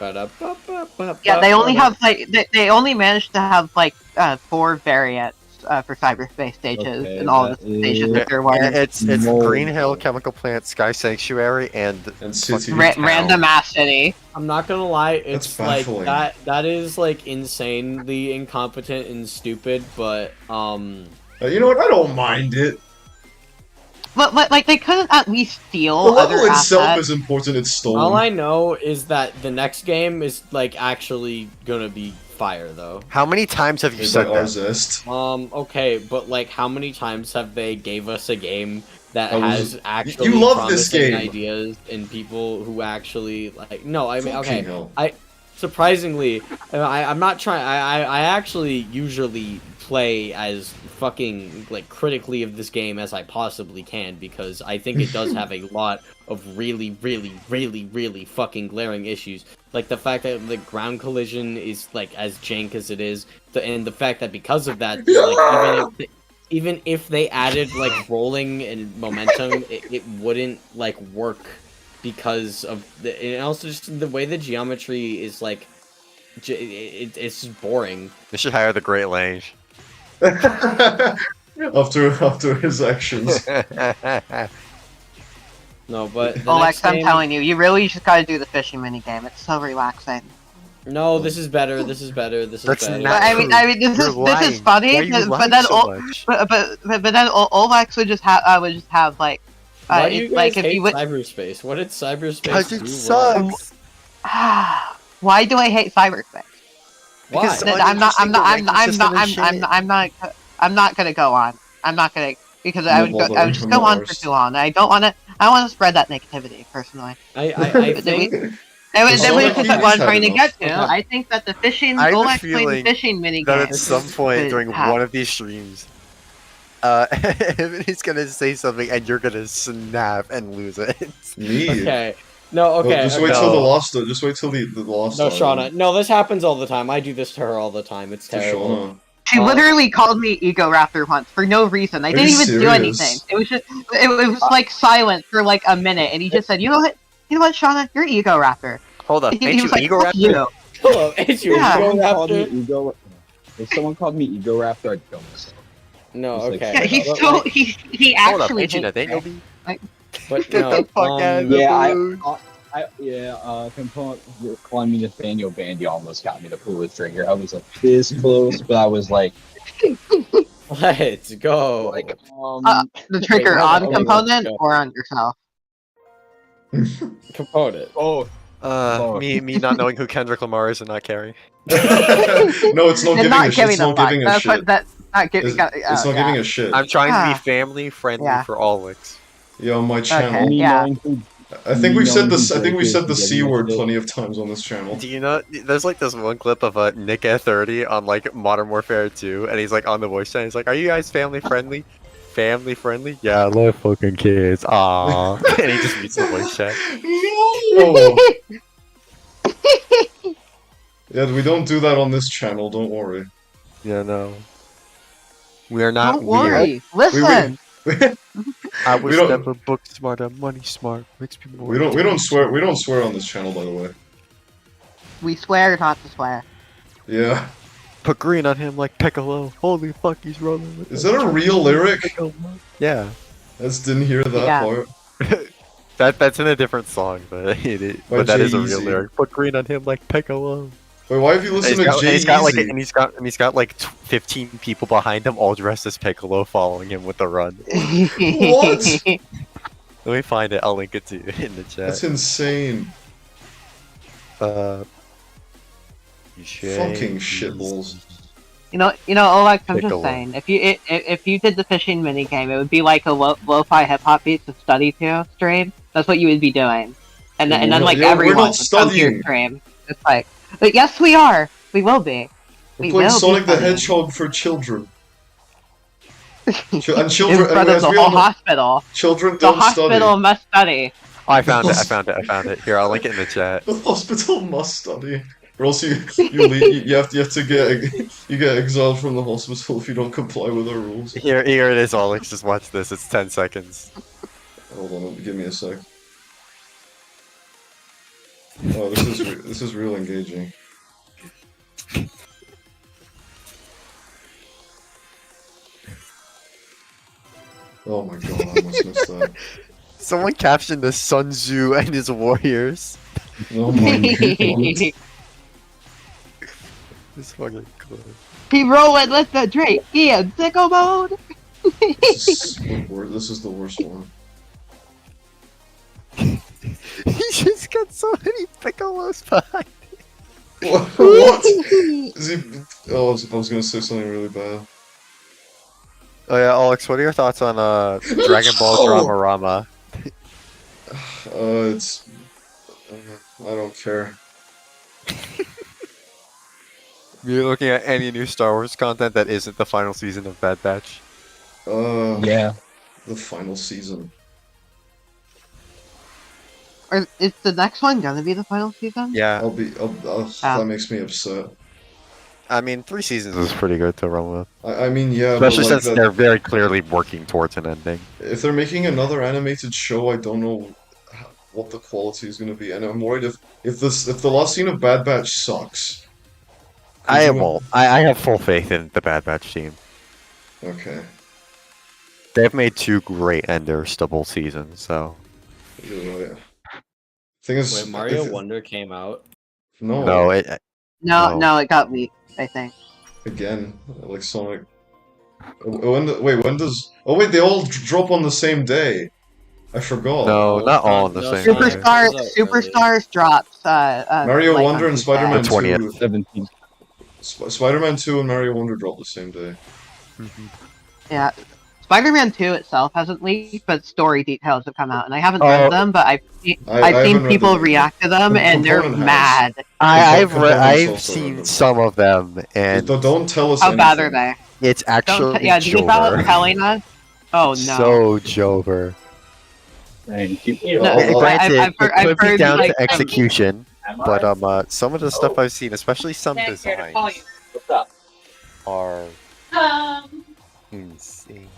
Yeah, they only have like they only managed to have like 4 variants for cyberspace stages Okay, in all of that the stages is- that there were. It's No. Green Hill, Chemical Plant, Sky Sanctuary, and And City. Town. Random ass city. I'm not gonna lie, it's That's like baffling. that is like insanely incompetent and stupid, but You know what? I don't mind it. But like they couldn't at least steal The level other itself assets. is important. It's stolen. all I know is that the next game is like actually gonna be fire though. How many times have you It's said like that? Arzest. Okay, but like how many times have they gave us a game that I was- has actually you love this promising game. ideas and people who actually like no, I mean Fucking okay. hell. Surprisingly, I'm not trying. I actually usually play as fucking like critically of this game as I possibly can because I think it does have a lot of really fucking glaring issues. Like the fact that the ground collision is like as jank as it is, and the fact that because of that, like even if they added like rolling and momentum, it wouldn't like work because of the and also just the way the geometry is like it's just boring. They should hire the Great Lange. after his actions. No, but the Well, next Lex, I'm game- telling you, you really just gotta do the fishing minigame. It's so relaxing. No, this is better. This is better. This is That's better. not- But I mean, this You're is lying. funny. Why are you But lying then, so much? but then Olex would just have like, Why do you guys like if hate you would. cyberspace? What did cyberspace Because do it wrong? sucks. Why do I hate cyberspace? Why? Because- I'm not gonna go on. I'm not gonna because No I would bother, just I'm go not on for arsed. too long. I don't want to. I want to spread that negativity personally. I Did think And It's then not we like put you that one had trying to enough. get to. I think that the fishing, I have a Olex playing feeling the fishing minigame. That at some point is during bad. one of these streams, he's gonna say something and you're gonna snap and lose it. Me. okay. No, Well, okay. just wait okay. till the last. Just wait till the last. No, island. Shauna. No, this happens all the time. I do this to her all the time. It's To terrible. Shauna. She literally called me Ego Raptor once for no reason. I Are didn't you even do serious? anything. It was just it was like silent for like a minute, and he just said, "You know what, Shauna, you're Ego Raptor." Hold up, He ain't you was like, Ego "Fuck Raptor? you." Hello, it's you. Yeah. Ego Someone called me Raptor. Ego. If someone called me Ego Raptor, I'd kill myself. No, It's like- okay. Yeah, he's But, so like, he Hold up, actually ain't you that hates they me. But Get no, the fuck out of the Yeah, mood. Component, you're calling me Nathaniel Bandy almost got me to pull the trigger. I was like this close, but I was like, let's go. The trigger Wait, on okay, component let's go. or on yourself. Component. oh, Me not knowing who Kendrick Lamar is and not caring. No, it's not They're giving not a shit. giving It's a not fuck. giving a That's shit. what that's not giving. It's not giving a shit. I'm trying to Ah. be family friendly Yeah. for all licks. Yeah, on my channel. Okay. me Yeah. knowing who I think we've said knowing this. who I think we Drake said is the and c getting word into it. plenty of times on this channel. Do you know? There's like this one clip of Nick at 30 on like Modern Warfare 2, and he's like on the voice chat. He's like, "Are you guys family friendly? Family friendly? Yeah, I love fucking kids. Aww." And he just mutes the voice chat. No. Yeah, we don't do that on this channel. Don't worry. Yeah, no. We are not Don't weird. worry. Listen. I was We don't- never book smart. I'm money smart. Makes people. We don't swear. We don't swear on this channel, by the way. We swear not to swear. Yeah. Put green on him like Piccolo. Holy fuck, he's rolling. With Is that a real lyric? Piccolo. Yeah. I just didn't hear that Yeah. part. That's in a different song, but By that is a real Jay-Z. lyric. Put green on him like Piccolo. Wait, why have you listened to Jay he's got like, Easy? and he's got like 15 people behind him, all dressed as Piccolo, following him with the run. What? Let me find it. I'll link it to you in the chat. That's insane. Fucking Fucking shitballs. You know, Oleg, I'm Piccolo. just saying, if you did the fishing minigame, it would be like a lo-fi hip-hop beats to study to stream. That's what you would be doing. And then, We're like, not- yeah, we're everyone not would come to your studying. stream. It's like, but yes, we are. We will be. We're We playing will be Sonic the studying. Hedgehog for children. And In children, front and of the as we whole all know, hospital. children The don't hospital study. must study. Oh, I found it. Here, I'll link it in the chat. The hospital must study. Or else you have to get exiled from the hospital if you don't comply with our rules. Here it is, Alex. Just watch this. It's 10 seconds. Hold on, give me a sec. Oh, this is real engaging. Oh my god, I must miss that. Someone captioned the Sun Tzu and his warriors. Oh my god. It's fucking cool. He rolling with the Drake. He in sicko mode. This is the worst one. He just got so many Piccolos behind. What? Is he? Oh, I was gonna say something really bad. Oh yeah, Alex, what are your thoughts on Dragon Ball Drama Rama? It's. I don't care. You're looking at any new Star Wars content that isn't the final season of Bad Batch? Yeah. The final season. Or is the next one gonna be the final season? Yeah, That makes me upset. I mean 3 seasons is pretty good to run with, I mean, yeah, especially but like since they're very clearly working towards an ending. if they're making another animated show, I don't know what the quality is going to be, and I'm worried if the last scene of Bad Batch sucks. I won't. I have full faith in the Bad Batch team. Okay. They've made 2 great enders to both seasons, so You're right. Thing is, Wait, Mario Wonder came out. No. no, No, it got leaked, I think. Again, like Sonic. When does? Oh wait, they all drop on the same day. I forgot. no, not all on the No, same Sonic- day. Superstars drops. Mario like, Wonder on and Tuesday. Spider-Man The 2. 17. Spider-Man 2 and Mario Wonder drop the same day. Yeah. Spider-Man 2 itself hasn't leaked, but story details have come out, and I haven't Oh. read them, but I've haven't seen read people them. react to them, and they're Component has. mad. I've Components also seen read them. some of them, and Don't tell us How bad are anything. they? it's actually Yeah, do you follow Jover. telling us? Oh no. So Jover. Thank you. No, I'll- Granted, I've heard- it could I've be heard, down like, to execution, but some of the stuff I've seen, especially some designs, What's up? are insane.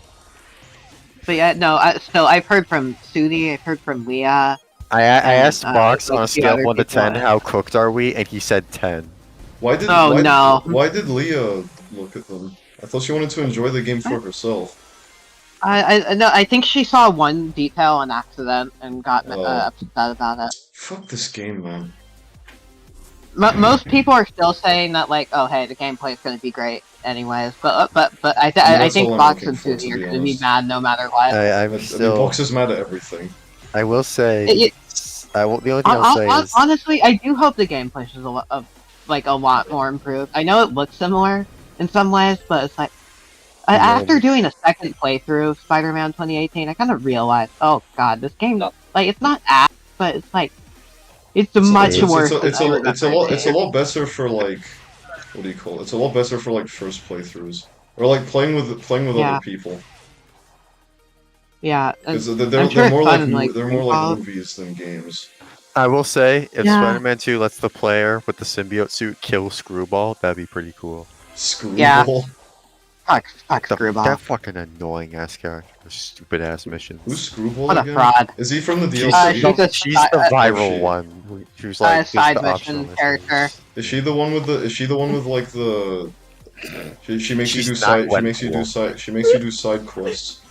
But yeah, no. I've heard from Sudi. I've heard from Leah. I asked And, Box like on a the scale other of 1 to people. 10, how cooked are we, and he said 10. Why did? Oh, why, no. Why did Leah look at them? I thought she wanted to enjoy the game for herself. I think she saw one detail on accident and got Oh. upset about it. Fuck this game, man. Most people are still saying that, like, oh hey, the gameplay is going to be great anyways. But I That's think all I'm Fox looking and for, to Susie are be going to be honest. mad no matter what. I I'm mean, still. Box is mad at everything. I will say. It- the only thing I'll say is. Honestly, I do hope the gameplay is a lot more improved. I know it looks similar in some ways, but it's like after doing a second playthrough of Spider-Man 2018, I kind of realized, oh god, this game, like, it's not ass, but it's like it's much worse. It's than I a remember. lot better for like, what do you call it? It's a lot better for like first playthroughs or like playing with Yeah. other people. Yeah, and Because I'm they're sure it's more fun, like they're more like Fallout. movies than games. I will say, if Yeah. Spider-Man 2 lets the player with the symbiote suit kill Screwball, that'd be pretty cool. Screwball. Yeah. Fuck The- Screwball. That fucking annoying ass character, stupid ass missions. Who's Screwball What a again? fraud. Is he from the She's, DLC? she's a- she's the uh, viral she- one. Who's like just side the mission optional mission. character. Is she the one with the? Is she the one with like the? She makes you She's do not side. She Gwenpool. makes you do side. She makes you do side quests.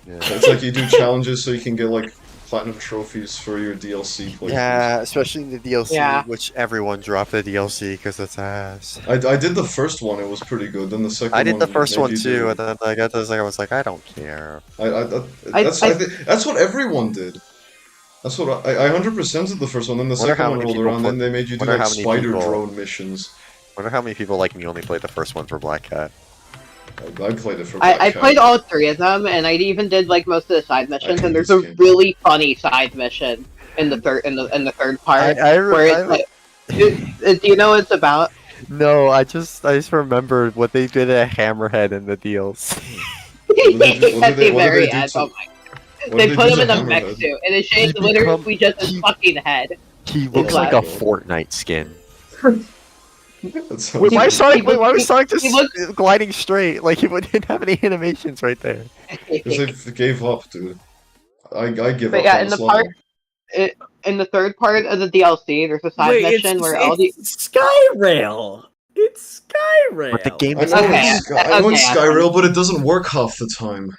Yeah. It's like you do challenges so you can get like platinum trophies for your DLC playthroughs. Yeah, especially in the DLC, Yeah. which everyone dropped the DLC because it's ass. I did the first one, it was pretty good. Then the second one. I did the first made one you too, do- and then I got this. Like, I was like, I don't care. That's what everyone did. That's what I 100% did the first one. Then the Wonder second how one many rolled people around. put- Then they made you do wonder like how many spider people- drone missions. Wonder how many people like me only played the first one for Black Cat. I played it for. Black I Cat. played all three of them, and I even did like most of the side missions. hate And there's this a game. really funny side mission in the third part where it's like, do you know what it's about? No, I just remembered what they did at Hammerhead in the DLC. What did they do- what At did they- the what did very they do end, to- oh my! what They did put do him in to a mech Hammerhead? suit, and his shape He literally become- just his he- fucking head. He looks like a Fortnite skin. That sounds Wait, why good. Sonic? Wait, why was Sonic just he looks- gliding straight? Like he didn't have any animations right there. Because they gave up, dude. I give But up yeah, on in this the level. part, in the third part of the DLC, there's a side mission where all the it's Skyrail. It's Skyrail. But the game I is know, Okay, I know it's okay, Skyrail, but it doesn't work half the time.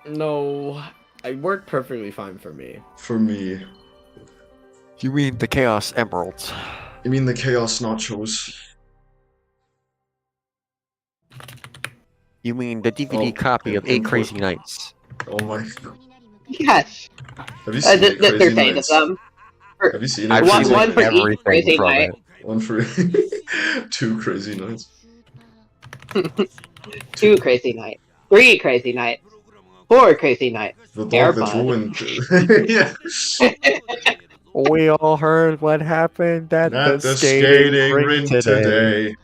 No, it worked perfectly fine for me. For me. You mean the Chaos Emeralds? You mean the Chaos Nachos? You mean the DVD Oh, copy of yeah, 8 Crazy Nights? Oh my god. yes, Have you seen Eight there's Crazy 8 of Nights? them. Have you seen I've Eight One- seen Crazy one Nights? for each everything Crazy from Night. it. One for 2 Crazy Nights. 2 Crazy Nights, 3 Crazy Nights, 4 Crazy Nights. The dog that's Airbud. ruined. Yeah. We all heard what happened at Not the the skating rink today. today.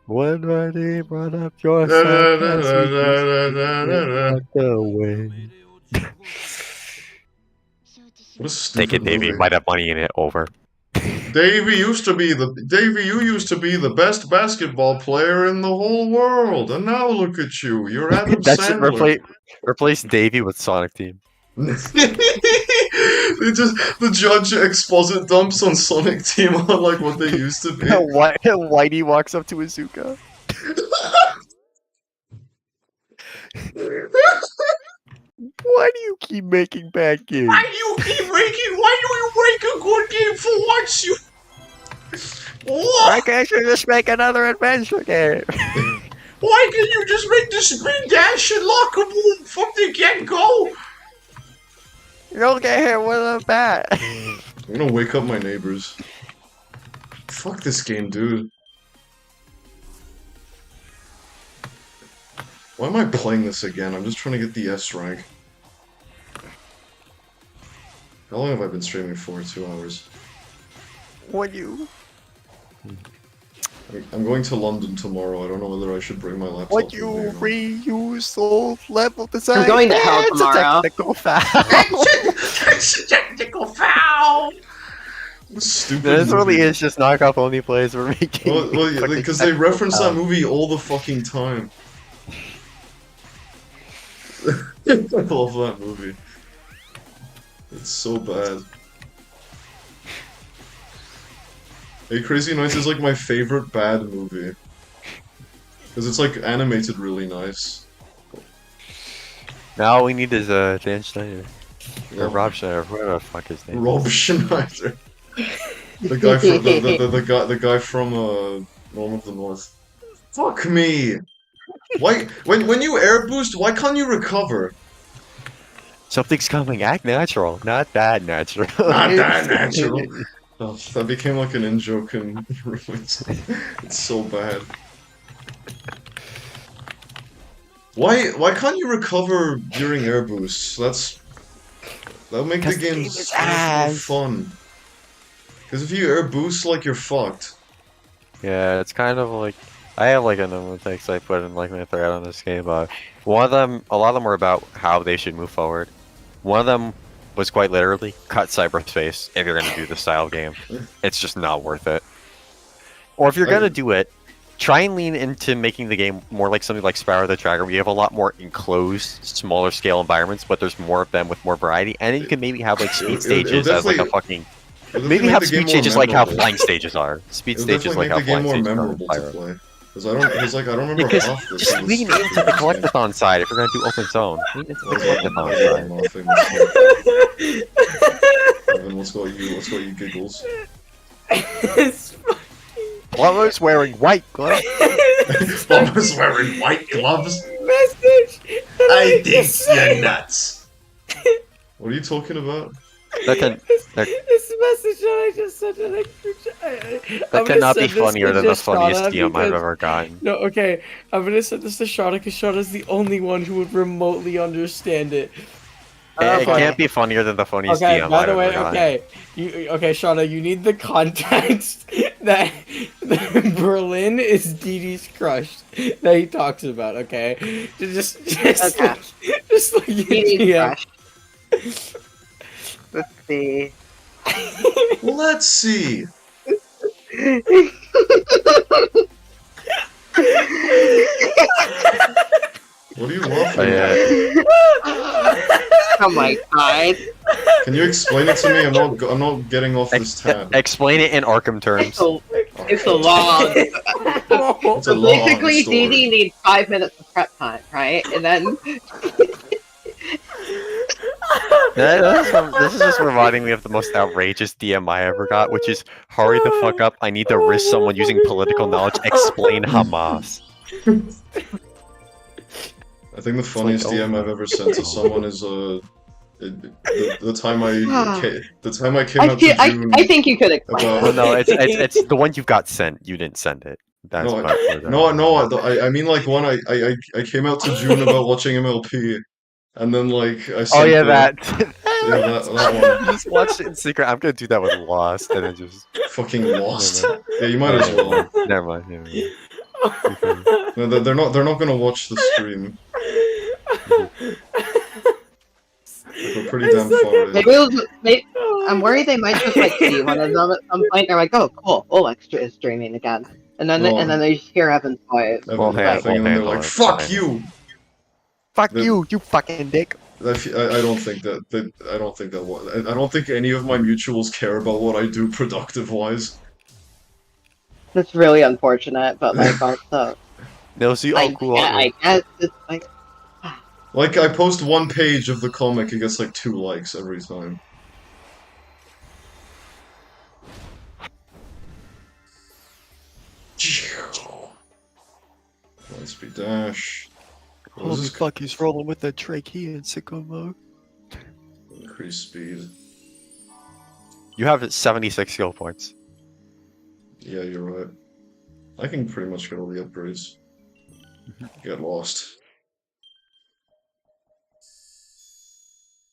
When Buddy brought up your Da, da, da, sarcasm, da, da, da, da. walked away. What a stupid Take it, Davey. movie. Might have money in it. Over. Davey, you used to be the best basketball player in the whole world, and now look at you. You're Adam That should Sandler. replace Davey with Sonic Team. The judge exposit dumps on Sonic Team on like what they used to be. Whitey walks up to Izuka. Why do you keep making bad games? Why do you make a good game for once? You. Why can't you just make another adventure game? Why can you just make the screen dash and lockable from the get-go? You don't get hit with a bat. I'm gonna wake up my neighbors. Fuck this game, dude. Why am I playing this again? I'm just trying to get the S rank. How long have I been streaming for? 2 hours. When you I'm going to London tomorrow. I don't know whether I should bring my laptop. when with you me or not. reuse old level design. I'm going to hell it's tomorrow. A technical foul. It's a technical foul! Stupid This really movie. is just knockoff only plays we're making. Well, fucking because they technical reference that foul. movie all the fucking time. I love that movie. It's so bad. Hey, Crazy Nights is like my favorite bad movie. Because it's like animated really nice. Now all we need is Dan Schneider. Yeah. Or Rob Schneider, whatever the fuck his name. Rob Schneider. The guy from the guy from Norm of the North. Fuck me. Why when you air boost, why can't you recover? Something's coming. Act natural, not that natural. Not that natural. Oh, that became like an in-joke in Ruins. It's so bad. Why can't you recover during air boosts? That'll make the 'Cause the game game is so much more ass. fun. Because if you air boost, like you're fucked. Yeah, it's kind of like I have like a number of texts I put in like my thread on this game. One of them, a lot of them were about how they should move forward. One of them was quite literally cut cyberspace if you're gonna do the style game. It's just not worth it. Or if you're gonna do it, try and lean into making the game more like something like Spyro the Dragon, where you have a lot more enclosed, smaller scale environments, but there's more of them with more variety, and then you can maybe have like speed It'll stages as like a definitely- fucking. It'll Maybe definitely have make the game speed more stages like how memorable. flying stages are. Speed It'll stages definitely like how make the game flying more stages are in memorable to Spyro. play. Because I don't remember Because half this. just It was lean into the stupid. collectathon side if you're gonna do open zone. Lean into the I'm collectathon side. laughing. Evan, what's got you giggles? It's Plumber's wearing white gloves. Plumber's wearing white gloves. message. I think you're nuts. What are you talking about? That can This message that I just sent to that cannot be funnier than the funniest DM I've ever gotten. No, okay. I'm gonna send this to Shada because Shada's the only one who would remotely understand it. It can't be funnier than the funniest Okay, DM by I've the ever way, gotten. okay, Shada, you need the context that Berlin is Dee Dee's crush that he talks about, okay? Just Okay. just look at Dee Dee's DM. crush. Let's see. Let's see. What are you laughing at? Oh my god. Can you explain it to me? I'm not getting off this tab. Explain it in Arkham terms. It's a long. It's a So long basically, story. Dee Dee needs 5 minutes of prep time, right? And then This is just reminding me of the most outrageous DM I ever got, which is hurry the fuck up. I need to risk someone using political knowledge. Explain Hamas. I think the funniest like, oh DM I've ever sent to someone is the time I came I, out feel, to June. I think you could explain. about- Well, no, it's the one you got sent. You didn't send it. That's No, my I mean like one I came out to June about watching MLP, and then like I Oh sent yeah, the- that. yeah that one You just watched it in secret. I'm gonna do that with Lost, and then just fucking lost. Yeah, you might as well. never mind. Never mind. No, they're not gonna watch the stream. We're pretty damn far in. I'm worried they might just like see one of them at some point. They're like, "Oh, cool, Olex is streaming again," and then No. they just hear Evan's voice. Evan Well, hey, laughing, and then they're well, like, hey, "Fuck well, you!" Fuck The- you fucking dick. I don't think that I don't think any of my mutuals care about what I do productive wise. It's really unfortunate, but like also, No, see, I cool. guess it's like Like I post one page of the comic, it gets like 2 likes every time. Light speed dash. What is Holy this? fuck, he's rolling with the trachea in sicko mode. Increase speed. You have 76 skill points. Yeah, you're right. I can pretty much get all the upgrades. Get lost.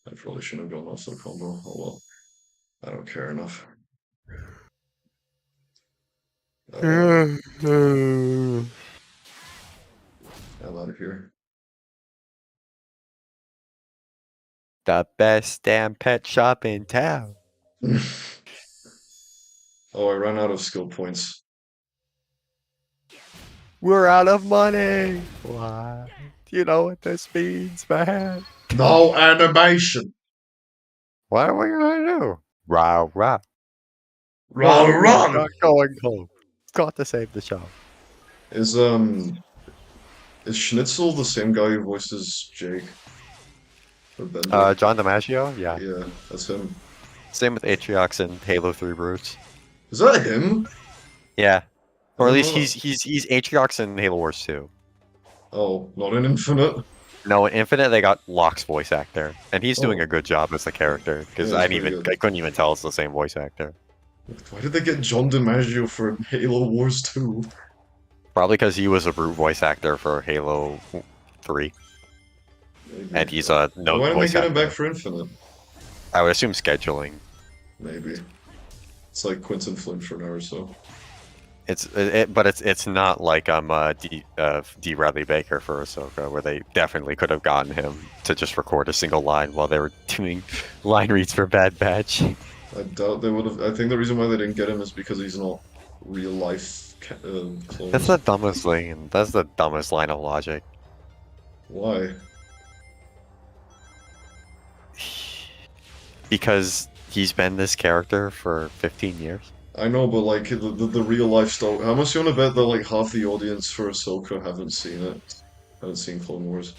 I probably shouldn't have gone off the combo. Oh well. I don't care enough. Hell out of here. The best damn pet shop in town. Oh, I ran out of skill points. We're out of money. What? You know what this means, man? No animation! What are we gonna do? Rah rah. Run, We're run! not going home. Got to save the shop. Is Schnitzel the same guy who voices Jake? Or Bender? John DiMaggio? Yeah. Yeah, that's him. Same with Atriox and Halo 3 Brutes. Is that him? Yeah. Or at least Oh. he's Atriox in Halo Wars 2. Oh, not in Infinite? No, in Infinite they got Locke's voice actor, and he's doing Oh. a good job as the character because Yeah, I he's didn't pretty even good. I couldn't even tell it's the same voice actor. Why did they get John DiMaggio for Halo Wars 2? Probably because he was a Brute voice actor for Halo 3, Maybe. and he's a no Why didn't they voice get actor. him back for Infinite? I would assume scheduling. Maybe. It's like Quentin Flynn for now or so. But it's not like D. Bradley Baker for Ahsoka, where they definitely could have gotten him to just record a single line while they were doing line reads for Bad Batch. I doubt they would have. I think the reason why they didn't get him is because he's not real life clone. That's the dumbest thing. That's the dumbest line of logic. Why? Because he's been this character for 15 years. I know, but like the real life stuff. How much you wanna bet that like half the audience for Ahsoka haven't seen it? Haven't seen Clone Wars.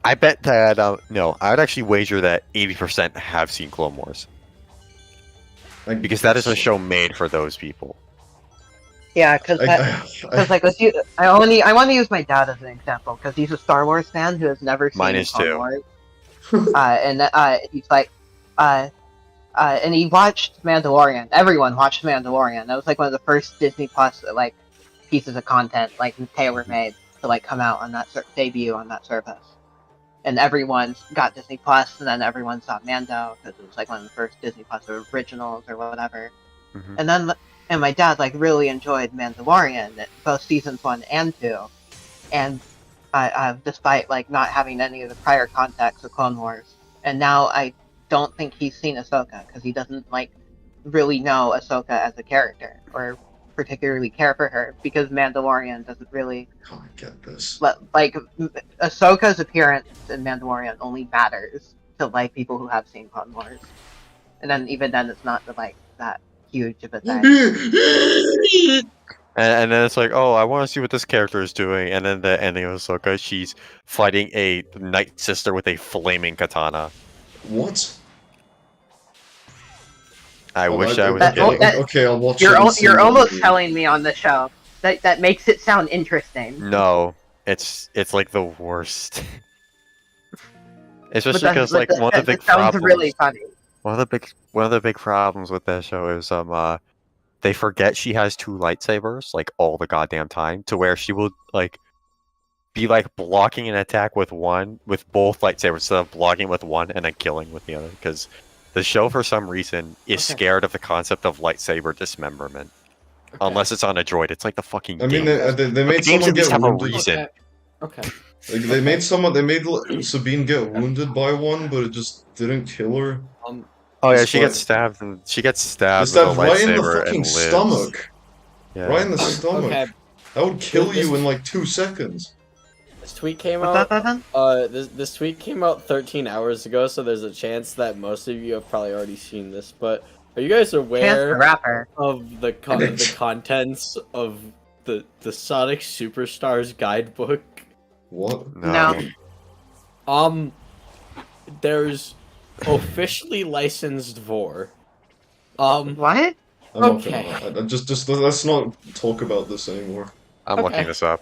I bet that no, I would actually wager that 80% have seen Clone Wars Like, because that is a show made for those people. Yeah, because like I want to use my dad as an example because he's a Star Wars fan who has never seen Mine is Clone too. Wars. He's like, and he watched Mandalorian. Everyone watched Mandalorian. That was like one of the first Disney Plus like pieces of content like tailor made to like come out on that debut on that service. And everyone got Disney Plus, and then everyone saw Mando because it was like one of the first Disney Plus originals or whatever. Mhm. And my dad like really enjoyed Mandalorian, both seasons 1 and 2, and despite like not having any of the prior context of Clone Wars. And now I don't think he's seen Ahsoka because he doesn't like really know Ahsoka as a character or particularly care for her because Mandalorian doesn't really I get this. like Ahsoka's appearance in Mandalorian only matters to like people who have seen Clone Wars, and then even then it's not like that huge of a thing. And then it's like, oh, I want to see what this character is doing. And then the ending of Ahsoka, she's fighting a Night Sister with a flaming katana. What? I Oh, wish I was that- kidding. Okay, I'll watch it. You're and see you're what almost it is. telling me on the show that makes it sound interesting. No, it's like the worst. Especially But because like one of the big sounds problems. really funny. One of the big problems with that show is they forget she has 2 lightsabers like all the goddamn time to where she will like be like blocking an attack with both lightsabers instead of blocking with one and then killing with the other because the show for some reason is Okay. scared of the concept of lightsaber dismemberment. Okay. Unless it's on a droid, it's like the fucking I mean, game. they made games someone at least get have a wounded. reason. Okay. Like, they made Sabine get wounded by one, but it just didn't kill her. Oh yeah, It's she gets fine. stabbed and she gets They stabbed with a stabbed right in the lightsaber fucking and lives. stomach. Yeah. Right in the stomach. Okay. That would kill This- you in like 2 seconds. This tweet came What's out. that, Evan? This tweet came out 13 hours ago, so there's a chance that most of you have probably already seen this. But are you guys Chance the aware Rapper. of the contents of the Sonic Superstars guidebook? What? No. There's officially licensed vor. What? I'm not Okay. gonna. Just let's not talk about this anymore. I'm looking Okay. this up.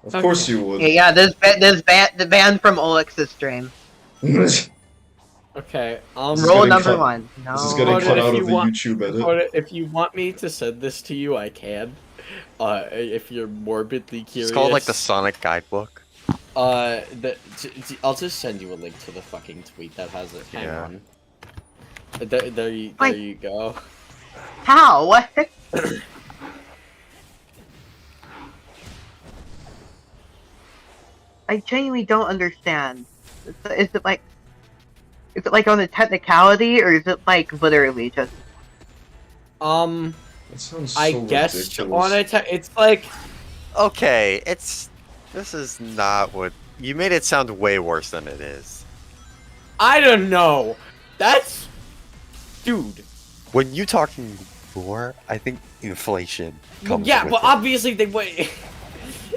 Of Okay. course you would. Yeah, this the band from Olix's stream. This Okay. This is Rule getting number cut- 1. No. is getting Hold cut it, if out you of the want- YouTube edit. But if you want me to send this to you, I can. If you're morbidly curious. It's called like the Sonic Guidebook. I'll just send you a link to the fucking tweet that has it. Hang Yeah. on. There Like- you go. How? What? I genuinely don't understand. Is it like on a technicality, or is it like literally just? That sounds so I guess ridiculous. on it's like Okay, this is not what you made it sound way worse than it is. I don't know. That's dude. When you talking war, I think inflation comes Yeah, with but it. obviously they wait.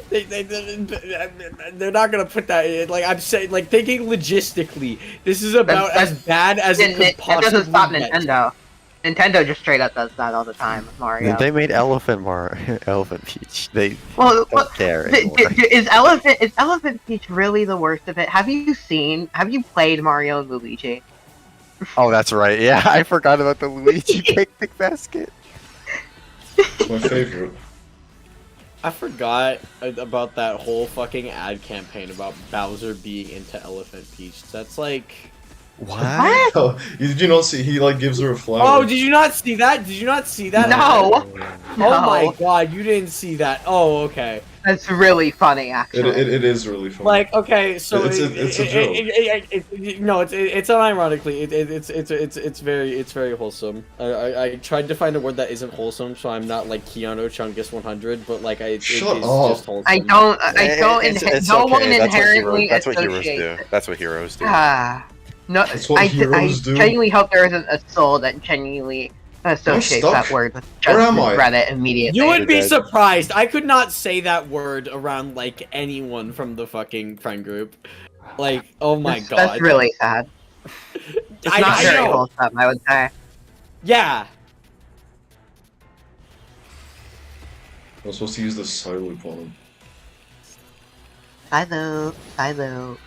They're not gonna put that in. Like I'm saying, like thinking logistically, this is about That's- as bad as it could It possibly doesn't stop get. Nintendo. Nintendo just straight up does that all the time with Mario. They made Elephant Peach. They Well, don't care anymore. is Elephant Peach really the worst of it? Have you played Mario and Luigi? Oh, that's right. Yeah, I forgot about the Luigi picnic basket. It's my favorite. I forgot about that whole fucking ad campaign about Bowser being into Elephant Peach. That's like. What? Oh, did you not see? He like gives her a flower. Oh, did you not see that? Did you not see that? No. Oh my god, you didn't see that. Oh, okay. That's really funny, It, actually. it is really funny. Like, okay, so It's a joke. No, it's unironically. It's very wholesome. I tried to find a word that isn't wholesome, so I'm not like Keanu Chungus 100, but like Shut it's up. just wholesome. I don't It's no one okay. inherently That's what heroes associates do. it. That's what heroes do. Ah, No, That's what I heroes do. genuinely hope there isn't a soul that genuinely associates stuck? that word with Where am Justice I? Reddit immediately. You would be dead. surprised. I could not say that word around like anyone from the fucking friend group. Like, oh my god. That's really sad. It's not I very know. wholesome, I would say. Yeah. I was supposed to use the Psyloop on him. Silo, Silo.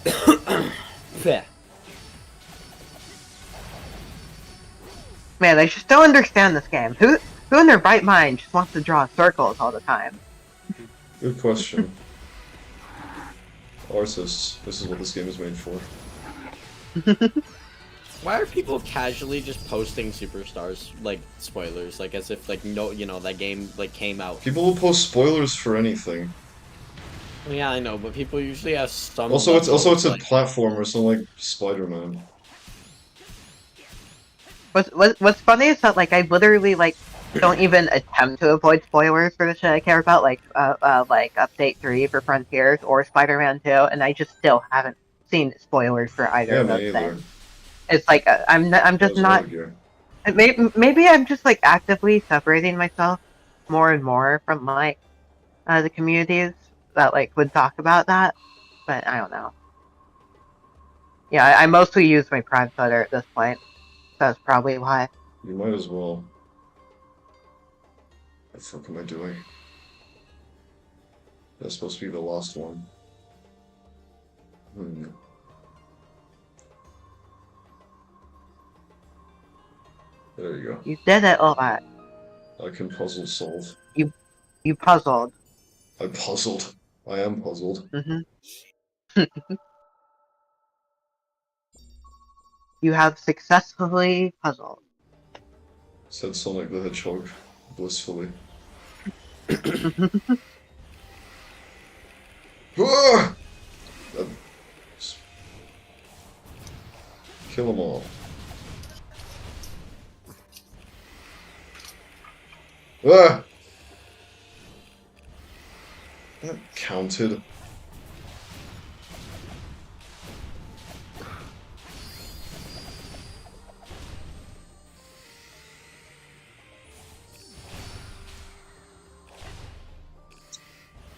Fair. Man, I just don't understand this game. Who in their right mind just wants to draw circles all the time? Good question. Artists, this is what this game is made for. Why are people casually just posting Superstars like spoilers, like as if like no, you know, that game like came out? People will post spoilers for anything. Yeah, I know, but people usually have some. Also, it's level of, a like- platformer, so like Spider-Man. What's funny is that like I literally like don't even attempt to avoid spoilers for the shit I care about, like Update 3 for Frontiers or Spider-Man 2, and I just still haven't seen spoilers for either Yeah, of me those either. things. It's like I'm just Those not. are here. Maybe I'm just like actively separating myself more and more from like the communities that like would talk about that, but I don't know. Yeah, I mostly use my Prime Twitter at this point. That's probably why. You might as well. What the fuck am I doing? That's supposed to be the last one. There you go. You did it, Ulvat. I can puzzle solve. You puzzled. I'm puzzled. I am puzzled. You have successfully puzzled. Said Sonic the Hedgehog blissfully. Ah! Kill them all. Ah! That counted.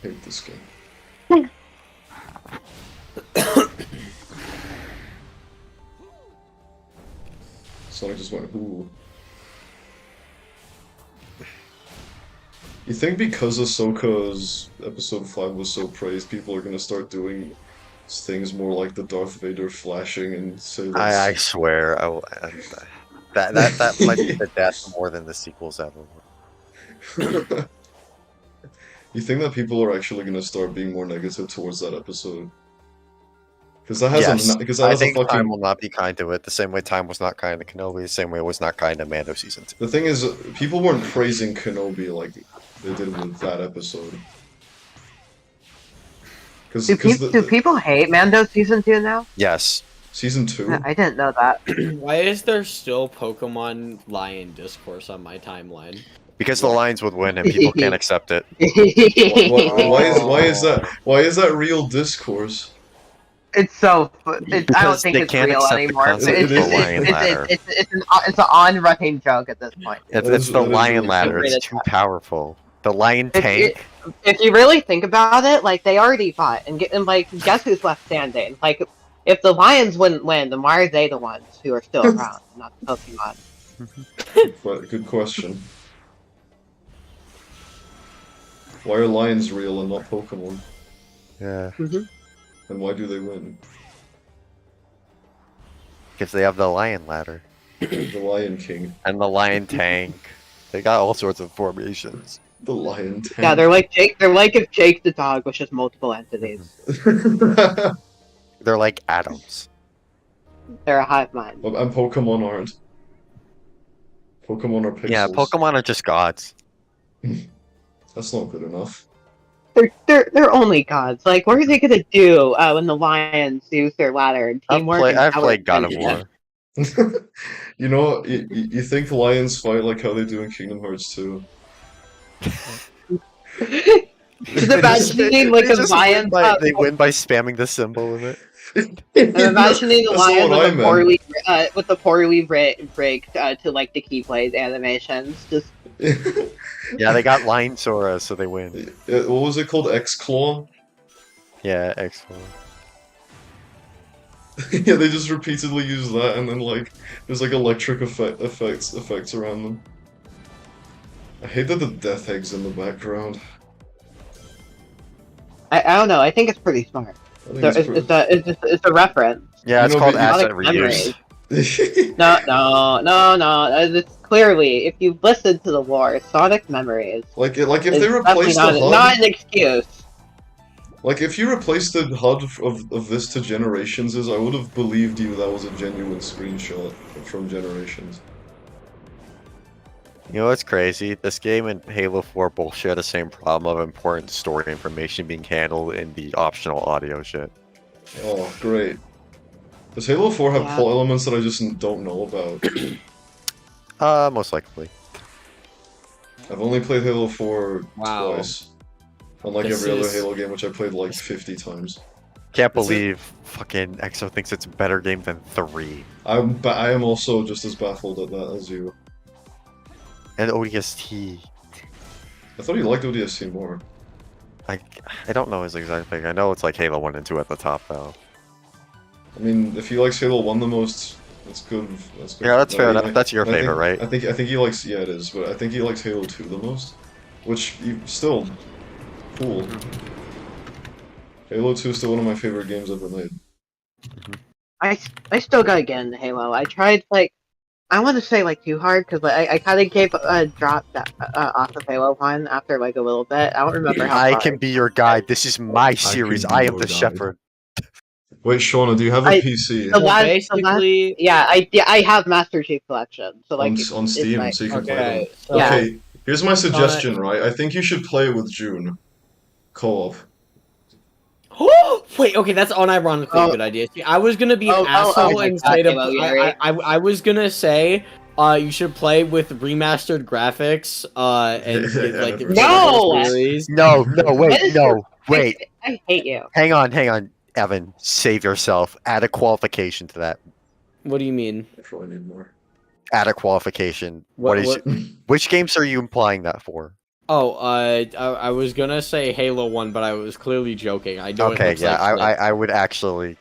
Hate this game. Sonic just went, ooh. You think because Ahsoka's episode 5 was so praised, people are gonna start doing things more like the Darth Vader flashing and say I swear, that might be the death more than the sequels ever were. You think that people are actually gonna start being more negative towards that episode? Because that has Yes, I a think fucking. time will not be kind to it. The same way time was not kind to Kenobi. The same way it was not kind to Mando season 2. The thing is, people weren't praising Kenobi like they did with that episode. Do people hate Mando season 2 now? Yes. Season 2? I didn't know that. Why is there still Pokemon Lion discourse on my timeline? Because the Lions would win and people can't accept it. Why is that real discourse? It's so. I don't Because think they it's can't real accept the anymore. concept of the lion ladder. It's an on-running joke at this point. It's the that is lion really ladder. funny. It's too powerful. The lion It- tank. If you really think about it, like they already fought, and like guess who's left standing? Like if the Lions wouldn't win, then why are they the ones who are still around, not the Pokemon? Good question. Why are lions real and not Pokemon? Yeah. And why do they win? Because they have the lion ladder. The Lion King. And the lion tank. They got all sorts of formations. The Lion Tank. Yeah, they're like Jake. They're like if Jake the dog was just multiple entities. They're like atoms. They're a hive mind. And Pokemon aren't. Pokemon are pixels. Yeah, Pokemon are just gods. That's not good enough. They're only gods. Like, what are they gonna do when the Lions use their ladder and teamwork? I've played God of War. You know, you think lions fight like how they do in Kingdom Hearts 2. Just imagining like a lion. They win by spamming the symbol in it. I'm imagining the That's lion what I meant. with the poorly rigged to like the Keyblade animations. Just Yeah, they got Lion Sora, so they win. What was it called? X-Claw? Yeah, excellent. Yeah, they just repeatedly use that, and then like there's like electric effects around them. I hate that the death egg's in the background. I don't know. I think it's pretty smart. I think It's a reference. Yeah, it's You know, called but- asset Not like reuse. No. It's clearly, if you listen to the lore, Sonic Memories. like if It's they replaced the definitely HUD, not an excuse. like if you replaced the HUD of this to Generations, I would have believed you that was a genuine screenshot from Generations. You know what's crazy? This game and Halo 4 both share the same problem of important story information being handled in the optional audio shit. Oh, great. Does Halo 4 have Yeah. plot elements that I just don't know about? Most likely. I've only played Halo 4 Wow. twice. Unlike This every other is- Halo game, which I played like 50 times. Can't Is it- believe fucking EXO thinks it's a better game than 3. I am also just as baffled at that as you. And ODST. I thought you liked ODST more. I don't know his exact thing. I know it's like Halo 1 and 2 at the top though. I mean, if he likes Halo 1 the most, that's good. That's good. Yeah, that's I fair mean, enough. That's your I think- favorite, right? I think he likes, yeah, it is, but I think he likes Halo 2 the most, which still cool. Halo 2 is still one of my favorite games ever made. I still gotta get into Halo. I tried like, I want to say like too hard because like, I kind of gave dropped that, off of Halo 1 after like a little bit. I don't remember how I far. can be your guide. This is my series. can be I am your the guide. shepherd. Wait, Shauna, do you have a I- PC The Well, last- basically, Yeah, I have Master Chief Collection. So like on it's Steam, like- so you can play them? okay. So, Yeah. Okay, here's my suggestion, right? I think you should play it with June. Co-op. Wait, okay, that's unironically a Oh. good idea. See, I was gonna be an Oh, asshole my and God, say to. Halo, Yuri. I was gonna say, you should play with remastered graphics. And get, like the No! original series. No, That wait, is no, wait. I hate you. Hang on, Evan. Save yourself. Add a qualification to that. What do you mean? I probably need more. Add a qualification. What- What is? what- Which games are you implying that for? Oh, I was gonna say Halo 1, but I was clearly joking. I know it Okay, looks yeah, like shit. I would actually.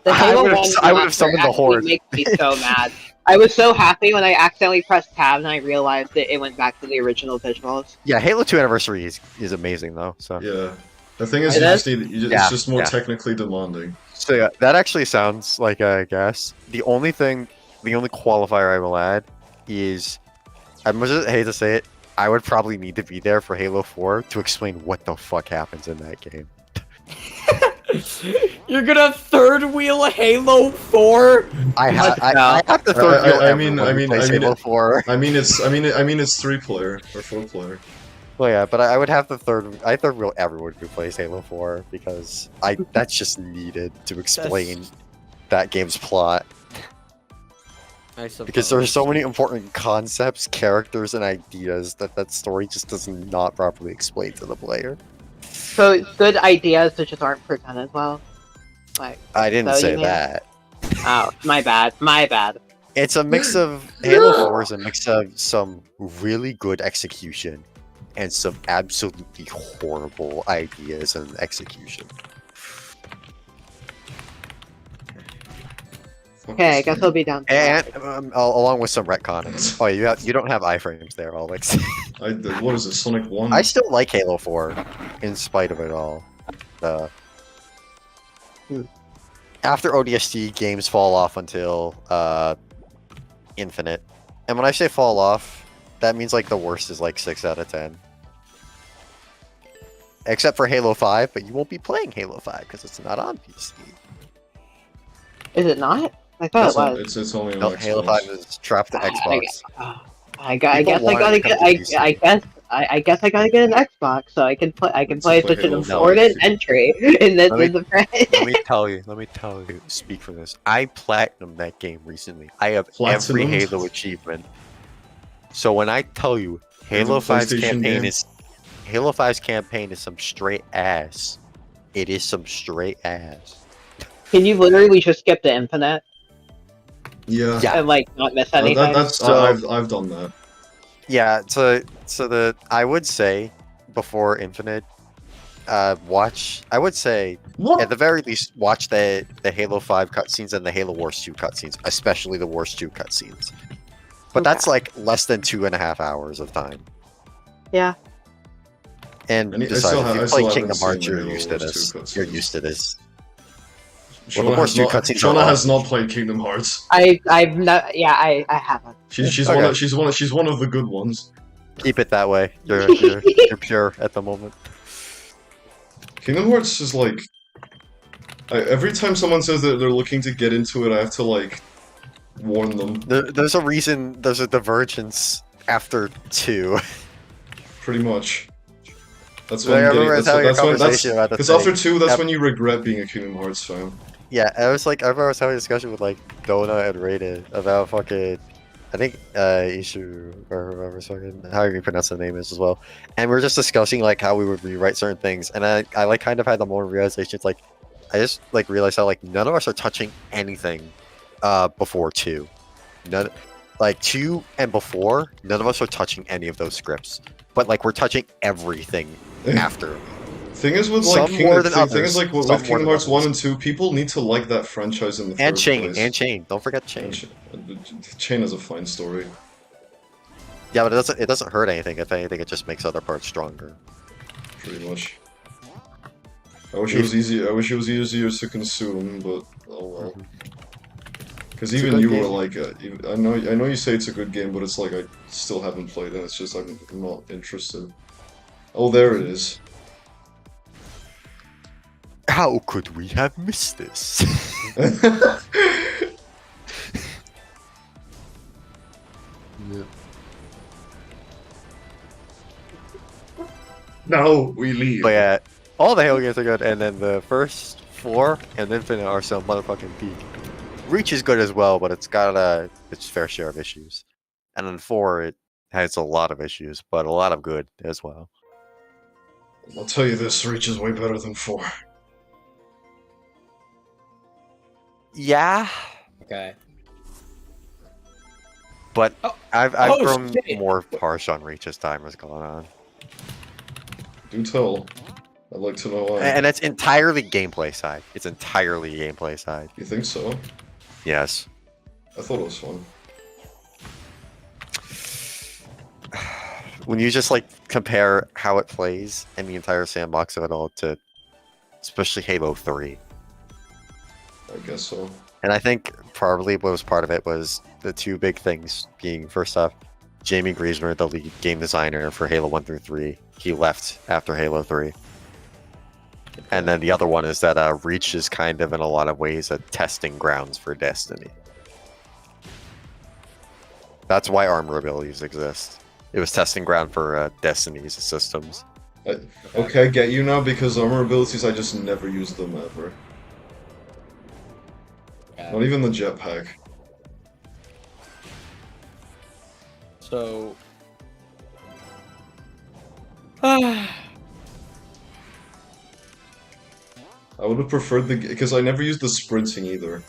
The I Halo would've 1 s- I would've remaster summoned the actually Horde. makes me so mad. I was so happy when I accidentally pressed tab and I realized that it went back to the original visuals. Yeah, Halo 2 Anniversary is amazing though. So Yeah. The thing is, It you is? just need, it's Yeah, just more yeah. technically demanding. So yeah, that actually sounds like a guess. The only qualifier I will add is, I just hate to say it, I would probably need to be there for Halo 4 to explain what the fuck happens in that game. You're gonna third wheel Halo 4? I have the I- third wheel I ever mean- when I we mean- play I mean Halo it- 4. I mean, it's 3-player or 4-player. Well, yeah, but I would have the third wheel everyone who plays Halo 4 because that's just needed to explain that game's plot. Because there are so many important concepts, characters, and ideas that story just does not properly explain to the player. So it's good ideas that just aren't presented well. Like, I didn't So say you mean- that. oh, my bad. It's a mix of Halo 4 is a mix of some really good execution and some absolutely horrible ideas and execution. Okay, I guess I'll be down. for And that. along with some retconning. Oh, you don't have iframes there, Alex. What is it, Sonic 1? I still like Halo 4, in spite of it all. After ODST, games fall off until Infinite. And when I say fall off, that means like the worst is like 6 out of 10. Except for Halo 5, but you won't be playing Halo 5 because it's not on PC. Is it not? I thought It's it not- was. it's only on No, Xbox. Halo 5 is trapped to I Xbox. guess I guess I People gotta want it to get. come to PC. I guess I gotta get an Xbox so I can play. I can play Play such an Halo 5. important entry in the Let me- in the. let me tell you, speak for this. I platinumed that game recently. I have every Platinumed? Halo achievement. So when I tell you Halo Is it a 5's PlayStation campaign game? is Halo 5's campaign is some straight ass. It is some straight ass. Can you literally just skip the Infinite Yeah. Yeah. and like not miss anything? I've done that. Yeah, so I would say before Infinite, watch. I would say What? at the very least watch the Halo 5 cutscenes and the Halo Wars 2 cutscenes, especially the Wars 2 cutscenes. But that's like less than 2.5 hours of time. Yeah. And I besides, still if you I play still Kingdom haven't Hearts, seen you're Halo used to Wars this. 2 cutscenes. You're used to this. Shauna, the Wars 2 cutscenes are Shauna has awesome. not played Kingdom Hearts. I've not. Yeah, I haven't. She's Okay. one of the good ones. Keep it that way. You're pure at the moment. Kingdom Hearts is like every time someone says that they're looking to get into it, I have to like warn them. There's a reason. There's a divergence after 2. Pretty much. That's Like, I when remember having a conversation about the because after thing. 2, that's Yep. when you regret being a Kingdom Hearts fan. Yeah, I remember I was having a discussion with like Dona and Rated about fucking, I think Ishu or whoever fucking how you pronounce the name is as well, and we were just discussing like how we would rewrite certain things, and I like kind of had the more realizations like I just like realized how like none of us are touching anything before 2, none like 2 and before none of us are touching any of those scripts, but like we're touching everything after. Thing is with Some like more than thing others. is like with Some more Kingdom than Hearts 1 others. and 2, people need to like that franchise in the And first Chain, place. and Chain. Don't forget Chain. Chain is a fine story. Yeah, but it doesn't hurt anything. If anything, it just makes other parts stronger. Pretty much. I wish it was easy. I wish it was easier to consume, but oh well. Because It's a even good you game. were like, I know you say it's a good game, but it's like I still haven't played it. It's just I'm not interested. Oh, there it is. How could we have missed this? Now we leave. But yeah, all the Halo games are good, and then the first 4 and Infinite are so motherfucking peak. Reach is good as well, but it's got its fair share of issues. And then 4, it has a lot of issues, but a lot of good as well. I'll tell you this: Reach is way better than 4. Yeah, Okay. but Oh. I've Oh, grown shit. more harsh on Reach as time has gone on. Do tell. I'd like to know why. And it's entirely gameplay side. It's entirely gameplay side. You think so? Yes. I thought it was fun. When you just like compare how it plays and the entire sandbox of it all to especially Halo 3. I guess so. And I think probably what was part of it was the two big things being first off, Jamie Griesmer, the lead game designer for Halo 1 through 3, he left after Halo 3. And then the other one is that Reach is kind of in a lot of ways a testing grounds for Destiny. That's why armor abilities exist. It was testing ground for Destiny's systems. Okay, I get you now, because armor abilities, I just never use them ever. Not even the jetpack. So. I would have preferred because I never used the sprinting either.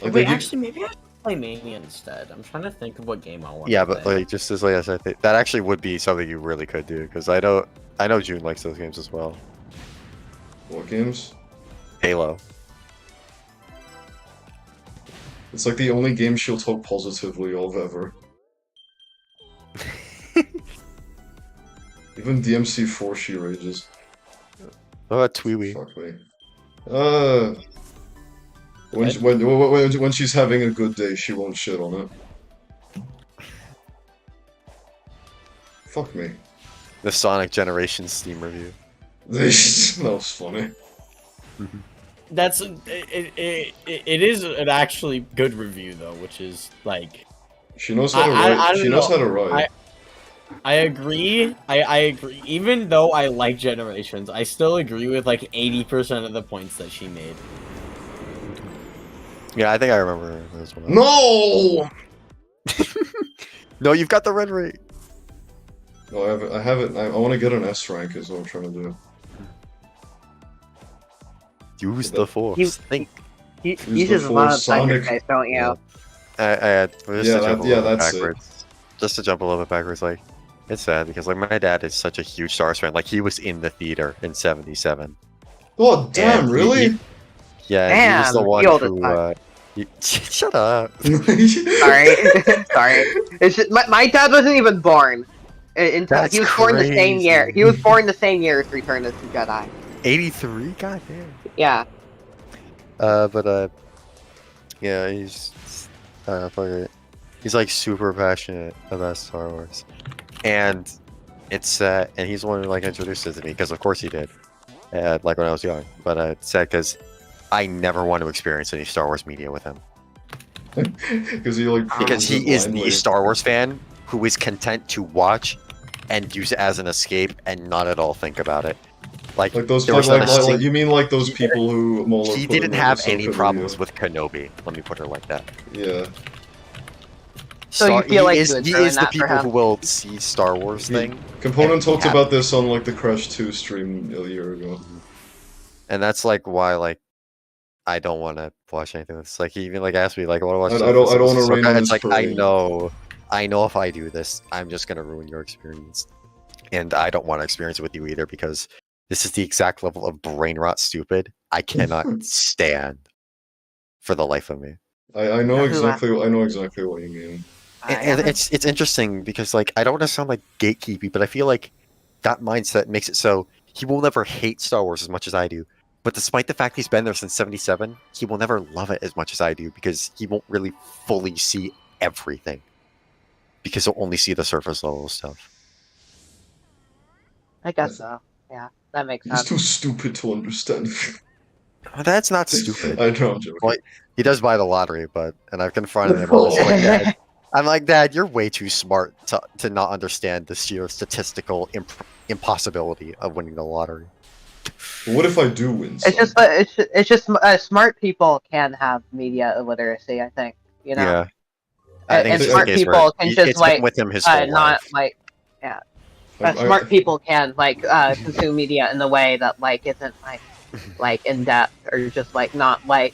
Like, Wait, they give- actually, maybe I should play Mania instead. I'm trying to think of what game I want. Yeah, to but play. like just as like I said, that actually would be something you really could do because I know June likes those games as well. What games? Halo. It's like the only game she'll talk positively of ever. Even DMC4 she rages. What about Tweewee? Fuck me. When she's having a good day, she won't shit on it. Fuck me. The Sonic Generations Steam review. That was funny. That's it is an actually good review though, which is like She knows how to I write. don't She knows know. how to write. I agree. I agree. Even though I like Generations, I still agree with like 80% of the points that she made. Yeah, I think I remember as well. No! No, you've got the red rate. No, I have it. I want to get an S rank is what I'm trying to do. Use the force. You- Think. You Use use the a lot of force, Sonic. sacrifice, don't you? Yeah. I had just Yeah, to jump that- a yeah, little bit that's it. backwards. Just to jump a little bit backwards, like it's sad because like my dad is such a huge Star Wars fan. Like he was in the theater in '77. Oh damn! And Really? Yeah, he was the Damn, one the oldest who. one. Shut up. Sorry, sorry. It's just, my dad wasn't even born. Until That's he was born the same year. crazy. He was born the same year as Return of the Jedi. 83. Goddamn. Yeah. Yeah, he's like super passionate about Star Wars, and it's sad. And he's the one who like introduced it to me because of course he did, like when I was young. But it's sad because I never want to experience any Star Wars media with him Because he like because proves he it is the blindly. Star Wars fan who is content to watch and use it as an escape and not at all think about it. Like Like there was not a like you mean like those people who Mauler he put in didn't the have Ahsoka any problems video. with Kenobi. Let me put it like that. Yeah. So you feel like he is, you would he ruin is the that for people him? who will see Star Wars He- thing, Component talked Yeah. about this on like the Crash 2 stream a year ago. and that's like why like I don't want to watch anything. It's like he even like asked me like, "I want to watch." I don't wanna Ahsoka," rain on It's his like parade. I know if I do this, I'm just gonna ruin your experience, and I don't want to experience it with you either because this is the exact level of brain rot stupid I cannot stand for the life of me. I know Who exactly what you mean. And it's interesting because like I don't want to sound like gatekeepy, but I feel like that mindset makes it so he will never hate Star Wars as much as I do. But despite the fact he's been there since '77, he will never love it as much as I do because he won't really fully see everything. Because he'll only see the surface level stuff. I guess so. Yeah, that makes He's sense. too stupid to understand. That's not stupid. I know, I'm joking. Well, he does buy the lottery, and I've confronted him. I'm like, Dad, you're way too smart to not understand the sheer statistical impossibility of winning the lottery. What if I do win? It's just smart people can have media illiteracy. I think you know. Yeah. I think And it's smart the case people where can it's just been like with him his whole not life. like I- smart people can like consume media in the way that like isn't like in depth or just like not like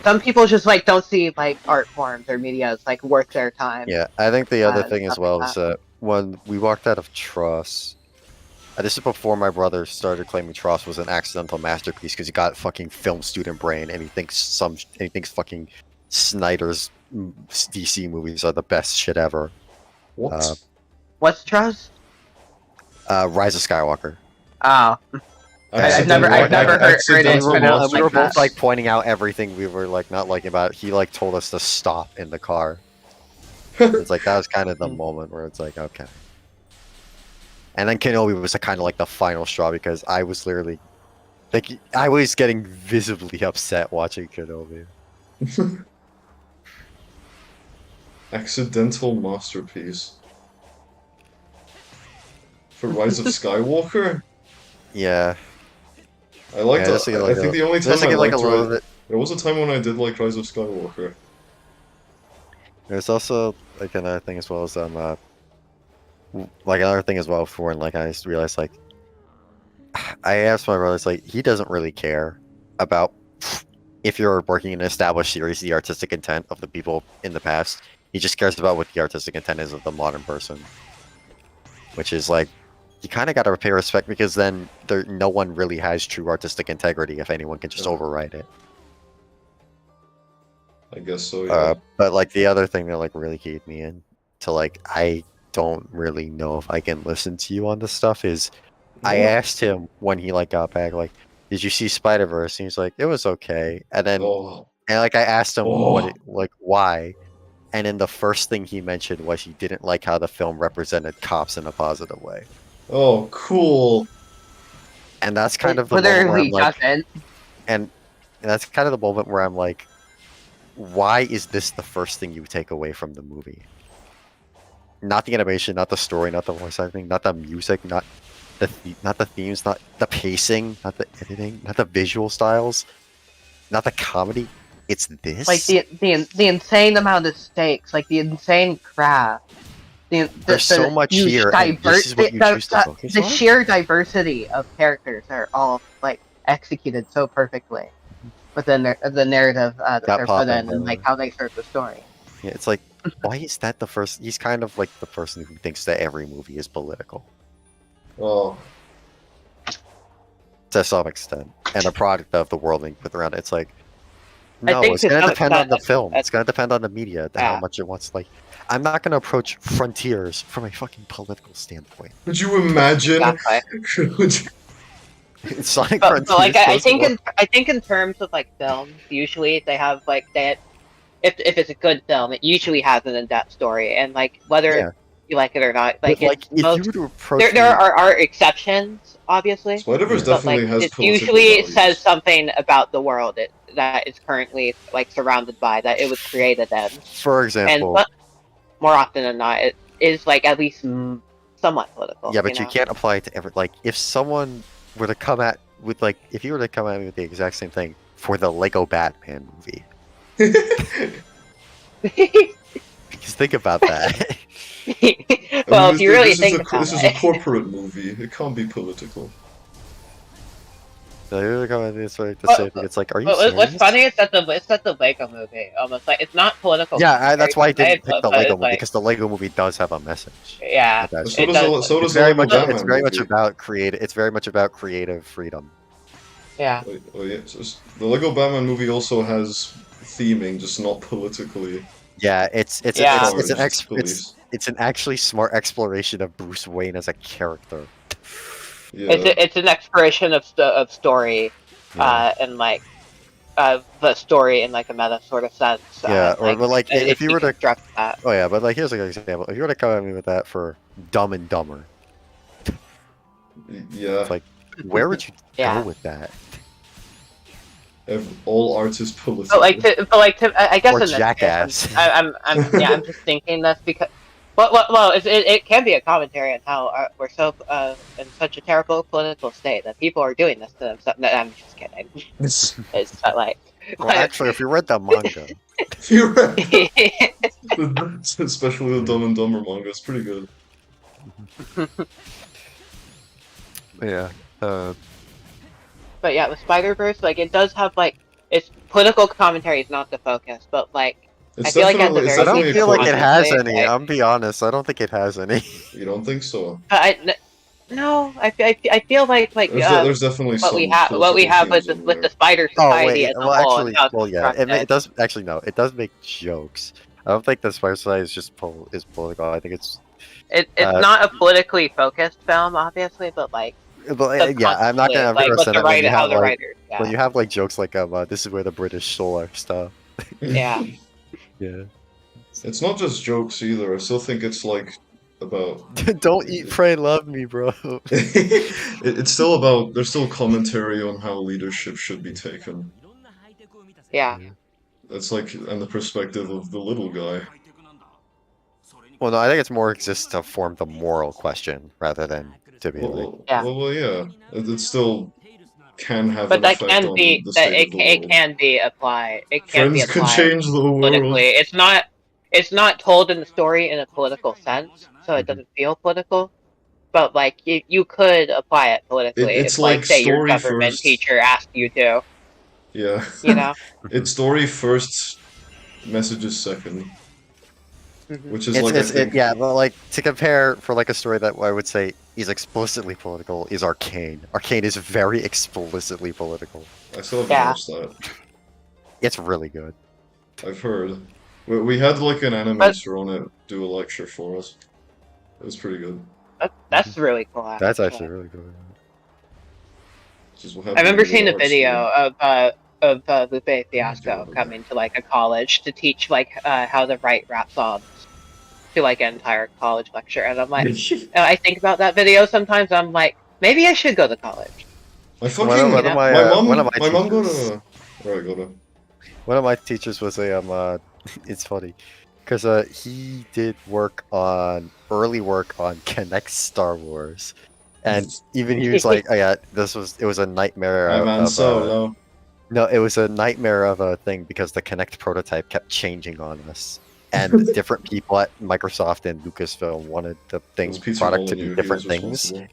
some people just like don't see like art forms or media as like worth their time. Yeah, I think the other thing as stuff well like is that when we walked out of Tross, this is before my brother started claiming Tross was an accidental masterpiece because he got fucking film student brain and he thinks fucking Snyder's DC movies are the best shit ever. What? What's trust? Rise of Skywalker. Oh, I've never heard And it pronounced we were like both that. like pointing out everything we were like not liking about it. He like told us to stop in the car. It's like that was kind of the moment where it's like okay. And then Kenobi was kind of like the final straw because I was literally like I was getting visibly upset watching Kenobi. Accidental masterpiece. For Rise of Skywalker? Yeah, I liked Yeah, it. just to get, I like, think a- the only time just to I get like a liked little Rise... bit. There was a time when I did like Rise of Skywalker. There's also like another thing as well as like another thing as well for when like I just realized like I asked my brother, it's like he doesn't really care about if you're working in an established series, the artistic intent of the people in the past. He just cares about what the artistic intent is of the modern person, which is like you kind of got to pay respect because then no one really has true artistic integrity if anyone can just Yeah. override it. I guess so, yeah. But like the other thing that like really keyed me in to like I don't really know if I can listen to you on this stuff is I What? asked him when he like got back like did you see Spider-Verse and he's like it was okay and then Oh, and like I asked him Oh. why and then the first thing he mentioned was he didn't like how the film represented cops in a positive way oh, cool. and that's kind of the moment where I'm literally like doesn't. and that's kind of the moment where I'm like why is this the first thing you take away from the movie? Not the animation, not the story, not the voice acting, not the music, not the themes, not the pacing, not the editing, not the visual styles, not the comedy. It's this. Like the insane amount of stakes, like the insane craft. There's so much huge here, and this is what you choose to focus the on? sheer diversity of characters are all like executed so perfectly within the narrative that That they're pop put in, in, and like how they serve the story. Yeah, it's like, why is that the first? He's kind of like the person who thinks that every movie is political Oh, to some extent, and a product of the world being put around it. It's like, I no, think it's to gonna some depend on the extent, film. that's- It's gonna depend on the media, how Yeah. much it wants. Like, I'm not gonna approach Frontiers from a fucking political standpoint. could you imagine? Exactly. Sonic But Frontiers. like I goes think more- I think in terms of like films, usually they have like that. If it's a good film, it usually has an in-depth story, and like whether Yeah. you like it or not, but, like it's if most, you were to approach there me- are exceptions, obviously. Spider-Verse But definitely like has it political usually values. says something about the world that it's currently like surrounded by, that it was created in, for and example, but more often than not, it is like at least somewhat political. yeah, but you know? can't apply it to every. Like, if someone were to come at with like, if you were to come at me with the exact same thing for the Lego Batman movie, just think about that. Well, if you really think about this is a it. corporate movie. It can't be political. So you're coming at this way to Well, say, it's like, are you But serious? what's funny is that the Lego movie almost like it's not political. Yeah, that's why I commentary, didn't pick the but Lego it's movie, like- because the Lego movie does have a message. Yeah, That's So It does, does. so does it's the very Lego much. Batman It's very much movie. about creative. It's very much about creative freedom. yeah. Oh, yeah. The Lego Batman movie also has theming, just not politically. Yeah, it's Yeah. it's an actually smart exploration of Bruce Wayne as a character. Yeah. It's an exploration of story, Yeah. and like the story in like a meta sort of sense. Yeah, or but like if you were to construct that, oh yeah, but like here's a good example. If you were to come at me with that for Dumb and Dumber, Yeah. it's like, where would you Yeah. go with that? All art is political. but I guess Or in this Jackass. case, I'm just thinking this because. Well, it can be a commentary on how we're so in such a terrible political state that people are doing this to themselves. No, I'm just kidding. It's not like. Well, actually, if you read the manga, You're right. Especially the Dumb and Dumber manga, it's pretty good. yeah, But yeah, the Spider-Verse, like, it does have, like, its political commentary is not the focus, but, like, It's I feel like at the definitely, it's very I don't definitely a feel like it corporate- has Honestly, any. like- I'm be honest, I don't think it has any. You don't think so? No, I feel like, There's definitely what some we have political with themes in the there. Spider Oh Society wait, as a well whole. actually, and how it's well yeah, constructed. it does actually no, it does make jokes. I don't think the Spider Society is just is political. I think it's It's uh, not a politically focused film, obviously, but like yeah. I'm not gonna like what the understand that when writer, you how have the like writers, yeah, when you have like jokes like this is where the British stole our stuff. yeah. Yeah. It's not just jokes either. I still think it's like about. Don't eat, pray, love me, bro. It's still about. There's still commentary on how leadership should be taken. Yeah. That's like, and the perspective of the little guy. Well, no, I think it's more just to form the moral question rather than to be like. Yeah. Well, yeah. It still can have But an that effect can on be the that state of the it world. can be applied. It can be Friends can applied change the world. politically. It's not told in the story in a political sense, so it doesn't feel political. But like you could apply it politically. It's if, like like say your story government first. teacher asked you to, Yeah. you know. It's story first, messages second. Mhm. Which is like, I think, Yeah, but like to compare for like a story that I would say is explicitly political is Arcane. Arcane is very explicitly political. I still haven't Yeah. watched that. It's really good. I've heard. We had like an animator on it do a lecture for us. It was pretty good. That's really cool. That's actually really good. Which is what I happened remember in the seeing a art video of Lupe Fiasco Okay. coming to like a college to teach like how to write rap songs to like an entire college lecture, and I'm like, school. I think about that video sometimes. I'm like, maybe I should go to college. I fucking. One of my- one of my my mom got teachers- a. Alright, go to. One of my teachers was a it's funny because he did early work on Connect Star Wars, and even he was like, oh yeah, it was a nightmare. My man of, Solo. no, it was a nightmare of a thing because the Connect prototype kept changing on us. and different people at Microsoft and Lucasfilm wanted the Those Peter product to Molyneux, be he different was things. responsible.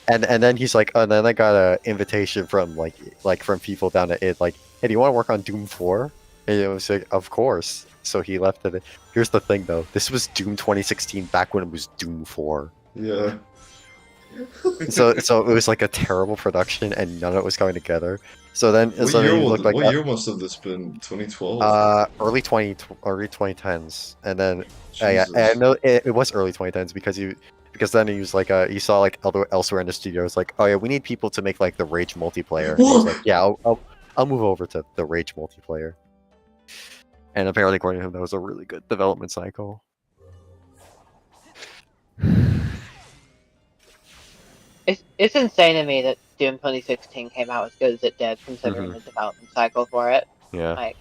And then he's like, and then I got an invitation from like from people down at it, like, hey, do you want to work on Doom 4? And it was like, of course. So he left it. Here's the thing though, this was Doom 2016 back when it was Doom 4. Yeah. So it was like a terrible production and none of it was coming together. So then What so then year, he looked like what year must have this been? 2012? early 2010s. And then Jesus. I know it was early 2010s because then he was like he saw like elsewhere in the studio, it's like, oh yeah, we need people to make like the Rage multiplayer. And he was like, yeah, I'll move over to the Rage multiplayer. And apparently, according to him, that was a really good development cycle. It's insane to me that Doom 2016 came out as good as it did, considering the development cycle for it. Yeah. Like,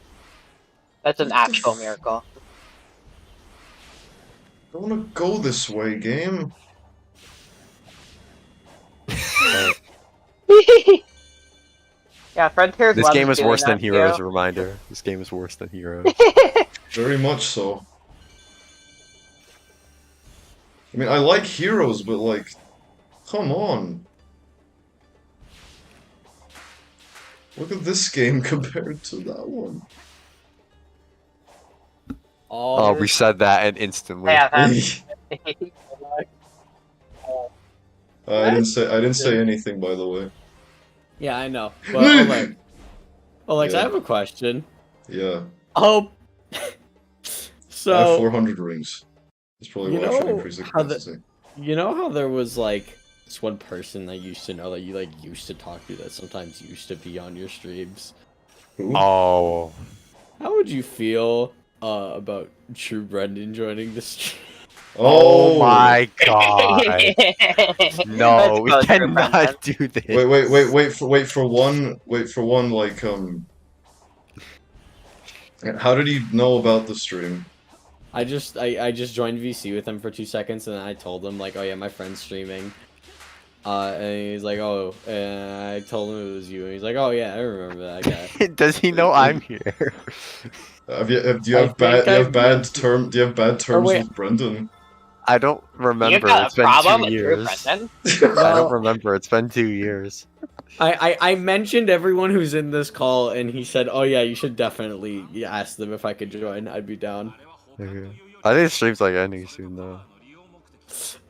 that's an actual miracle. I don't want to go this way, game. Yeah, Frontiers This loves game is doing worse than that Heroes. too. A reminder. This game is worse than Heroes. Very much so. I mean, I like Heroes, but like, come on. Look at this game compared to that one. Oh, we said that and instantly. Yeah, I that's... didn't say anything, by the way. Yeah, I know. But Alex, Yeah. I have a question. Yeah. Oh, I have so 400 rings. That's probably You why I should know increase the how the- capacity. you know how there was like this one person that you used to know that you like used to talk to that sometimes used to be on your streams. Who? Oh. How would you feel about True Brendan joining the stream? Oh my god. No, Let's we go, True Brendan. cannot do this. Wait for one, like, how did he know about the stream? I just joined VC with him for 2 seconds and then I told him like, oh yeah, my friend's streaming. And he's like, oh, and I told him it was you, and he's like, oh yeah, I remember that guy. Does he know I'm here? Do you I have bad think I've terms wait. with Brendan? I don't You've remember. got It's a been problem 2 with True years. Brendan? I don't remember. It's been 2 years. I mentioned everyone who's in this call, and he said, "Oh yeah, you should definitely ask them if I could join. I'd be down." Okay. I think stream's like ending soon though.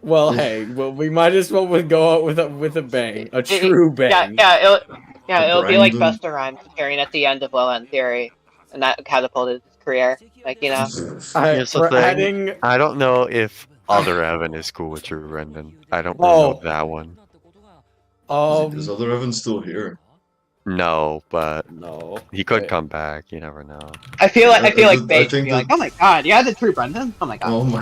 Well, hey, well, we might as well go out with a bang, a true bang. It'll be like Brandon. Busta Rhymes appearing at the end of Low End Theory, and that catapulted his career. Like, you know. Here's the We're thing. adding. I don't know if other Evan is cool with True Brendan. I don't really know Oh. that one. Is other Evan still here? No, but No. he could Wait. come back. You never know. I feel like I Bates would think be that- like, oh my god, you had the True Brendan? Oh my god. Oh my.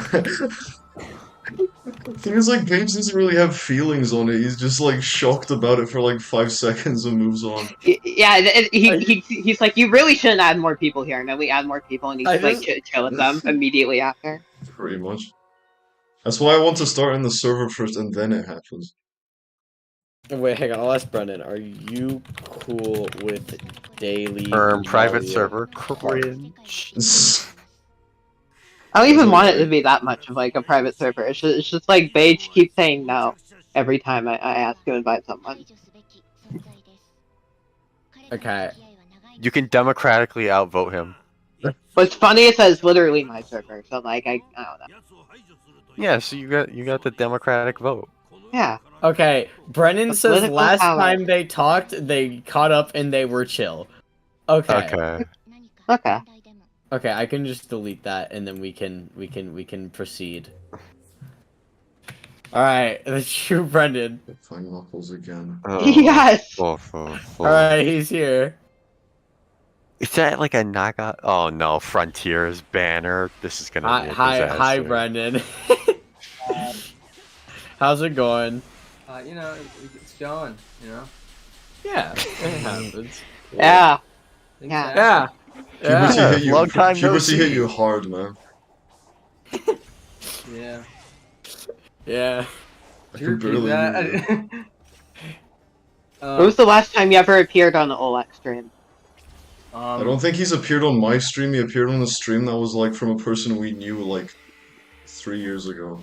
The thing is, like, Babes doesn't really have feelings on it. He's just like shocked about it for like 5 seconds and moves on. Yeah, he's like, you really shouldn't add more people here, and then we add more people, and he's I like, just- chill with them immediately after. Pretty much. That's why I want to start in the server first, and then it happens. Wait, hang on. I'll ask Brendan. Are you cool with daily Private Mario server cringe. I don't even want it to be that much of like a private server. It's just like Bates keeps saying no every time I ask to invite someone. Okay. You can democratically outvote him. What's funny is that it's literally my server, so like I don't know. Yeah, so you got the democratic vote. Yeah. Okay. Brendan The says political last power. time they talked, they caught up and they were chill. Okay. Okay. Okay. Okay, I can just delete that and then we can proceed. Alright, the true Brendan. Fine waffles again. Yes. Alright, he's here. Is that like a knockout? Oh no, Frontiers banner. This is gonna be a Hi, disaster. Brendan. How's it going? You know, it's going, you know? Yeah, it happens. Yeah. Things Yeah. happen. Yeah. Puberty hit you. long time no Puberty hit see. you hard, man. Yeah. Yeah. I You're can barely. that. hear you. When was the last time you ever appeared on the OLEX stream? I don't think he's appeared on my stream. He appeared on a stream that was like from a person we knew like 3 years ago.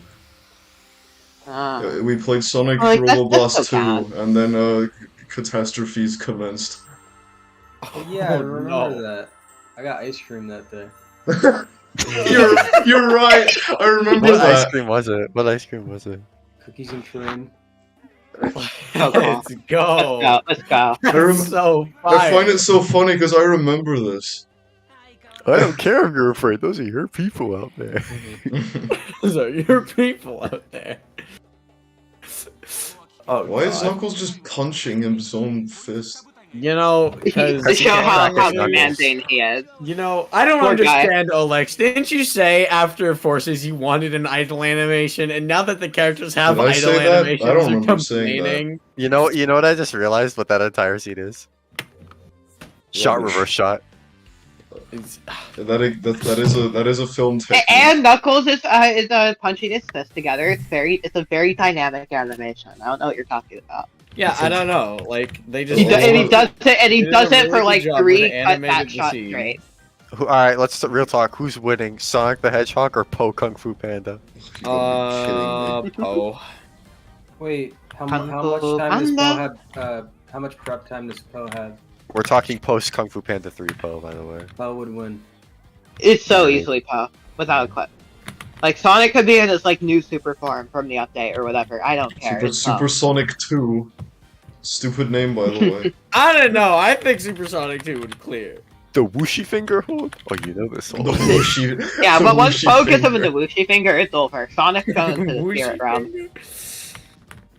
We played Sonic Like, Robo that's Blast so 2, and then catastrophes commenced. Yeah, I Oh, remember no. that. I got ice cream that day. You're right. I remember What ice that. cream was it? What ice cream was it? Cookies and cream. Let's go. Let's go. That's so I find fire. it so funny because I remember this. I don't care if you're afraid. Those are your people out there. Those are your people out there. Oh, Why is God. Knuckles just punching his own fist? You know, because To show how Knuckles. demanding he is. you know, I don't Poor guy. understand, Olex. Didn't you say after Forces you wanted an idle animation, and now that the characters have Did I idle say that? I animations, don't you're remember saying that. complaining? You know what I just realized what that entire scene is? Shot, What? reverse shot. It's- That is a film technique. And Knuckles is punching his fist together. It's a very dynamic animation. I don't know what you're talking about. yeah, I don't know. Like they just He Well, and he does it, and he they did does a it for really like good job 3 with cut animated that shot scene. straight. All right, let's real talk. Who's winning, Sonic the Hedgehog or Po Kung Fu Panda? You gotta be kidding me. Poe. Wait, how Kung much Fu time does Poe Panda. have? How much prep time does Poe have? We're talking post Kung Fu Panda 3 Po, by the way. Poe would win. It's so easily Poe without a clip. Like Sonic could be in his like new super form from the update or whatever. I don't care. It's Poe. Supersonic 2. Stupid name, by the way. I don't know. I think Supersonic 2 would clear. The whooshy finger hold? Oh, you know this The one. whooshy, Yeah, the but once whooshy Poe gets him in finger. the Whooshy finger, it's over. Sonic's going to the Whooshy spirit realm. finger?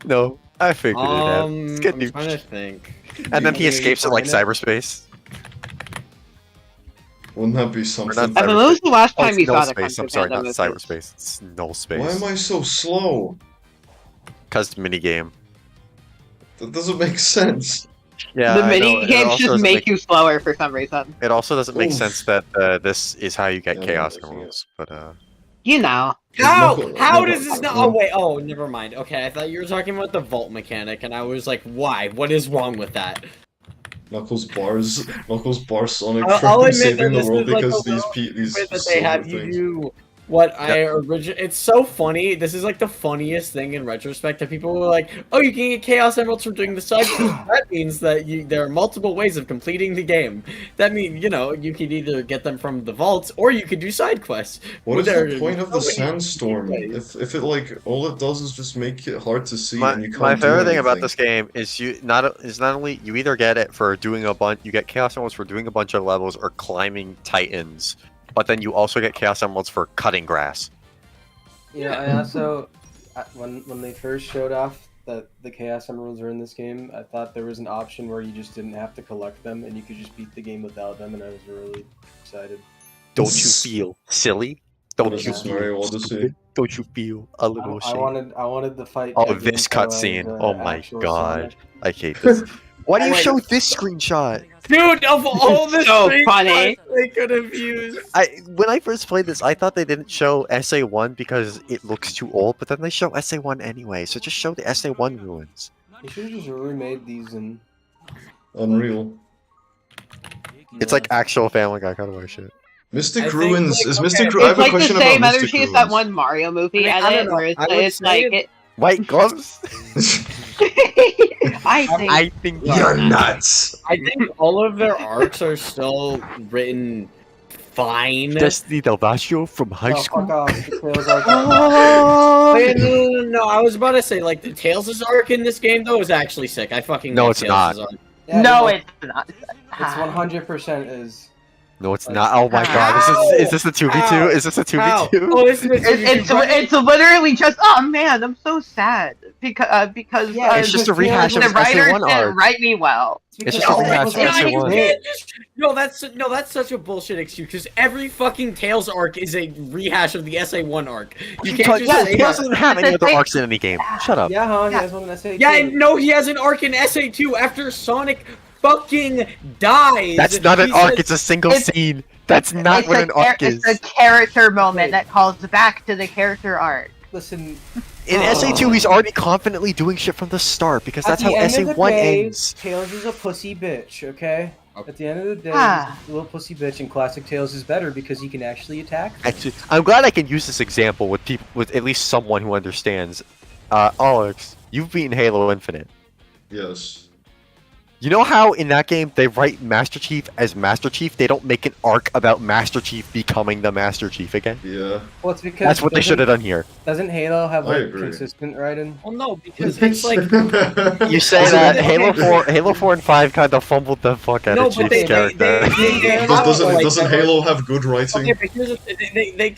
No, I figured it out. Let's get I'm new. trying to think. And then he You escapes it like find it? cyberspace. Wouldn't that be something? not- When was the last Oh, time it's you null saw the Kung space. Fu I'm sorry, Panda not movie? cyberspace. It's null Why space. am I so slow? Because minigame. That doesn't make sense. Yeah, The I know, mini it games also just doesn't make you slower for some reason. It also doesn't make Oof. sense that this is how you get Yeah, Chaos no, Emeralds, but You know. How? Knuckle- How Knuckle- does this not? Oh wait. Oh, never mind. Okay, I thought you were talking about the vault mechanic, and I was like, why? What is wrong with that? Knuckles bars Sonic I'll from admit that saving the this world is like because a these little these Way that they silver have you things. do what I originally. It's so funny. This is like the funniest thing in retrospect that people were like, "Oh, you can get Chaos Emeralds from doing the side quests." That means that there are multiple ways of completing the game. That means you could either get them from the vaults or you could do side quests. What is There the are point of the so many sandstorm? ways. If it like all it does is just make it hard to see my, and you can't my do favorite thing about anything. this game is not only you either get it for doing you get Chaos Emeralds for doing a bunch of levels or climbing Titans, but then you also get Chaos Emeralds for cutting grass. You know, I also, when they first showed off that the Chaos Emeralds are in this game, I thought there was an option where you just didn't have to collect them and you could just beat the game without them, and I was really excited. Don't you feel silly? Don't What is you this, feel Mario Odyssey? stupid? Don't you feel a I, little I shame? wanted the fight. Oh, to be this so as, cutscene. Oh my actual god. Sonic. I hate this. Why do you Wait. show this screenshot? Dude, of all the So screenshots funny. they could have used. When I first played this, I thought they didn't show SA1 because it looks too old, but then they show SA1 anyway, so just show the SA1 ruins. You should have just remade these and. Unreal. It's like actual Family Guy kind of shit. Mystic I think, Ruins like, is okay, Mystic. I have It's a like the question same about Mystic energy as Ruins. that one Mario movie I mean, I don't edit, know. where I would it's say like White gloves? I think I think You're nuts. I think all of their arcs are still written fine. Destiny Del Vaccio from high Oh, school. fuck off. The Tails arc. Wait, no, I was about to say, like, the Tails' arc in this game, though, is actually sick. I fucking No, love it's Tails' not. arc. Yeah, no, it's it's not. It's 100% is. No, it's not. Oh my god, is this a 2v2? How? Is this a How? 2v2? Oh, this is It's literally just oh man, I'm so sad because Yeah, It's just a rehash of the writers SA1 didn't arc. write me well. It's just Oh a my rehash of God, you SA1. can't just- No, that's such a bullshit excuse, because every fucking Tails arc is a rehash of the SA1 arc. You can't just say He that. doesn't have any other arcs in any game. Shut up. Yeah, huh? He Yeah. has one in SA2. Yeah, and no, he has an arc in SA2 after Sonic fucking dies. That's not an He arc, says- it's a single It's- scene. That's not what an arc is. It's a character moment that calls back to the character arc. Listen, In SA2, he's already confidently doing shit from the start because at that's the how end of the SA1 day, ends. Tails is a pussy bitch, okay? At the end of the day, Ah. this little pussy bitch in Classic Tales is better because he can actually attack. Actually, I'm glad I can use this example with people, with at least someone who understands. Alex, you've beaten Halo Infinite. Yes. You know how in that game they write Master Chief as Master Chief? They don't make an arc about Master Chief becoming the Master Chief again. Yeah. Well, it's because That's what they should have done here. Doesn't Halo have I like agree. consistent writing? Well, no, because it's like You say Isn't that it- Halo 4 and 5 kind of fumbled the fuck out No, of but Chief's character. they doesn't like doesn't that. Halo have good writing? Okay, but here's they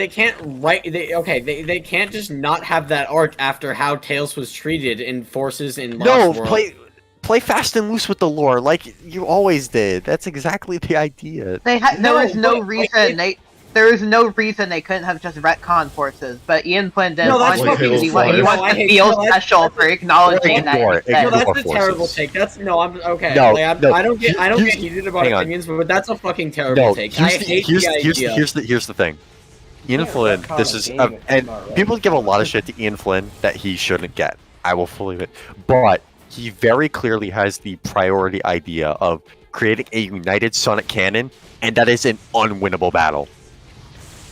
can't write they can't just not have that arc after how Tails was treated in Forces in No, Lost World. play fast and loose with the lore, like you always did. That's exactly the idea. There No, was no but- reason there was no reason they couldn't have just retconned Forces, but Ian Flynn didn't No, that's want to. fucking He, fine. he No, wants I to hate- feel no, that's- special for acknowledging Ignore that. it, he said- No, ignore that's a Forces. terrible take. That's no, I'm okay. No, like, no, I don't get here's- heated about hang on. opinions, but that's a fucking terrible No, take. I hate the idea. here's the thing. Ian Yeah, Flynn, retcon this a is game, it's and not right. people give a lot of shit to Ian Flynn that he shouldn't get. I will fully admit, but he very clearly has the priority idea of creating a united Sonic canon, and that is an unwinnable battle.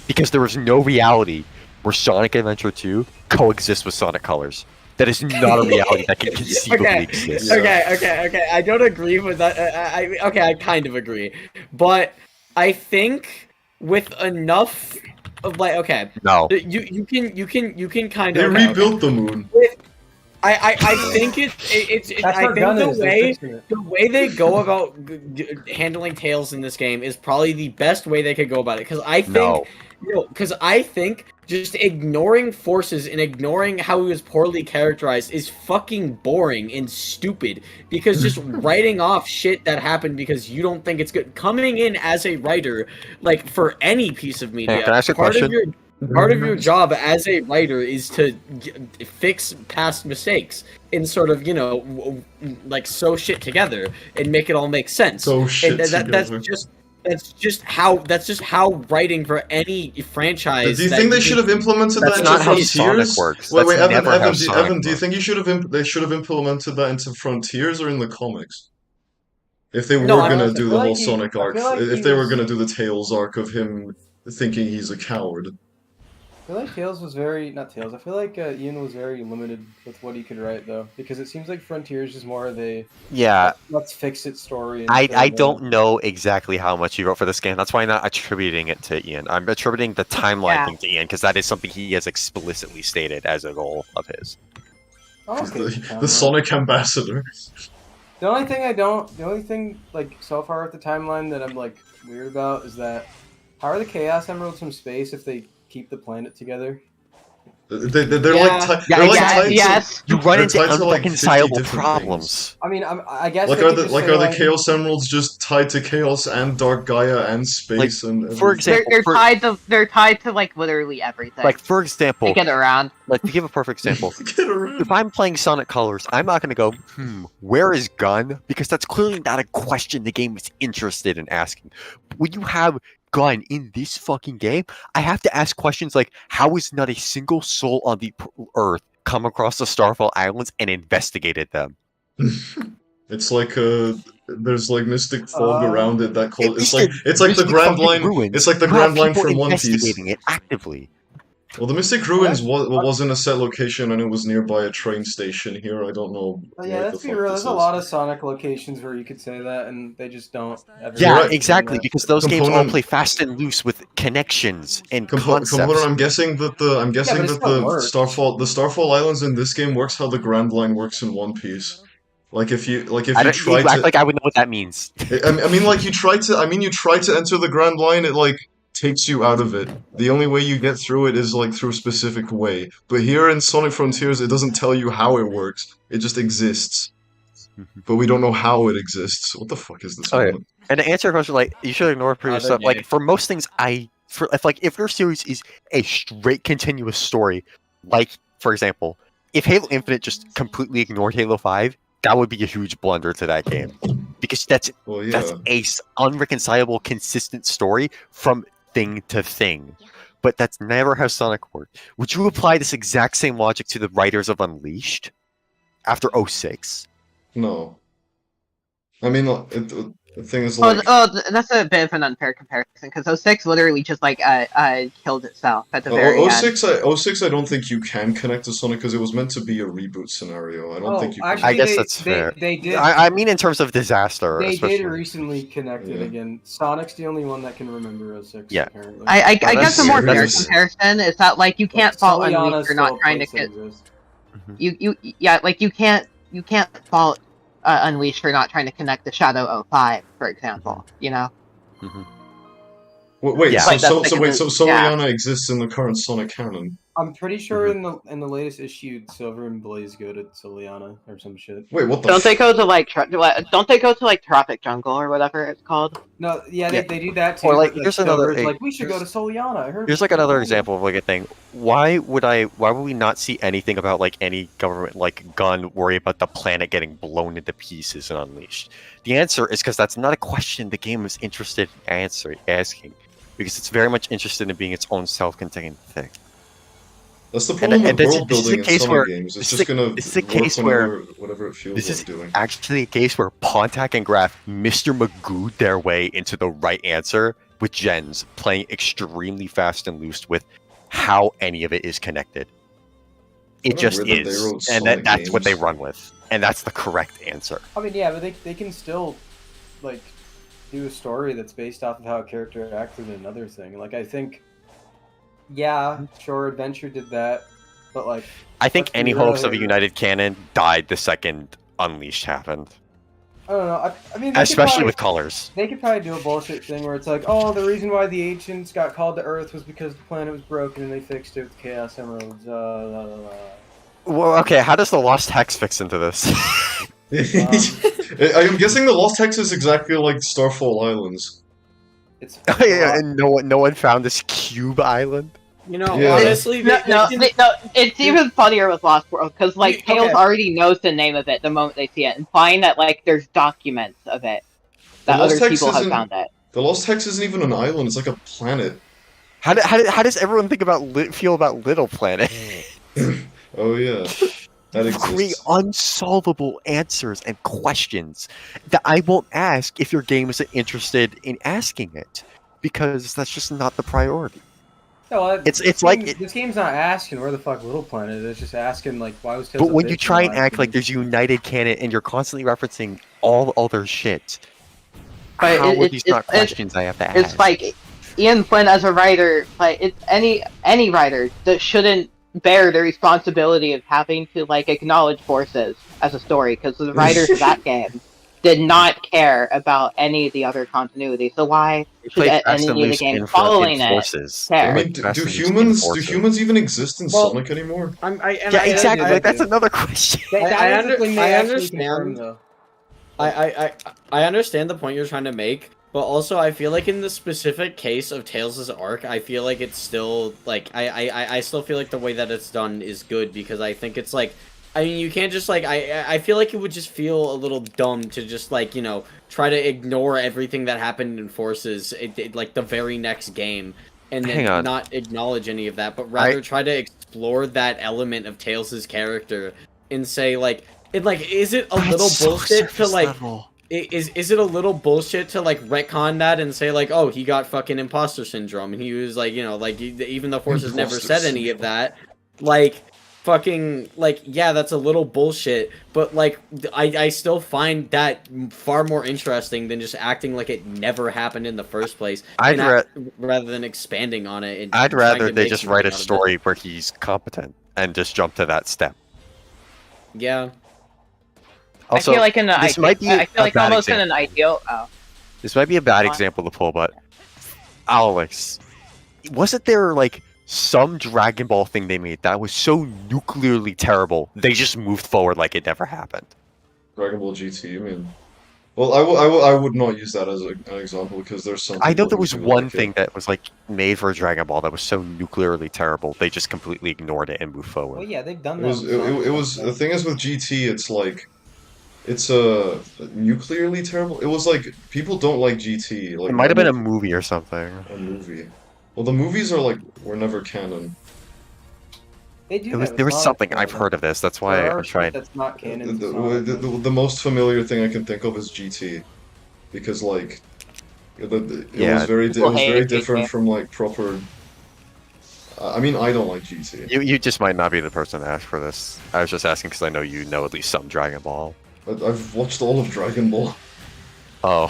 Because there is no reality where Sonic Adventure 2 coexists with Sonic Colors. That is not a reality that can conceivably Okay, exist. Okay. I don't agree with that. I kind of agree, but I think with enough of like, okay, No. you can kind They of rebuilt the moon. I think it's That's I where think Gun the is. They're way fixing it. the way they go about handling Tails in this game is probably the best way they could go about it. Because I think, I think just ignoring Forces and ignoring how he was poorly characterized is fucking boring and stupid. Because just writing off shit that happened because you don't think it's good, coming in as a writer, like for any piece of media, Hey, can I ask you a part of question? Part of your job as a writer is to fix past mistakes and sort of, like sew shit together and make it all make sense. So shit and together. that's just how writing for any franchise. Do you that think they can- should have implemented That's that not into how Sonic Frontiers? works. Wait, That's Evan, never how Evan, Sonic Evan, do you works. think they should have implemented that into Frontiers or in the comics? If they were No, I gonna don't- do I the feel whole like he- Sonic I arc, feel like if he they were was- gonna do the Tails arc of him thinking he's a coward. I feel like Tails was very not Tails. I feel like Ian was very limited with what he could write though, because it seems like Frontiers is more of a Yeah, let's fix it story. I instead of a- don't know exactly how much he wrote for this game. That's why I'm not attributing it to Ian. I'm attributing the timeline Yeah. thing to Ian because that is something he has explicitly stated as a goal of his. Oh, He's okay, the timeline. Sonic ambassador. The only thing like so far with the timeline that I'm like weird about is that how are the Chaos Emeralds from space if they keep the planet together? They're Yeah. like Yeah, they're like exactly. tied Yes. You run They're into tied to, like, 50 unreconcilable different problems. I mean, I guess Like they are could the just like say, are the Chaos Emeralds just tied to Chaos and Dark Gaia and space and for everything? example, They're tied to like literally everything. like for example, they get around. like to give a perfect example, Get around. if I'm playing Sonic Colors, I'm not going to go, where is Gun? Because that's clearly not a question the game is interested in asking. When you have Gun in this fucking game, I have to ask questions like, how is not a single soul on the Earth come across the Starfall Islands and investigated them? It's like there's like mystic fog around it that called it's Mystic- like the Mystic Grand fucking Line. Ruins. It's like the You have Grand Line people from One Piece. investigating it actively. Well, the Mystic Ruins was in a set location and it was nearby a train station here. I don't know. yeah, what let's the be fuck real. this There's a is. lot of Sonic locations where you could say that, and they just don't. Ever Yeah, right. exactly, because those games all Component- play fast and loose with connections and Component, concepts. I'm guessing that it still works. Starfall Islands in this game works how the Grand Line works in One Piece. Like if you I try don't, you act to like I would know what that means. I mean, like you try to enter the Grand Line, it like takes you out of it. The only way you get through it is like through a specific way. But here in Sonic Frontiers, it doesn't tell you how it works. It just exists. But we don't know how it exists. What the fuck is this? Okay. moment? And to answer your question, like you should ignore previous they're stuff. Like gay. for most things, if your series is a straight continuous story, like for example, if Halo Infinite just completely ignored Halo 5, that would be a huge blunder to that game, because that's Well, yeah. that's a unreconcilable, consistent story from thing to thing. But that's never how Sonic worked. Would you apply this exact same logic to the writers of Unleashed after 06? No. I mean, The thing is, Oh, like, that's a bit of an unfair comparison because 06 literally just like killed itself at the very end. 06, I don't think you can connect to Sonic because it was meant to be a reboot scenario. I don't think you can. actually, I guess that's fair. They did. I mean, in terms of disaster, They especially. did recently connect it Yeah. again. Sonic's the only one that can remember 06. Yeah. Apparently. I Oh, guess that's a more fair serious. comparison is that like you can't fault Soliana Unleashed for not still trying to still exists. you can't fault Unleashed for not trying to connect the Shadow 05, for example. You know. Wait, Yeah. so Like, that's like a- Soliana exists in the current Sonic canon. I'm pretty sure Mm-hmm. in the latest issue, Silver and Blaze go to Soliana or some shit. Wait, what the? Don't they go to like don't they go to like Tropic Jungle or whatever it's called? No, yeah, Yeah. They do that too. Or, like, but, here's another- Silver's like, we should go to Soliana. I heard Here's like another example of like a thing. Why would we not see anything about like any government like gun worry about the planet getting blown into pieces and Unleashed? The answer is because that's not a question the game is interested in asking, because it's very much interested in being its own self-contained thing. That's the problem and with this- world this is a building in case Sonic where- games. It's this just is a- gonna this is a work case where- whatever it feels This like is doing. actually a case where Pontac and Graf Mr. Magoo their way into the right answer with gens playing extremely fast and loose with how any of it is connected. It Kinda just weird that they is, wrote and Sonic that's what they games. run with, and that's the correct answer. I mean, yeah, but they can still like do a story that's based off of how a character acted in another thing. Like I think, yeah, sure, Adventure did that, but like I think Let's be any hopes of a real here. united canon died the second Unleashed happened, I don't know. I mean, they could especially probably- with colors. They could probably do a bullshit thing where it's like, oh, the reason why the ancients got called to Earth was because the planet was broken and they fixed it with Chaos Emeralds. Well, okay, how does the Lost Hex fix into this? I'm guessing the Lost Hex is exactly like Starfall Islands. It's Yeah, and no one found this cube island. You know, Yeah. honestly, No, they can- no, it's even funnier with Lost World because like Okay. Tails already knows the name of it the moment they see it, implying that like there's documents of it that The Lost other Hex people have isn't- found it. The Lost Hex isn't even an island; it's like a planet. How does everyone think about feel about Little Planet? Oh yeah, that Three exists. unsolvable answers and questions that I won't ask if your game isn't interested in asking it, because that's just not the priority. No, It's this like game- it- this game's not asking where the fuck Little Planet is. It's just asking like why was Tails. But a when bitch you in try the and last act like game? there's united canon and you're constantly referencing all other shit, But how are it- these it- not it- questions I have to ask? It's like Ian Flynn as a writer, like it's any writer that shouldn't bear the responsibility of having to like acknowledge forces as a story because the writers of that game did not care about any of the other continuity. So why They should play Fast any and of the Loose games in following it forces. care? I Like mean, Fast do and Loose in humans forces. even exist in Well- Sonic anymore? Yeah, exactly. I- Like that's another question. That I is the thing they I actually understand. confirmed, though. I understand the point you're trying to make, but also I feel like in the specific case of Tails' arc, I feel like it's still like I still feel like the way that it's done is good because I think it's like I mean you can't just like I feel like it would just feel a little dumb to just like you know try to ignore everything that happened in Forces like the very next game and Hang then on. not acknowledge any of that, but rather try to explore that element of Tails' character and say like it like is it a little bullshit to like is it a little bullshit to like retcon that and say like oh he got fucking imposter syndrome and he was like you know like even though Forces never Imposter said any of syndrome. that like fucking like yeah that's a little bullshit but like I still find that far more interesting than just acting like it never happened in the first place I'd and rather than expanding on it and I'd trying rather to they make just write a something out of it. story where he's competent and just jump to that step. Yeah. Also, I feel like in an this ideal, might be I feel a like bad almost example. in an ideal. Oh, This might be a bad Fine. example to pull, but Alex, wasn't there like some Dragon Ball thing they made that was so nuclearly terrible they just moved forward like it never happened? Dragon Ball GT. I mean, well, I would not use that as an example because there's some. I know people there who was do one like it. thing that was like made for Dragon Ball that was so nuclearly terrible they just completely ignored it and moved forward. Well, yeah, they've done It that. was with it, Sonic it was stuff. the thing is with GT it's like it's nuclearly terrible. It was like people don't like GT like It might have been a normal- movie or something. a movie. Well, the movies are like were never canon. They do It was, that there with was Sonic, something though. I've heard of this. That's There why are I'm shit trying. That's not canon. The, to Sonic. the most familiar thing I can think of is GT. because like it Yeah, was very people hate different GTA. from like proper. I mean, I don't like GT. you just might not be the person to ask for this. I was just asking because I know you know at least some Dragon Ball. I've watched all of Dragon Ball. Oh.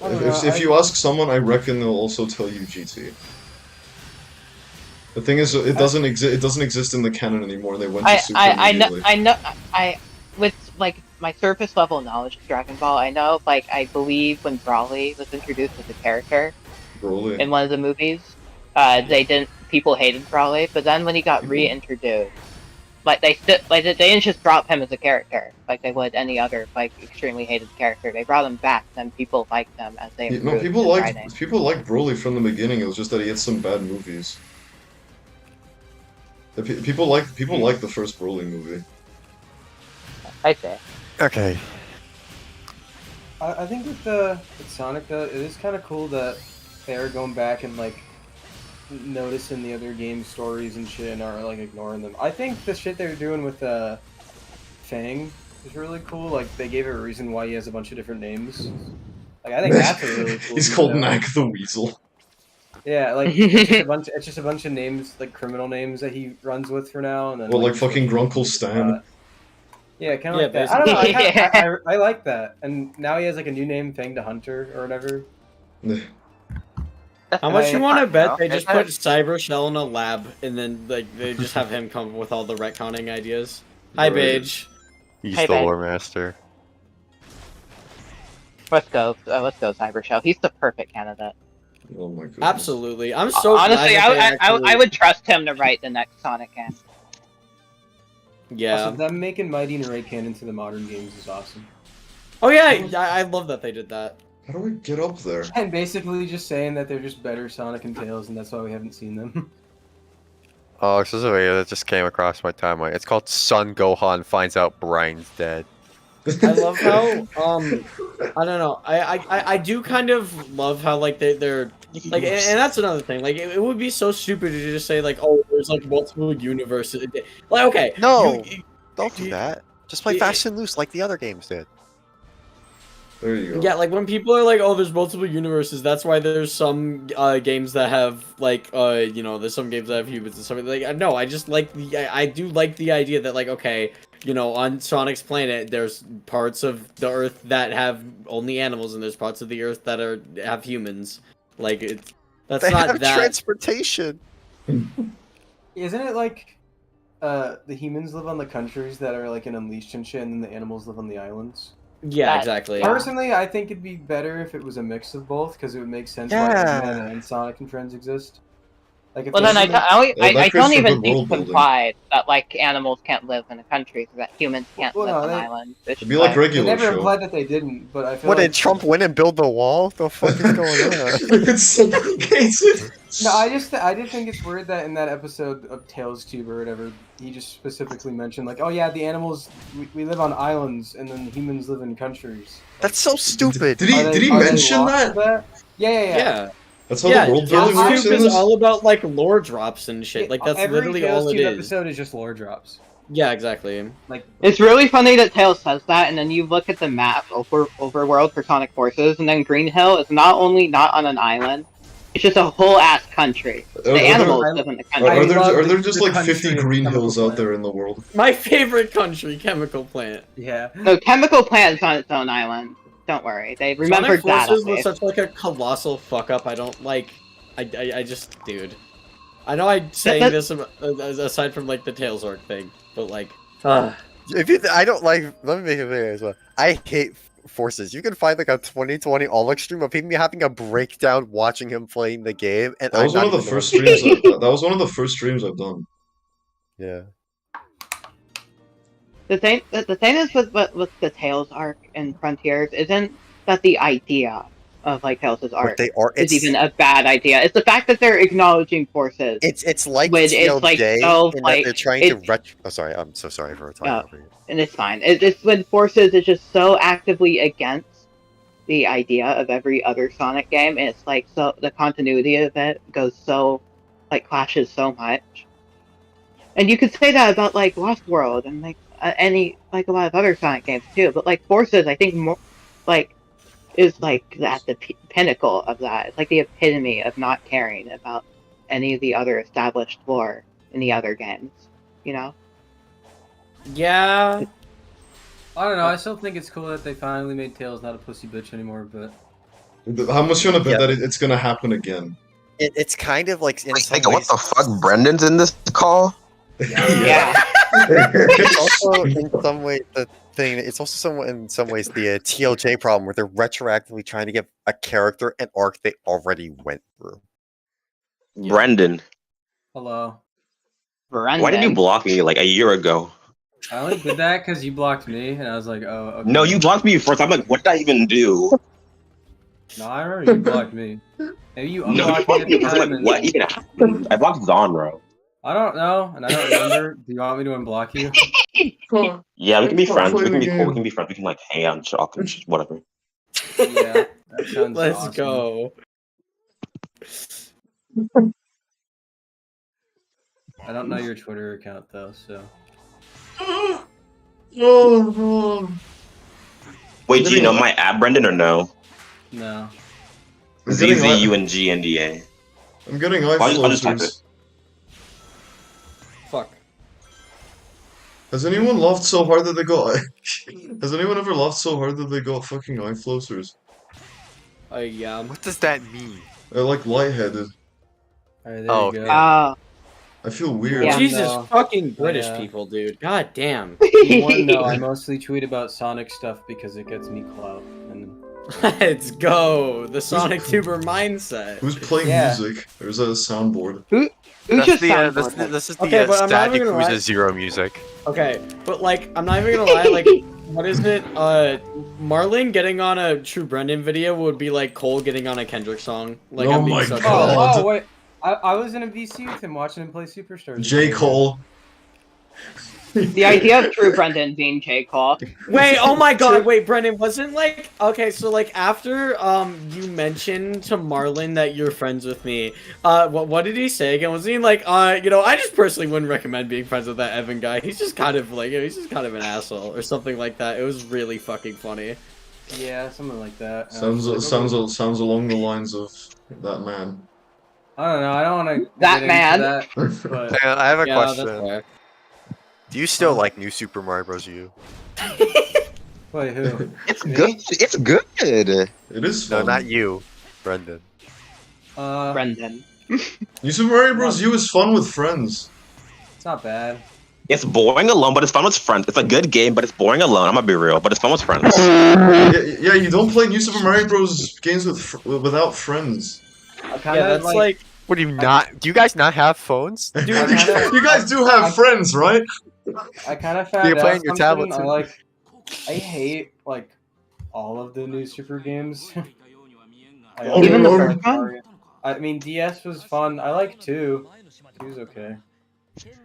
I don't know, If you ask someone, I reckon they'll also tell you GT. The thing is, it doesn't exist. It doesn't exist in the canon anymore. They went to Super immediately. With like my surface level knowledge of Dragon Ball, I know, like, I believe when Broly was introduced as a character Broly. in one of the movies, people hated Broly, but then when he got reintroduced, like they didn't just drop him as a character like they would any other like extremely hated character. They brought him back, then people liked them as they No, improved people in liked writing. Broly from the beginning. It was just that he had some bad movies. People like the first Broly movie. I say. Okay. I think with Sonic though, it is kind of cool that they're going back and like noticing the other game stories and shit and aren't like ignoring them. I think the shit they're doing with Fang is really cool. Like they gave a reason why he has a bunch of different names. Like I think that's a really cool. He's called detail. Knack the Weasel. Yeah, like it's just a bunch of names, like criminal names that he runs with for now, and then Well, like fucking Grunkle Stan. Yeah, kind of Yeah, like that. I don't know. basically. I like that, and now he has like a new name, Fang the Hunter or whatever. How much you want to bet they just It's- put Cyber Shell in a lab and then like they just have him come up with all the retconning ideas? Hi, Right. Beige. He's Hey, the babe. lore master. Let's go, Cyber Shell. He's the perfect candidate. Oh my goodness. Absolutely. I'm so Honestly, glad that they I actually... would trust him to write the next Sonic game. Yeah. Also, them making Mighty and Raycan into the modern games is awesome. Oh yeah, I love that they did that. How do we get up there? And basically just saying that they're just better Sonic and Tails, and that's why we haven't seen them. Oh, this is a video that just came across my timeline. It's called Son Gohan Finds Out Brian's Dead. I love how I don't know. I do kind of love how like they're like, and that's another thing. Like it would be so stupid to just say like, oh, there's like multiple universes. Like okay, No. you- Don't do that. Just play Fast and Loose like the other games did. There you go. yeah, like when people are like, oh, there's multiple universes. That's why there's some games that have like you know, there's some games that have humans and something like. No, I just like I do like the idea that like okay. You know, on Sonic's planet, there's parts of the Earth that have only animals, and there's parts of the Earth that have humans. Like that's They not have that. transportation. Isn't it like the humans live on the countries that are like in Unleashed and shit, and then the animals live on the islands? Yeah, That- exactly. Personally, I think it'd be better if it was a mix of both, because it would make sense why Yeah. Eggman and Sonic and Friends exist. Like, if Well, there's then something- that I creates don't some even good think world it's building. implied that like animals can't live in a country, so that humans can't Well, live no, on they- islands. It's It'd be just like They regular never show. implied that they didn't, but I feel What, like... did Trump win and build the wall? The fuck is going on? It's so complicated. No, I just think it's weird that in that episode of Tales Tube or whatever, he just specifically mentioned like, oh yeah, the animals we live on islands and then humans live in countries. That's so stupid. Did he Are they mention lost that? to Yeah. Yeah, That's how yeah. the world building Tales works Tube in is this? all about like lore drops and shit. Like that's Every literally Tales all it Tube is. episode is just lore drops. Yeah, exactly. Like, It's really funny that Tails says that, and then you look at the map overworld for Sonic Forces, and then Green Hill is not only not on an island, it's just a whole ass country. The animals live in the country. Are there love are there the- just the like 50 country of green Chemical hills out Plant. there in the world? My favorite country, Chemical Plant. yeah. No, Chemical Plant is on its own island. Don't worry, they remembered Sonic that. Forces at was least. such like a colossal fuck up. I don't like. I just, dude. I know I'm saying that- this aside from like the Tails arc thing, but like, If you, I don't like. Let me make it clear as well. I hate Forces. You can find like a 2020 all stream of him having a breakdown watching him playing the game, and That was I'm one of not the even first the one- streams. That was one of the first streams I've done. Yeah. The thing is with the Tails arc and Frontiers isn't that the idea of like Tails' arc But they are. is It's even a bad idea. It's the fact that they're acknowledging Forces. it's like Which is, TLJ like, so, in that like, they're trying to it's- Oh, sorry. I'm so sorry for talking No. over you. And it's fine. It's when Forces is just so actively against the idea of every other Sonic game, and it's like so the continuity of it goes so like clashes so much. And you could say that about like Lost World, and like any like a lot of other Sonic games too. But like Forces, I think more like is like at the pinnacle of that. It's like the epitome of not caring about any of the other established lore in the other games. You know? Yeah. I don't know. I still think it's cool that they finally made Tails not a pussy bitch anymore. But How much you wanna bet Yeah. that it's gonna happen again? It's kind of like in Wait, some nigga, what ways. the fuck? Brendan's in this call? Yeah. It's also in some way the thing. It's also somewhat in some ways the TLJ problem where they're retroactively trying to give a character an arc they already went through. Brendan, hello. Brendan. why did you block me like a year ago? I only did that because you blocked me, and I was like, oh. Okay. No, you blocked me first. I'm like, what did I even do? No, I remember you blocked me. Maybe you No, you unblocked me blocked at me the first. I'm time. like, And what even happened? I blocked Zonro. I don't know, and I don't remember. Do you want me to unblock you? Yeah, we can be Stop friends. We playing can the be cool. game. We can be friends. We can like hang out and talk and shit, whatever. Yeah, that sounds Let's awesome. go. I don't know your Twitter account though, so. Oh, Wait, do you know my app, Brendan, or no? No. I'm getting ZZUNGNDA. I'm getting I'll just type eye-floaters. Fuck. Has anyone laughed so hard that they got... Has anyone ever laughed so hard that they got fucking eye floaters? Yeah. What does that mean? They're like lightheaded. Alright, there Oh, you go. Oh. I feel weird. Yeah. Jesus No. fucking British Yeah. people, dude. God damn. You want to know? I mostly tweet about Sonic stuff because it gets me clout. And Let's go. The Sonic Tuber mindset. Who's playing Yeah. music? Or is that a soundboard? Who's That's just the, soundboard? this is Okay, the but I'm not Static even gonna lie. Cruiser Zero music. Okay, but like, I'm not even gonna lie, like, what is it? Marlon getting on a True Brendan video would be like Cole getting on a Kendrick song. Like, Oh I'm being my so God. oh wait, I was in a VC with him watching him play Superstars. J. Cole. The idea of True Brendan being J. Cole. Wait, oh my god, wait, Brendan, wasn't like, okay, so like after, you mentioned to Marlon that you're friends with me, what did he say again? Was he like, you know, I just personally wouldn't recommend being friends with that Evan guy. He's just kind of like, he's just kind of an asshole, or something like that. It was really fucking funny. Yeah, something like that. And I was Sounds like, sounds along the lines of that man. I don't know. I don't want to. That man. That, but And I have a Yeah, question. that's fair. Do you still like New Super Mario Bros. U? wait, who? It's Me? good. It's good. It is No, fun. not you, Brendan. Brendan. New Super Mario Bros. U is fun with friends. It's not bad. It's boring alone, but it's fun with friends. It's a good game, but it's boring alone. I'm gonna be real, but it's fun with friends. Yeah, you don't play New Super Mario Bros. Games without friends. I kind Yeah, of that's like, What do you not? Do you guys not have phones? Dude, I kinda- you guys do have friends, right? I kind of found You're out playing your something. tablet, I too. I hate like all of the new Super games. I Oh, Even the no. first one? Mario. I mean, DS was fun. I like 2. 2's okay.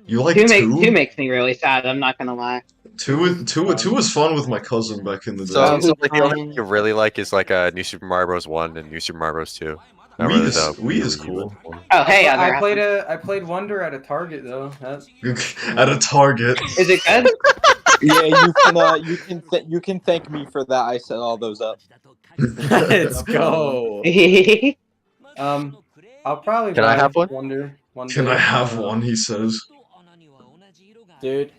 You like Two makes me really sad. I'm not gonna lie. Two was fun with my cousin back in the day. So like, the only thing you really like is like New Super Mario Bros. 1 and New Super Mario Bros. 2. Not Wii really is- the Wii is Wii cool. one. Oh hey, I other. played Wonder at a Target though. That's At a Target. Is it good? Yeah, you can thank me for that. I set all those up. let's go. I'll probably. Can I buy have one? Wonder. One Can day. I have one? He says. Dude,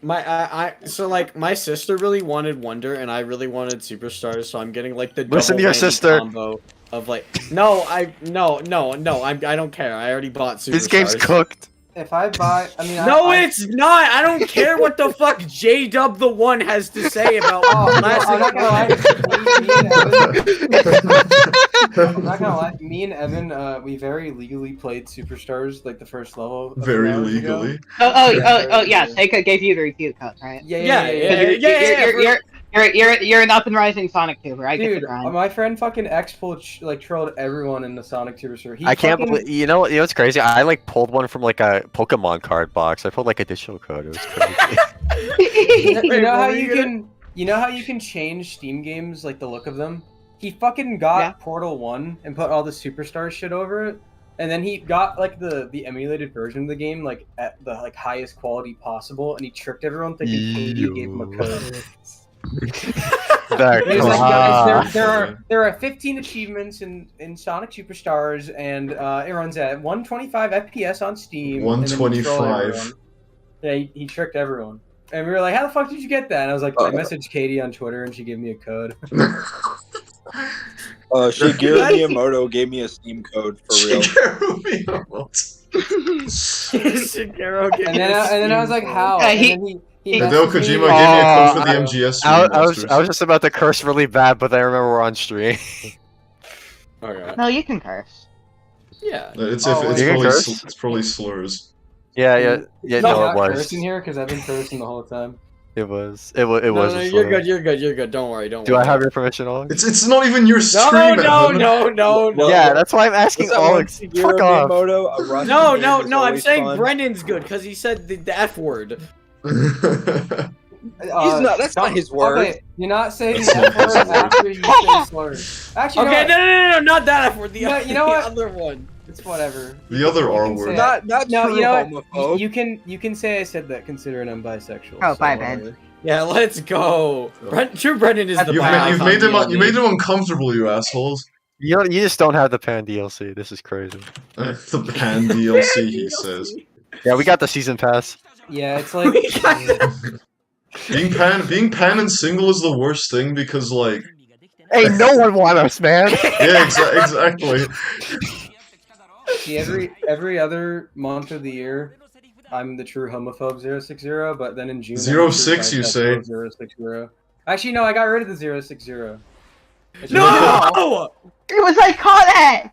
so like my sister really wanted Wonder and I really wanted Superstars, so I'm getting like the Listen to double your whammy sister. combo of like no, I don't care. I already bought Superstars. This game's cooked. If I buy, I mean, No, I, it's not. I don't care what the fuck J Dub the One has to say about Oh, no, Classic I'm not gonna lie. Wonder. I'm not gonna lie. Me and Evan, we very legally played Superstars, like the first level. a few Very hours ago. legally. Oh yeah. Seika gave you the review code, right? Yeah. You're an up and rising Sonic tuber. I get Dude, the grind. my friend fucking X-Pull like trolled everyone in the Sonic Tuber server. He I can't fucking- believe. You know what's crazy? I like pulled one from like a Pokemon card box. I pulled like a digital code. It was crazy. You know how Were you you can change Steam games like the look of them? He fucking got Yeah. Portal 1 and put all the Superstar shit over it. And then he got like the emulated version of the game like at the like highest quality possible, and he tricked everyone thinking Katie gave him a code. That He was like, guys, God. there are 15 achievements in Sonic Superstars, and it runs at 125 FPS on Steam. and then you troll 125. everyone. Yeah, he tricked everyone. And we were like, how the fuck did you get that? And I was like, I messaged Katie on Twitter, and she gave me a code. Shigeru Miyamoto gave me a Steam code for real. Shigeru Miyamoto. Shigeru gave And me then, a and then I was like, Steam how? Yeah, And he- then he Hideo messaged me, Kojima like, gave me a code for the I- MGS I was just about to curse really bad, but then I remember we're on stream. Okay. No, you can curse. Yeah. It's Oh, it's you can probably curse? it's probably slurs. Yeah, No, no, not it was. cursing here because I've been cursing the whole time. It was. No, a you're slur. good. You're good. You're good. Don't worry. Don't Do worry. I have your permission, Alex? It's not even your No, stream. no, Evan. no. Yeah, that's why I'm asking What's that one Alex. Shigeru Fuck off. Miyamoto, a Russian No, game no, is no. I'm always saying fun. Brennan's good because he said the F word. That's not his word. Okay, you're not saying That's that not word his word. after you say slurs. Actually, Okay, you know no, not that F word. The, You know the what? other one. what? It's whatever. The other You R can word. say Not No, true you know what? homophobe. You can say I said that considering I'm bisexual. Oh, so bye, whatever. man. Yeah, let's go. True Brendan is the You've, boss you've on made him DLD. you made him uncomfortable, you assholes. You just don't have the Pan DLC. This is crazy. The Pan DLC, he says. Yeah, we got the season pass. Yeah, it's like Being Pan and single is the worst thing because like Hey, no one want us, man. yeah, exactly. see, every other month of the year, I'm the true homophobe 060, but then in June I'm the true 06, you say? bisexual 060. Actually, no, I got rid of the 060. It's No! It was iconic!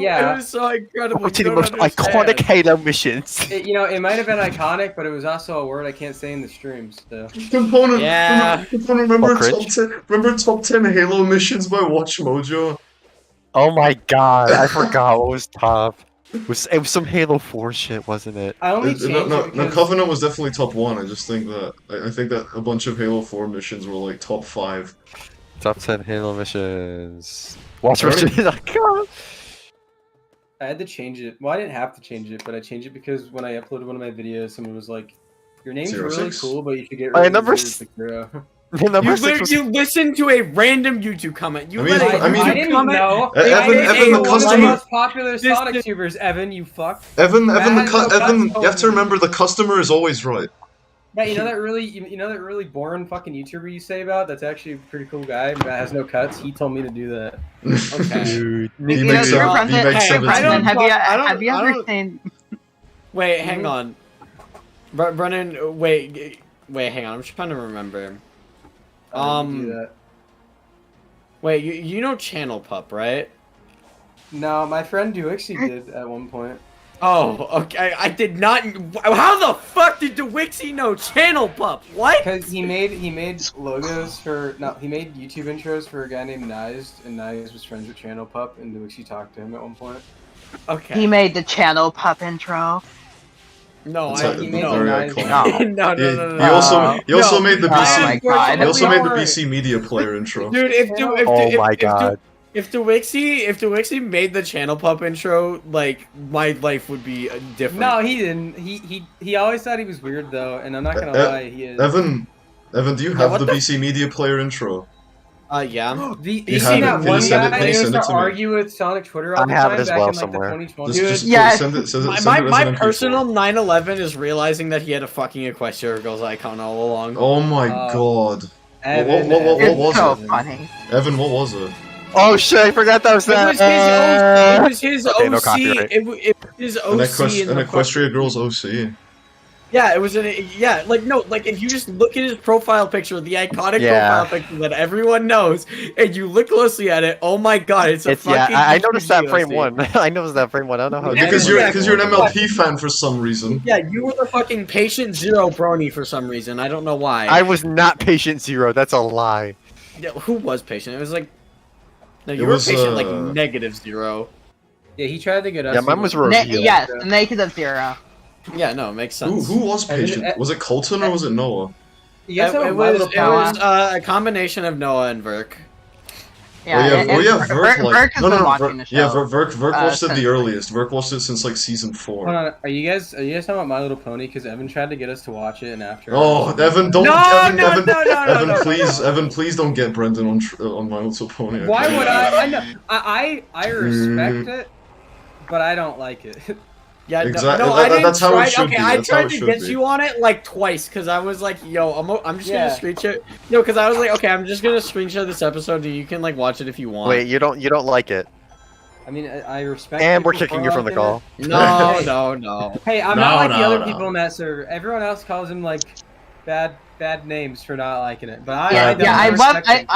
Yeah. It was so incredible. One of the You most don't understand. iconic Halo missions. it might have been iconic, but it was also a word I can't say in the streams. So. Component. Yeah. Remember Oh, cringe? top 10 Halo missions by Watch Mojo? Oh my god, I forgot what was top. It was some Halo 4 shit, wasn't it? I only changed No, it because Covenant was definitely top 1. I just think that I think that a bunch of Halo 4 missions were like top 5. Top 10 Halo missions. Watch Alright. missions. I had to change it. Well, I didn't have to change it, but I changed it because when I uploaded one of my videos, someone was like, "Your name's really 06? cool, but you should get My rid of number the s- 060." Number 6 was You listened to a random YouTube comment. You I mean- let a I mean- I YouTube didn't comment. know. Evan- I didn't Evan, know the one of customer- most popular Sonic tubers, Evan, you fuck. Evan, That has no Evan, cuts you have to remember the customer is always right. Yeah, you know that really boring fucking YouTuber you say about? That's actually a pretty cool guy that has no cuts. He told me to do that. Okay. Dude. He You know, makes True seven- he Brendan, makes True 17. Brendan, have you I ever don't- seen... Wait, hang on. Brennan, wait, hang on. I'm just trying to remember. I didn't do that. Wait, you know Channel Pup, right? No, my friend Duixie did at one point. Oh, okay. I did not. How the fuck did DeWixie know Channel Pup? What? Because he made logos for he made YouTube intros for a guy named Nized, and Nized was friends with Channel Pup, and Duixie talked to him at one point. Okay. He made the Channel Pup intro. No, It's I a- made no. very nice- iconic. No, He, no. he also No. made the Oh BC. my God. He also Don't made the worry. BC Media Player intro. Dude, Oh my god. If DeWixie made the Channel Pup intro, like my life would be different. No, he didn't. He always thought he was weird though, and I'm not gonna lie, he is. Evan, do you have what the the- BC Media Player intro? Yeah. You You seen have that it. Can you one send it? guy Can you who used send it to to me? argue with Sonic Twitter all I the have time it as back well in like somewhere. the 2020s? Just yes. send it. Send it My as an MP4. personal 9/11 is realizing that he had a fucking Equestria Girls icon all along. Oh my god. Evan, what It's was so it? funny. Evan, what was it? Oh shit, I forgot that was It that. was his Okay, no OC. copyright. It was his An, OC in the Equestria Girls OC. Yeah, it was if you just look at his profile picture, the iconic Yeah. profile picture that everyone knows, and you look closely at it, oh my god, it's a It's fucking. I noticed that frame GOC. one. I noticed that frame one. I don't know how. Yeah, Because yeah, you're an yeah. MLP fan for some reason. Yeah, you were the fucking patient zero brony for some reason. I don't know why. I was not patient zero. That's a lie. Yeah, who was patient? It was like. No, you It were was, patient like -0. Yeah, he tried to get us. Yeah, mine to- was revealed. Yes, negative 0. Yeah, no, it makes Who sense. was Evan- patient? Was it Colton or was it Noah? You guys have it a My was Little Pony? a combination of Noah and Verk. Verk like Verk has been watching the Yeah, show. Verk watched it since, the earliest. Verk watched it since like season 4. Hold on, are you guys talking about My Little Pony? Because Evan tried to get us to watch it, and after. Oh, Evan, don't. No, Evan, please, Evan, please don't get Brendan on My Little Pony. Why okay? would I? I know. I respect it, but I don't like it. Yeah, Exactly. no, I didn't That's how try. it should Okay, be. I That's how tried it to should get be. you on it like twice because I was like, "Yo, I'm just Yeah. gonna screenshot." No, because I was like, "Okay, I'm just gonna screenshot this episode, and you can like watch it if you want." Wait, you don't like it, I mean, I respect. and we're people kicking for you from the liking call. No, Hey. no. Hey, I'm No, not like the no, other no. people in that server. Everyone else calls him like bad names for not liking it, but I Yeah, don't. I respect left. him.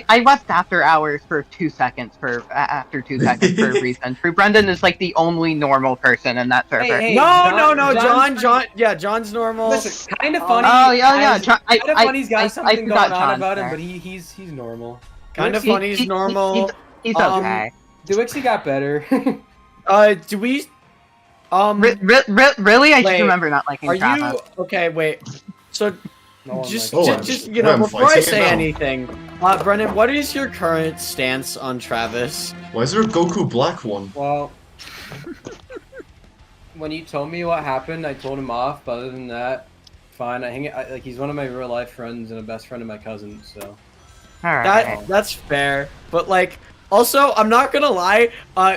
I left after hours for 2 seconds after 2 seconds for a reason. Brendan is like the only normal person in that server. Hey, No, John's John. Yeah, John's normal. Listen, kind of funny. Oh yeah. Kind of funny's got something going forgot on John's about him, there. but he's normal. Kind of funny is normal. He's okay. Duixie got better. Do we? Really, I Wait, just remember not liking Are Travis. you okay? Wait. So No one just, likes Oh, him. just I'm before I fighting it say now. anything, Brennan, what is your current stance on Travis? Why is there a Goku Black one? Well, when you told me what happened, I told him off. But other than that, fine. Like he's one of my real life friends and a best friend of my cousin. So All right. That's fair, but like. Also, I'm not gonna lie,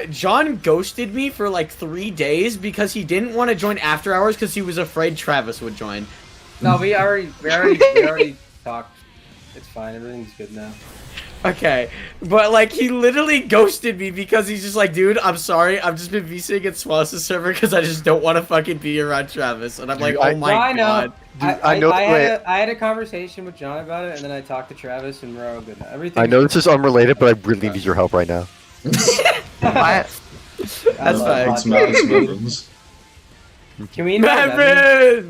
John ghosted me for like 3 days because he didn't want to join After Hours because he was afraid Travis would join. no, we already talked. It's fine. Everything's good now. Okay, but like he literally ghosted me because he's just like, dude, I'm sorry, I've just been VCing at Swallows' server because I just don't want to fucking be around Travis, and I'm like, Dude, oh my I know. god. I know. I Wait, had a conversation with John about it, and then I talked to Travis, and we're all good now. Everything. I know this is unrelated, but I really need your help right now. What? That's fine. It's Mevins. Can we invite Mevin?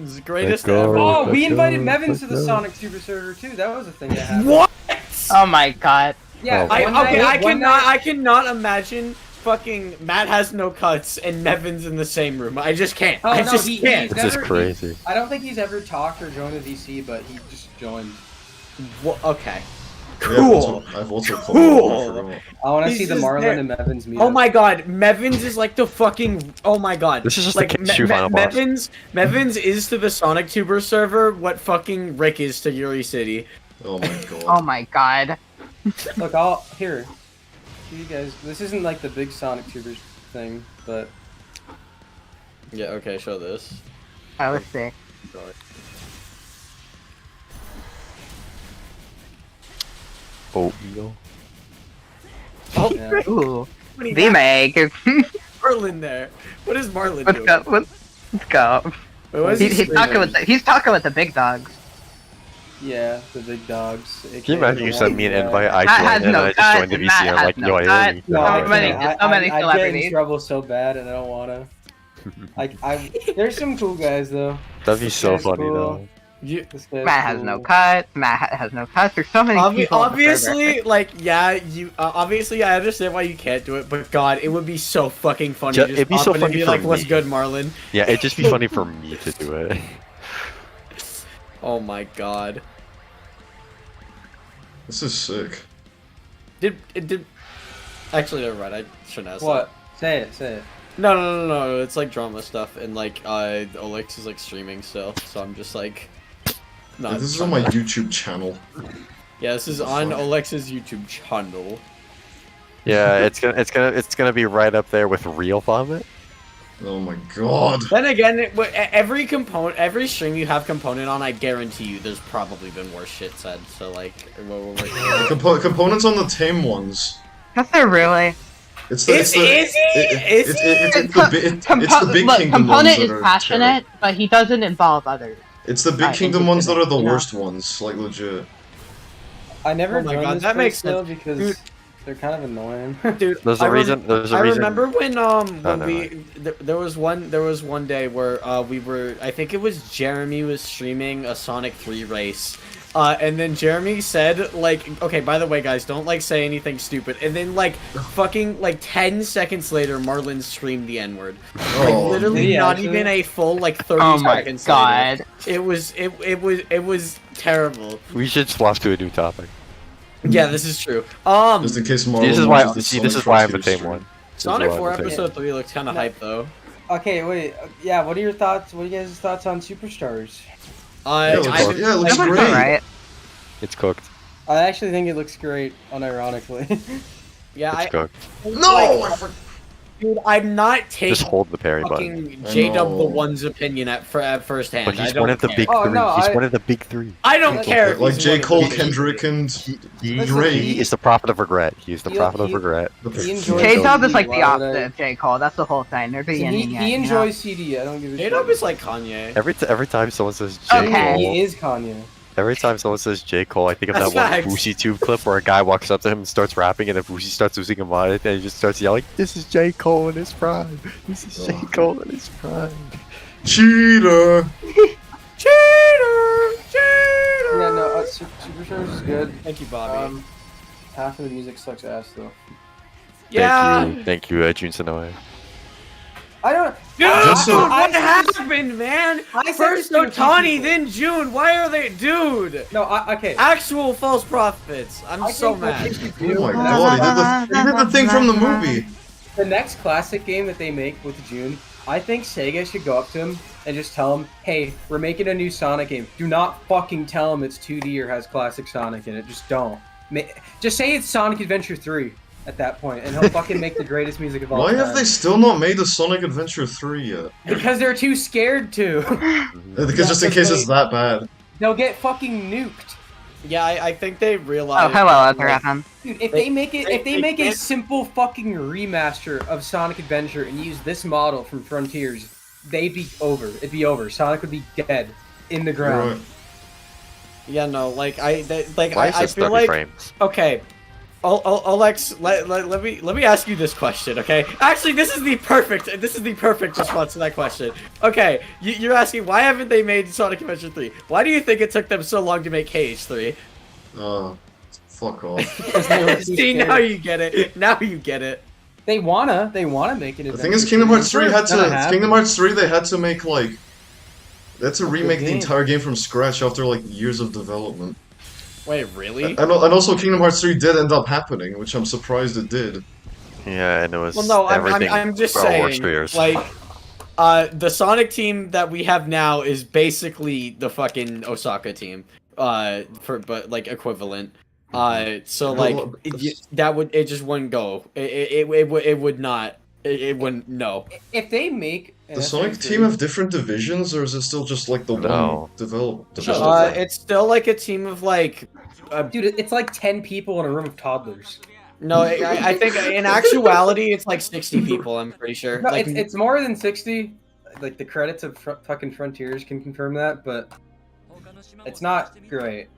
Mevins, greatest Let's go. ever. Oh, we Let's invited go, Mevin let's to the go. Sonic Super server too. That was a thing that happened. What? Oh my god. Yeah. Oh. I cannot imagine fucking Matt has no cuts and Mevins in the same room. I just can't. Oh, I no, just he- can't. This is crazy. I don't think he's ever talked or joined a VC, but he just joined. Okay. Yeah, Cool. I've also Cool. I want to He's see the just Marlon there. and Mevins meet. Oh my god, Mevins is like the fucking. Oh my god. This is just like the Q final boss. Mevins is to the Sonic Tuber server what fucking Rick is to Yuri City. Oh my god. Oh my god. Look, I'll here. You guys, this isn't like the big Sonic Tubers thing, but Yeah. Okay. Show this. I let's see. Oh, yo. Oh, yeah. Ooh. what The Meg. Marlin there. What is Marlin Let's doing? go. Let's go. Wait, what is he He's talking screaming? with he's talking with the big dogs. Yeah, the big dogs. Can you imagine you sent me an invite, I Matt has joined, and no then I just joined the guts, VC, Matt and I'm has like, no yo, I guts. really need No, your How help I many- right now. can't. so many I get in celebrities. trouble so bad, and I don't wanna. There's some cool guys though. That'd be so That's funny, cool. though. You, This guy's Matt has cool. no cuts. Matt has no cuts. There's so many people. on the server. obviously, like, yeah, you obviously I understand why you can't do it, but God, it would be so fucking funny. Yeah, Just it'd be pop so in and funny be for like, "What's me." good, Marlin?" Yeah, it'd just be funny for me to do it. Oh my God. This is sick. Did. Actually, never mind. I shouldn't ask. What? Say it. Say it. That. No. It's like drama stuff, and like, Olix is like streaming still, so I'm just like. Yeah, this is on my YouTube channel. Yeah, this is on Olex's YouTube channel. Yeah, it's gonna be right up there with real vomit. Oh my god. Then again, every stream you have component on, I guarantee you, there's probably been worse shit said. So like, Components on the tame ones. Is there really? It's the Is he? it's the big Look, kingdom Component ones is that are passionate, but he doesn't involve others. It's the big I kingdom ones that are the you know? worst ones, like legit. I never Oh my joined God, this that place makes though sense. because Dude. they're kind of annoying. Dude, There's a reason. There's a I reason. remember when never we there was one day where we were, I think it was Jeremy was streaming a Sonic 3 race. And then Jeremy said, like, okay, by the way, guys, don't, like, say anything stupid. And then, like, fucking, like, 10 seconds later, Marlon screamed the N-word. Like, Oh, literally did he not actually? even a full, like, 30 Oh my seconds god. later. It was terrible. We should swap to a new topic. Yeah, this is true. Just in case Marlon This is why. watches the See, Sonic this is why I'm the Frontiers same stream. one. This is Sonic why 4 I'm the same Episode 3 looks kind of hype though. Okay, wait. Yeah, what are your thoughts? What are you guys' thoughts on Superstars? Yeah, it looks That was great. alright. It's cooked. I actually think it looks great, unironically. Yeah, It's cooked. No! dude, I'm not taking Just hold the parry button. fucking I J-Dub the know. One's opinion at first hand. But I he's don't one of the care. big Oh, three. no, He's I- one of the big three. I don't care. if Like he's J. one of Cole, the big- Kendrick, and Listen, Drake. He is the prophet of regret. He is the He- prophet of he- regret. He enjoys J-Dub is CD, like why the would opposite I- of J. Cole. That's the whole thing. They're the yin and yang. He you know? enjoys CD. I don't give a shit. J-Dub is like Kanye. Every time someone says J. Okay. Cole, He is Kanye. every time someone says J. Cole, I think of that That's one facts. Boosie Tube clip where a guy walks up to him and starts rapping, and then Boosie starts losing a mind, and he just starts yelling, "This is J. Cole in his prime. This is J. Cole in his prime." Cheater! Cheater! Cheater! Yeah, no, Superstars is good. Thank you, Bobby. Half of the music sucks ass though. yeah! Thank you, Jun Sonoe. I don't. Dude, Just so- what happened, man? I said First this to a few Otani, people. then June. Why are they, dude? No, okay. Actual false prophets. I'm I so think what mad. they should Oh do- my god, he did the thing from the movie. The next classic game that they make with June, I think Sega should go up to him and just tell him, "Hey, we're making a new Sonic game. Do not fucking tell him it's 2D or has classic Sonic in it. Just don't. Just say it's Sonic Adventure 3 at that point, and he'll fucking make the greatest music of all Why time." have they still not made a Sonic Adventure 3 yet? Because they're too scared to. Because just in case it's that bad. They'll get fucking nuked. Yeah, I think they realize. Oh, hello, Ether FM. Dude, if they make it, if they make a can't- simple fucking remaster of Sonic Adventure and use this model from Frontiers, they'd be over. It'd be over. Sonic would be dead in the ground. Right. Yeah, no, like Why is I this feel 30 like frames? okay. Alex, let me ask you this question, okay? Actually, this is the perfect response to that question. Okay, you're asking why haven't they made Sonic Adventure 3? Why do you think it took them so long to make KH3? Fuck off. They were too See, scared. now you get it. Now you get it. They wanna make it. The thing is, Kingdom Hearts 3 had to. Kingdom Hearts 3, they had to make like. They had to remake the game. entire game from scratch after like years of development. Wait, really? And also, Kingdom Hearts 3 did end up happening, which I'm surprised it did. Yeah, and it was Well, no, everything. I'm just for saying, War Spears. like, the Sonic team that we have now is basically the fucking Osaka team, but like equivalent. So like Well, it just wouldn't go. It would not. It wouldn't. No. If they make The Sonic team have different divisions, or is it still just like the No. one division? It's still like a team of like. dude, it's like 10 people in a room of toddlers. No, I think in actuality it's like 60 people. I'm pretty sure. No, Like, it's more than 60. Like the credits of fucking Frontiers can confirm that, but it's not great.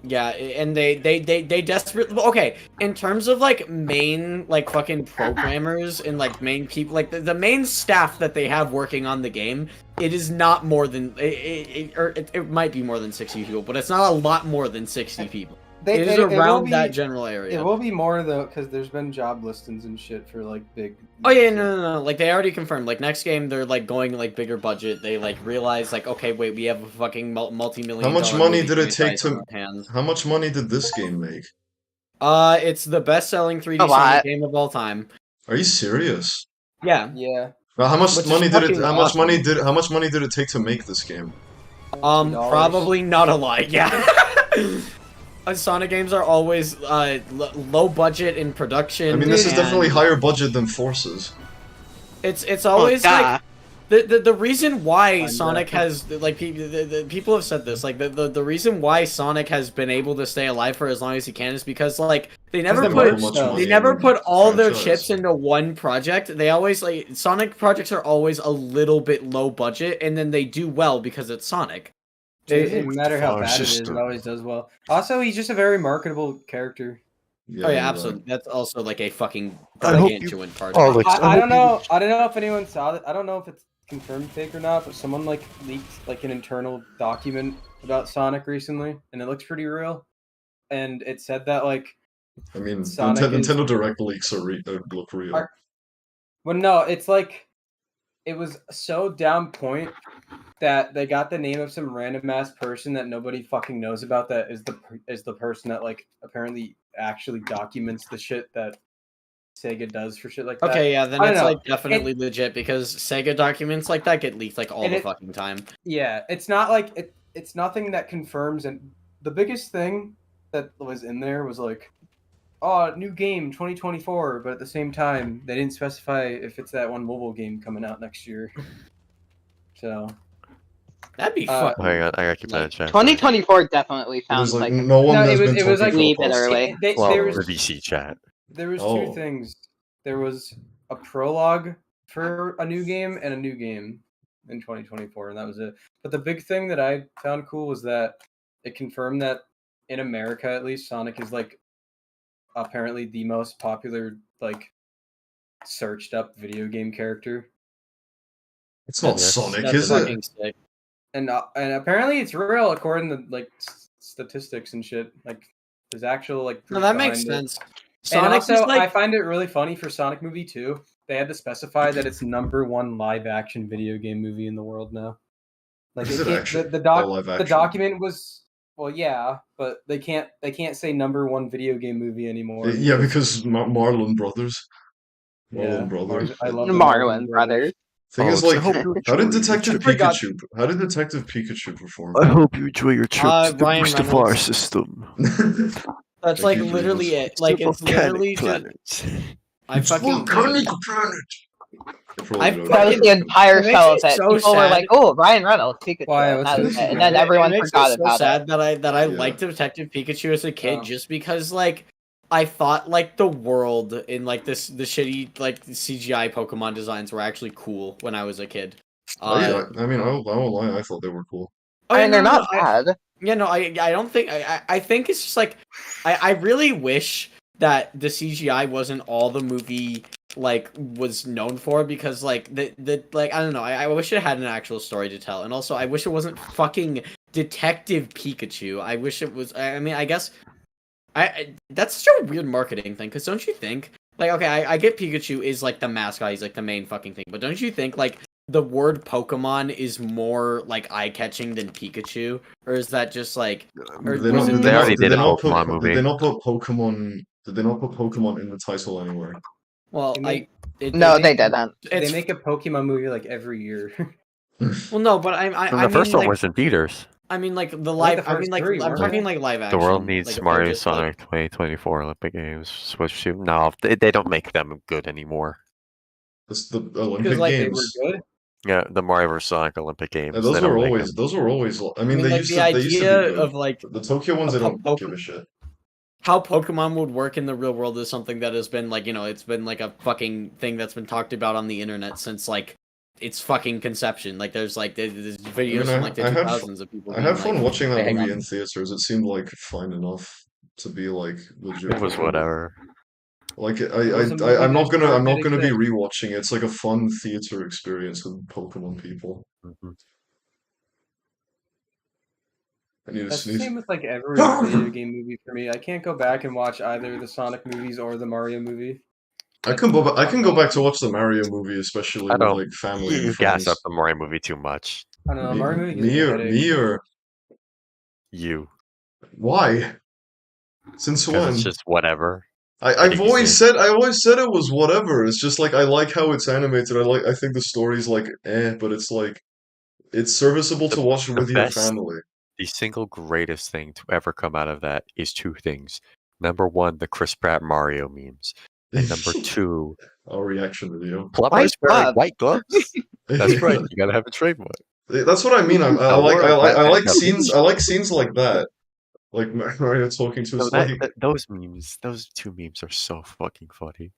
yeah, and they desperately okay in terms of like main like fucking programmers and like main people like the main staff that they have working on the game. It is not more than it might be more than 60 people, but it's not a lot more than 60 people. It is around that general area. It will be more though, because there's been job listings and shit for like big. Oh yeah, no. Like they already confirmed. Like next game, they're like going like bigger budget. They like realize like okay, wait, we have a fucking multi-million. How much dollar money movie did it take franchise to? on our hands. How much money did this game make? It's the best-selling 3D A lot. Sonic game of all time. Are you serious? Yeah. Yeah. Well, how much Which is money did it? fucking How much awesome. money did? How much money did it take to make this game? Probably not a lot. Yeah. Sonic games are always low budget in production. I mean, this is and definitely higher budget than Forces. It's always like the reason why I'm Sonic has like the people have said this like the reason why Sonic has been able to stay alive for as long as he can is because like they never they put make much money they never in put all their franchise. chips into one project. They always like Sonic projects are always a little bit low budget and then they do well because it's Sonic. It doesn't matter how Oh, it's bad it just is, a- it always does well. Also, he's just a very marketable character. Oh yeah, you're absolutely. That's also like a fucking I hope you- gargantuan part. Oh, of it. like- I don't know. I don't know if anyone saw it. I don't know if it's confirmed fake or not, but someone like leaked like an internal document about Sonic recently, and it looks pretty real. And it said that like, I mean, Sonic is- Nintendo Direct leaks look real. well, no, it's like it was so down point that they got the name of some random ass person that nobody fucking knows about. That is the person that like apparently actually documents the shit that Sega does for shit like that. Okay, yeah, then I don't it's know. like definitely legit because Sega documents like that get leaked like all the fucking time. Yeah, it's not like it's nothing that confirms. And the biggest thing that was in there was like, oh, new game 2024, but at the same time they didn't specify if it's that one mobile game coming out next year. So that'd be fucking. Hang on, I gotta keep that in chat. 2024 definitely It was sounds like like no one has been it was talking like for leave it early. Well, there was the VC chat. There was Oh. two things. There was a prologue for a new game and a new game in 2024, and that was it. But the big thing that I found cool was that it confirmed that in America, at least, Sonic is like apparently the most popular like searched up video game character. It's not Yes. Sonic, That's is it? fucking sick. And apparently it's real according to like statistics and shit. Like there's actual like No, proof that makes behind it. sense. And Sonic also, is like I find it really funny for Sonic movie 2. They had to specify that it's #1 live-action video game movie in the world now. Like Is it it can't- actually the live the action? document was yeah, but they can't say #1 video game movie anymore. Yeah, because Marlon Brothers. Yeah, Marlon Brothers. I love the Marlon Brothers. Thing Oh, is, so I like, hope you how did enjoy Detective your trip. Pikachu? How did Detective Pikachu perform? I hope you enjoy your trip Uh, to the Ryan Mustafar Reynolds. system. that's Thank like you, James. literally it. Like it's literally just planets. I fucking volcanic planet. I That was fucking- the entire It makes show me of it. so People were sad. like, "Oh, Ryan Reynolds, Pikachu," Why, and, what's that was this? it. And then It everyone makes me forgot so about sad it. that I Yeah. liked Detective Pikachu as a kid Oh. just because like I thought like the world in like the shitty like CGI Pokemon designs were actually cool when I was a kid. Oh, yeah, I mean, I won't lie. I thought they were cool. I mean, they're no, not no, bad. Yeah, no, I don't think I think it's just like I really wish that the CGI wasn't all the movie like was known for because like the like I don't know, I wish it had an actual story to tell, and also I wish it wasn't fucking Detective Pikachu. I wish it was. I mean, I guess that's such a weird marketing thing because don't you think like okay, I get Pikachu is like the mascot, he's like the main fucking thing, but don't you think like the word Pokemon is more like eye-catching than Pikachu, or is that just like? Or Did they was not, it did they they already not, did a not Pokemon put, movie. Did they not put Pokemon? Did they not put Pokemon in the title anywhere? Well, They make- No, they make- didn't. They It's make a Pokemon movie like every year. well, no, but I And I the first mean, one like, was in theaters. I mean like the Like live. the I first mean like three, I'm weren't talking they? like live The action. world needs like, if they're Mario just, like- Sonic 2024 Olympic Games. Switch to no, they don't make them good anymore. It's the Olympic Because like Games. they were good. Yeah, the Mario vs Sonic Olympic Games. Yeah, those they don't were make always. them. Those were always. I I mean, mean, they like used the to. They used to be idea good. of like The Tokyo ones, I a don't Poke- give a shit. how Pokemon would work in the real world is something that has been like it's been like a fucking thing that's been talked about on the internet since like its fucking conception. Like there's videos from like the I had 2000s of people. I being had fun like, watching that "Hey, hang movie on." in theaters. It seemed like fine enough to be like legit. It was Pokemon. whatever. Like was a movie I'm not that gonna started be exist. rewatching it. It's like a fun theater experience with Pokemon people. Mhm. I need to That's the sneeze. same with like every video game movie for me. I can't go back and watch either the Sonic movies or the Mario movie. I can go back to watch the Mario movie, especially I with don't- like family You and gas friends. up the Mario movie too much. I don't know. Mario movie gives Me me a or headache. me or You. why? Since Because when? it's just whatever. I've easy. always said it was whatever. It's just like I like how it's animated. I think the story's like but it's like it's serviceable to watch the with your best- family. The single greatest thing to ever come out of that is two things. Number one, the Chris Pratt Mario memes. And number two, Our reaction video. Plumber's wearing glove. white gloves. That's right. You gotta have a trademark. That's what I mean. I No, like we're a I like Batman scenes. I like scenes like that. Like Mario talking to So his like. those memes, those two memes are so fucking funny.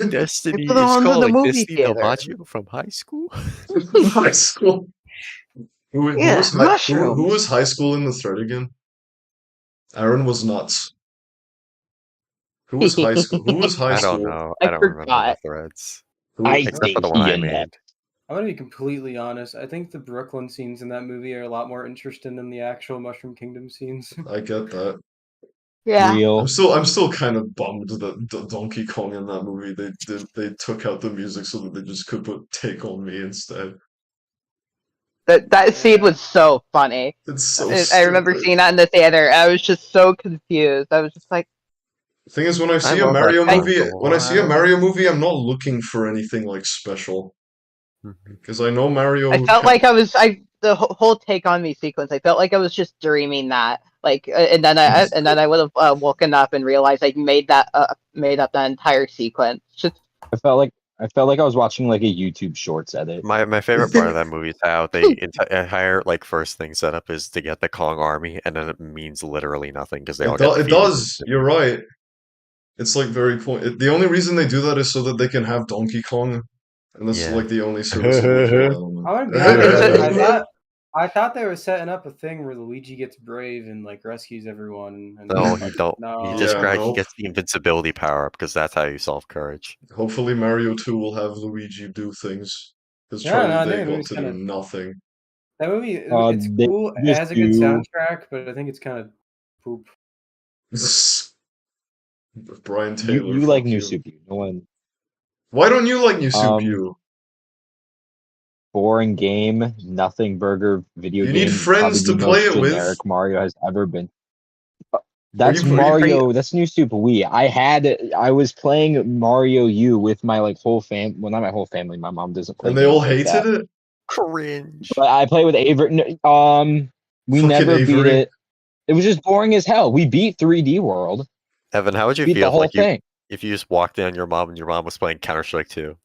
Destiny It's the is ones in the calling movie Destiny theater. DiMaggio from high school. High school. Who Yeah, was mushrooms. who was high school in the thread again? Aaron was nuts. Who was high school? Who was high I school? don't know. I I don't remember the forgot. threads. Who, Except for the one I made. I'm gonna be completely honest. I think the Brooklyn scenes in that movie are a lot more interesting than the actual Mushroom Kingdom scenes. I get that. Yeah. Real. I'm still kind of bummed that Donkey Kong in that movie they took out the music so that they just could put "Take on Me" instead. That scene was so funny. It's so I remember stupid. seeing that in the theater. I was just so confused. I was just like, The thing is, when I see a love that Mario song movie, a when I see a lot. Mario movie, I'm not looking for anything like special because I know Mario. I felt like the whole "Take on Me" sequence. I felt like I was just dreaming that, like, and then I would have woken up and realized I made up that entire sequence. Just I felt like I was watching like a YouTube Shorts edit. My favorite part of that movie is how the entire like first thing set up is to get the Kong army, and then it means literally nothing because they all get It defeated. does. You're right. It's like very point. The only reason they do that is so that they can have Donkey Kong, and that's Yeah. like the only serviceable I element. would be honest. I thought they were setting up a thing where Luigi gets brave and like rescues everyone. And No, he don't. No. He just Yeah, no. he gets the invincibility power up because that's how you solve courage. Hopefully, Mario 2 will have Luigi do things because Yeah, Charlie no, I Day think the got movie's to do kinda- nothing. That movie, it's They cool. It just has a good do- soundtrack, but I think it's kind of poop. Brian Taylor. You like fuck New you. Super. No one. Why don't you like New Super Um, U? Boring game, nothing burger video You game. need friends probably to the play most it with. generic Mario has ever been. That's you- are you Mario. That's New Super Wii. I was playing Mario U with my like whole fam. Well, not my whole family. My mom doesn't play. And they all games like hated that. it? Cringe. But I played with Avery. We Fucking never beat Avery. it. It was just boring as hell. We beat 3D World. Evan, how would you Beat the feel whole if thing. you just walked in on your mom and your mom was playing Counter Strike 2?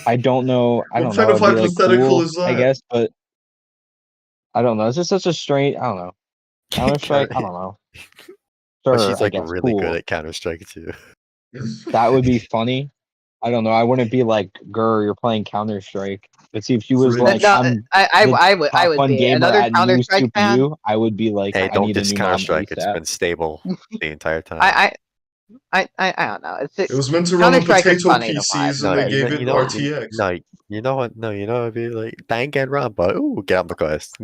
I don't know. I What don't kind know. of It'd be, like, hypothetical cool, is I that? guess, but I don't know. It's just such a strange. I don't know. Counter Strike. I don't know. But Sure, she's I like guess, really cool. good at Counter Strike 2. That would be funny. I don't know. I wouldn't be like, "Grr, you're playing Counter Strike." But see, if she was But like, no, "I'm I would top one be gamer another at Counter New Strike Super fan. U," I would be like, Hey, "I don't need a diss new Counter mom Strike. It's ASAP." been stable the entire time. I don't know. It was meant to run on Counter-Strike is potato funny to PCs, watch, and they but- gave it RTX. You know what? No, you know, it'd be like, Danganronpa. But ooh, get on the quest.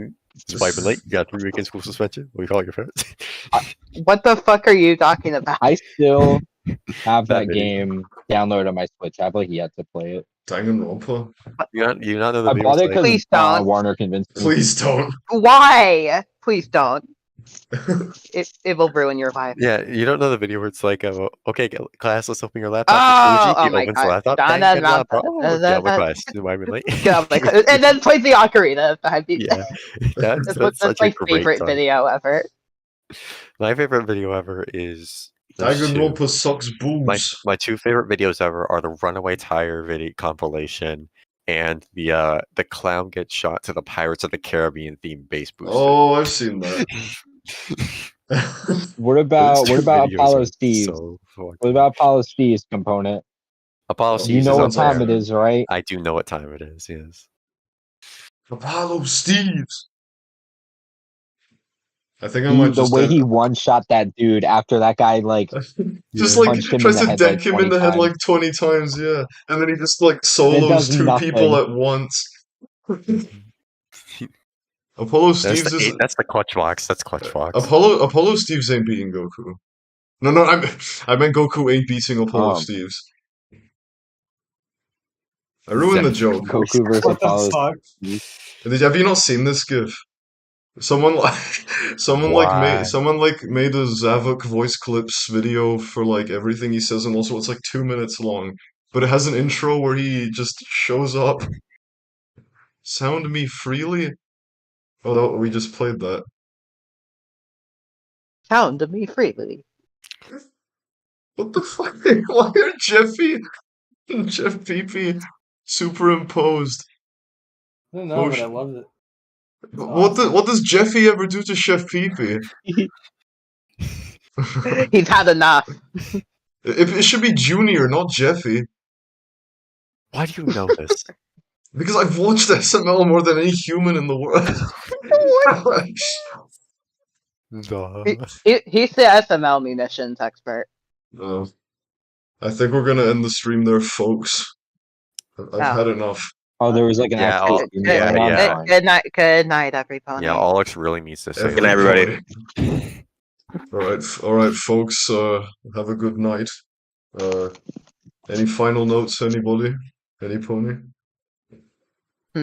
Swiping late. You got 3 weekend school suspension. We call your friends. What the fuck are you talking about? I still have That that video. game downloaded on my Switch. I've like yet to play it. Danganronpa. You not know the I video? bought it Like, because Please don't. Warner convinced me. Please don't. Why? Please don't. It will ruin your life. yeah, you don't know the video where it's like, okay, class, let's open your laptop. Oh, It's Luigi. oh He my opens God. the laptop. Danganronpa. Danganronpa. Oh, get on the quest. Why am I late? Get off my cl- and then plays the ocarina. Yeah, that's That's such my a great favorite song. video ever. My favorite video ever is there's two. Danganronpa sucks boobs. My 2 favorite videos ever are the Runaway Tire video compilation and the clown gets shot to the Pirates of the Caribbean theme bass booster. Oh, I've seen that. What Those about two videos Apollo are Steve's? so fucking- What about Apollo Steve's component? Apollo Oh, Steve's You know is what on time there. it is, right? I do know what time it is. Yes. Apollo Steves. I think I might The just way he one shot that dude after that guy like just Yeah. like punched him in tries the to head, deck like, him in 20 the head times. like 20 times, yeah. And then he just like solos does 2 people nothing. at once. Apollo Steves is That's the Clutch Fox. That's Clutch Fox. Apollo Steves ain't beating Goku. No, I meant Goku ain't beating Apollo Oh. Steves. I ruined the joke. Goku versus What the Apollo. fuck? Have you not seen this GIF? Someone Why? made a Zavok voice clips video for like everything he says, and also it's like 2 minutes long, but it has an intro where he just shows up. Sound me freely. Oh, no, we just played that. Sound to me freely. What the fuck? Why are Jeffy and Jeff Peepee superimposed? I don't know, Oh, but sh- I loved it. What does Jeffy ever do to Chef Peepee? He's had enough. It should be Junior, not Jeffy. Why do you know this? Because I've watched SML more than any human in the world. Duh. He's the SML munitions expert. I think we're gonna end the stream there, folks. I've had enough. Oh, there was like an Yeah, actual I'll- stream yeah, going on. yeah. Fine. Good night, everybody. Yeah, Alex really needs to say Good night, everybody. Everybody. All right, folks. Have a good night. Any final notes? Anybody? Any pony? We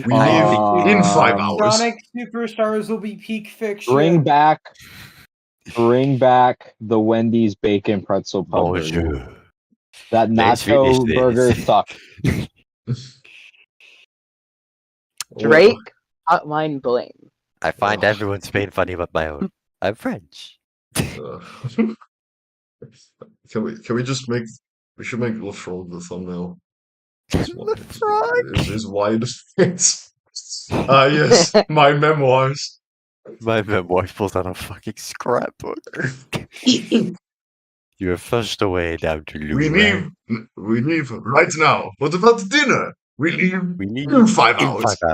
leave in 5 hours. Sonic Superstars will be peak fiction. Bring back the Wendy's bacon pretzel pub burger. That nacho burger sucked. Drake, Hotline Bling. I find everyone's being funny but my own. I'm French. Can we just make? We should make LaFrog the thumbnail. LaFrog is wide. Yes, my memoirs. My memoir pulls out a fucking scrapbook. You are flushed away down to Louvre. We leave right now. What about dinner? We leave in 5 hours.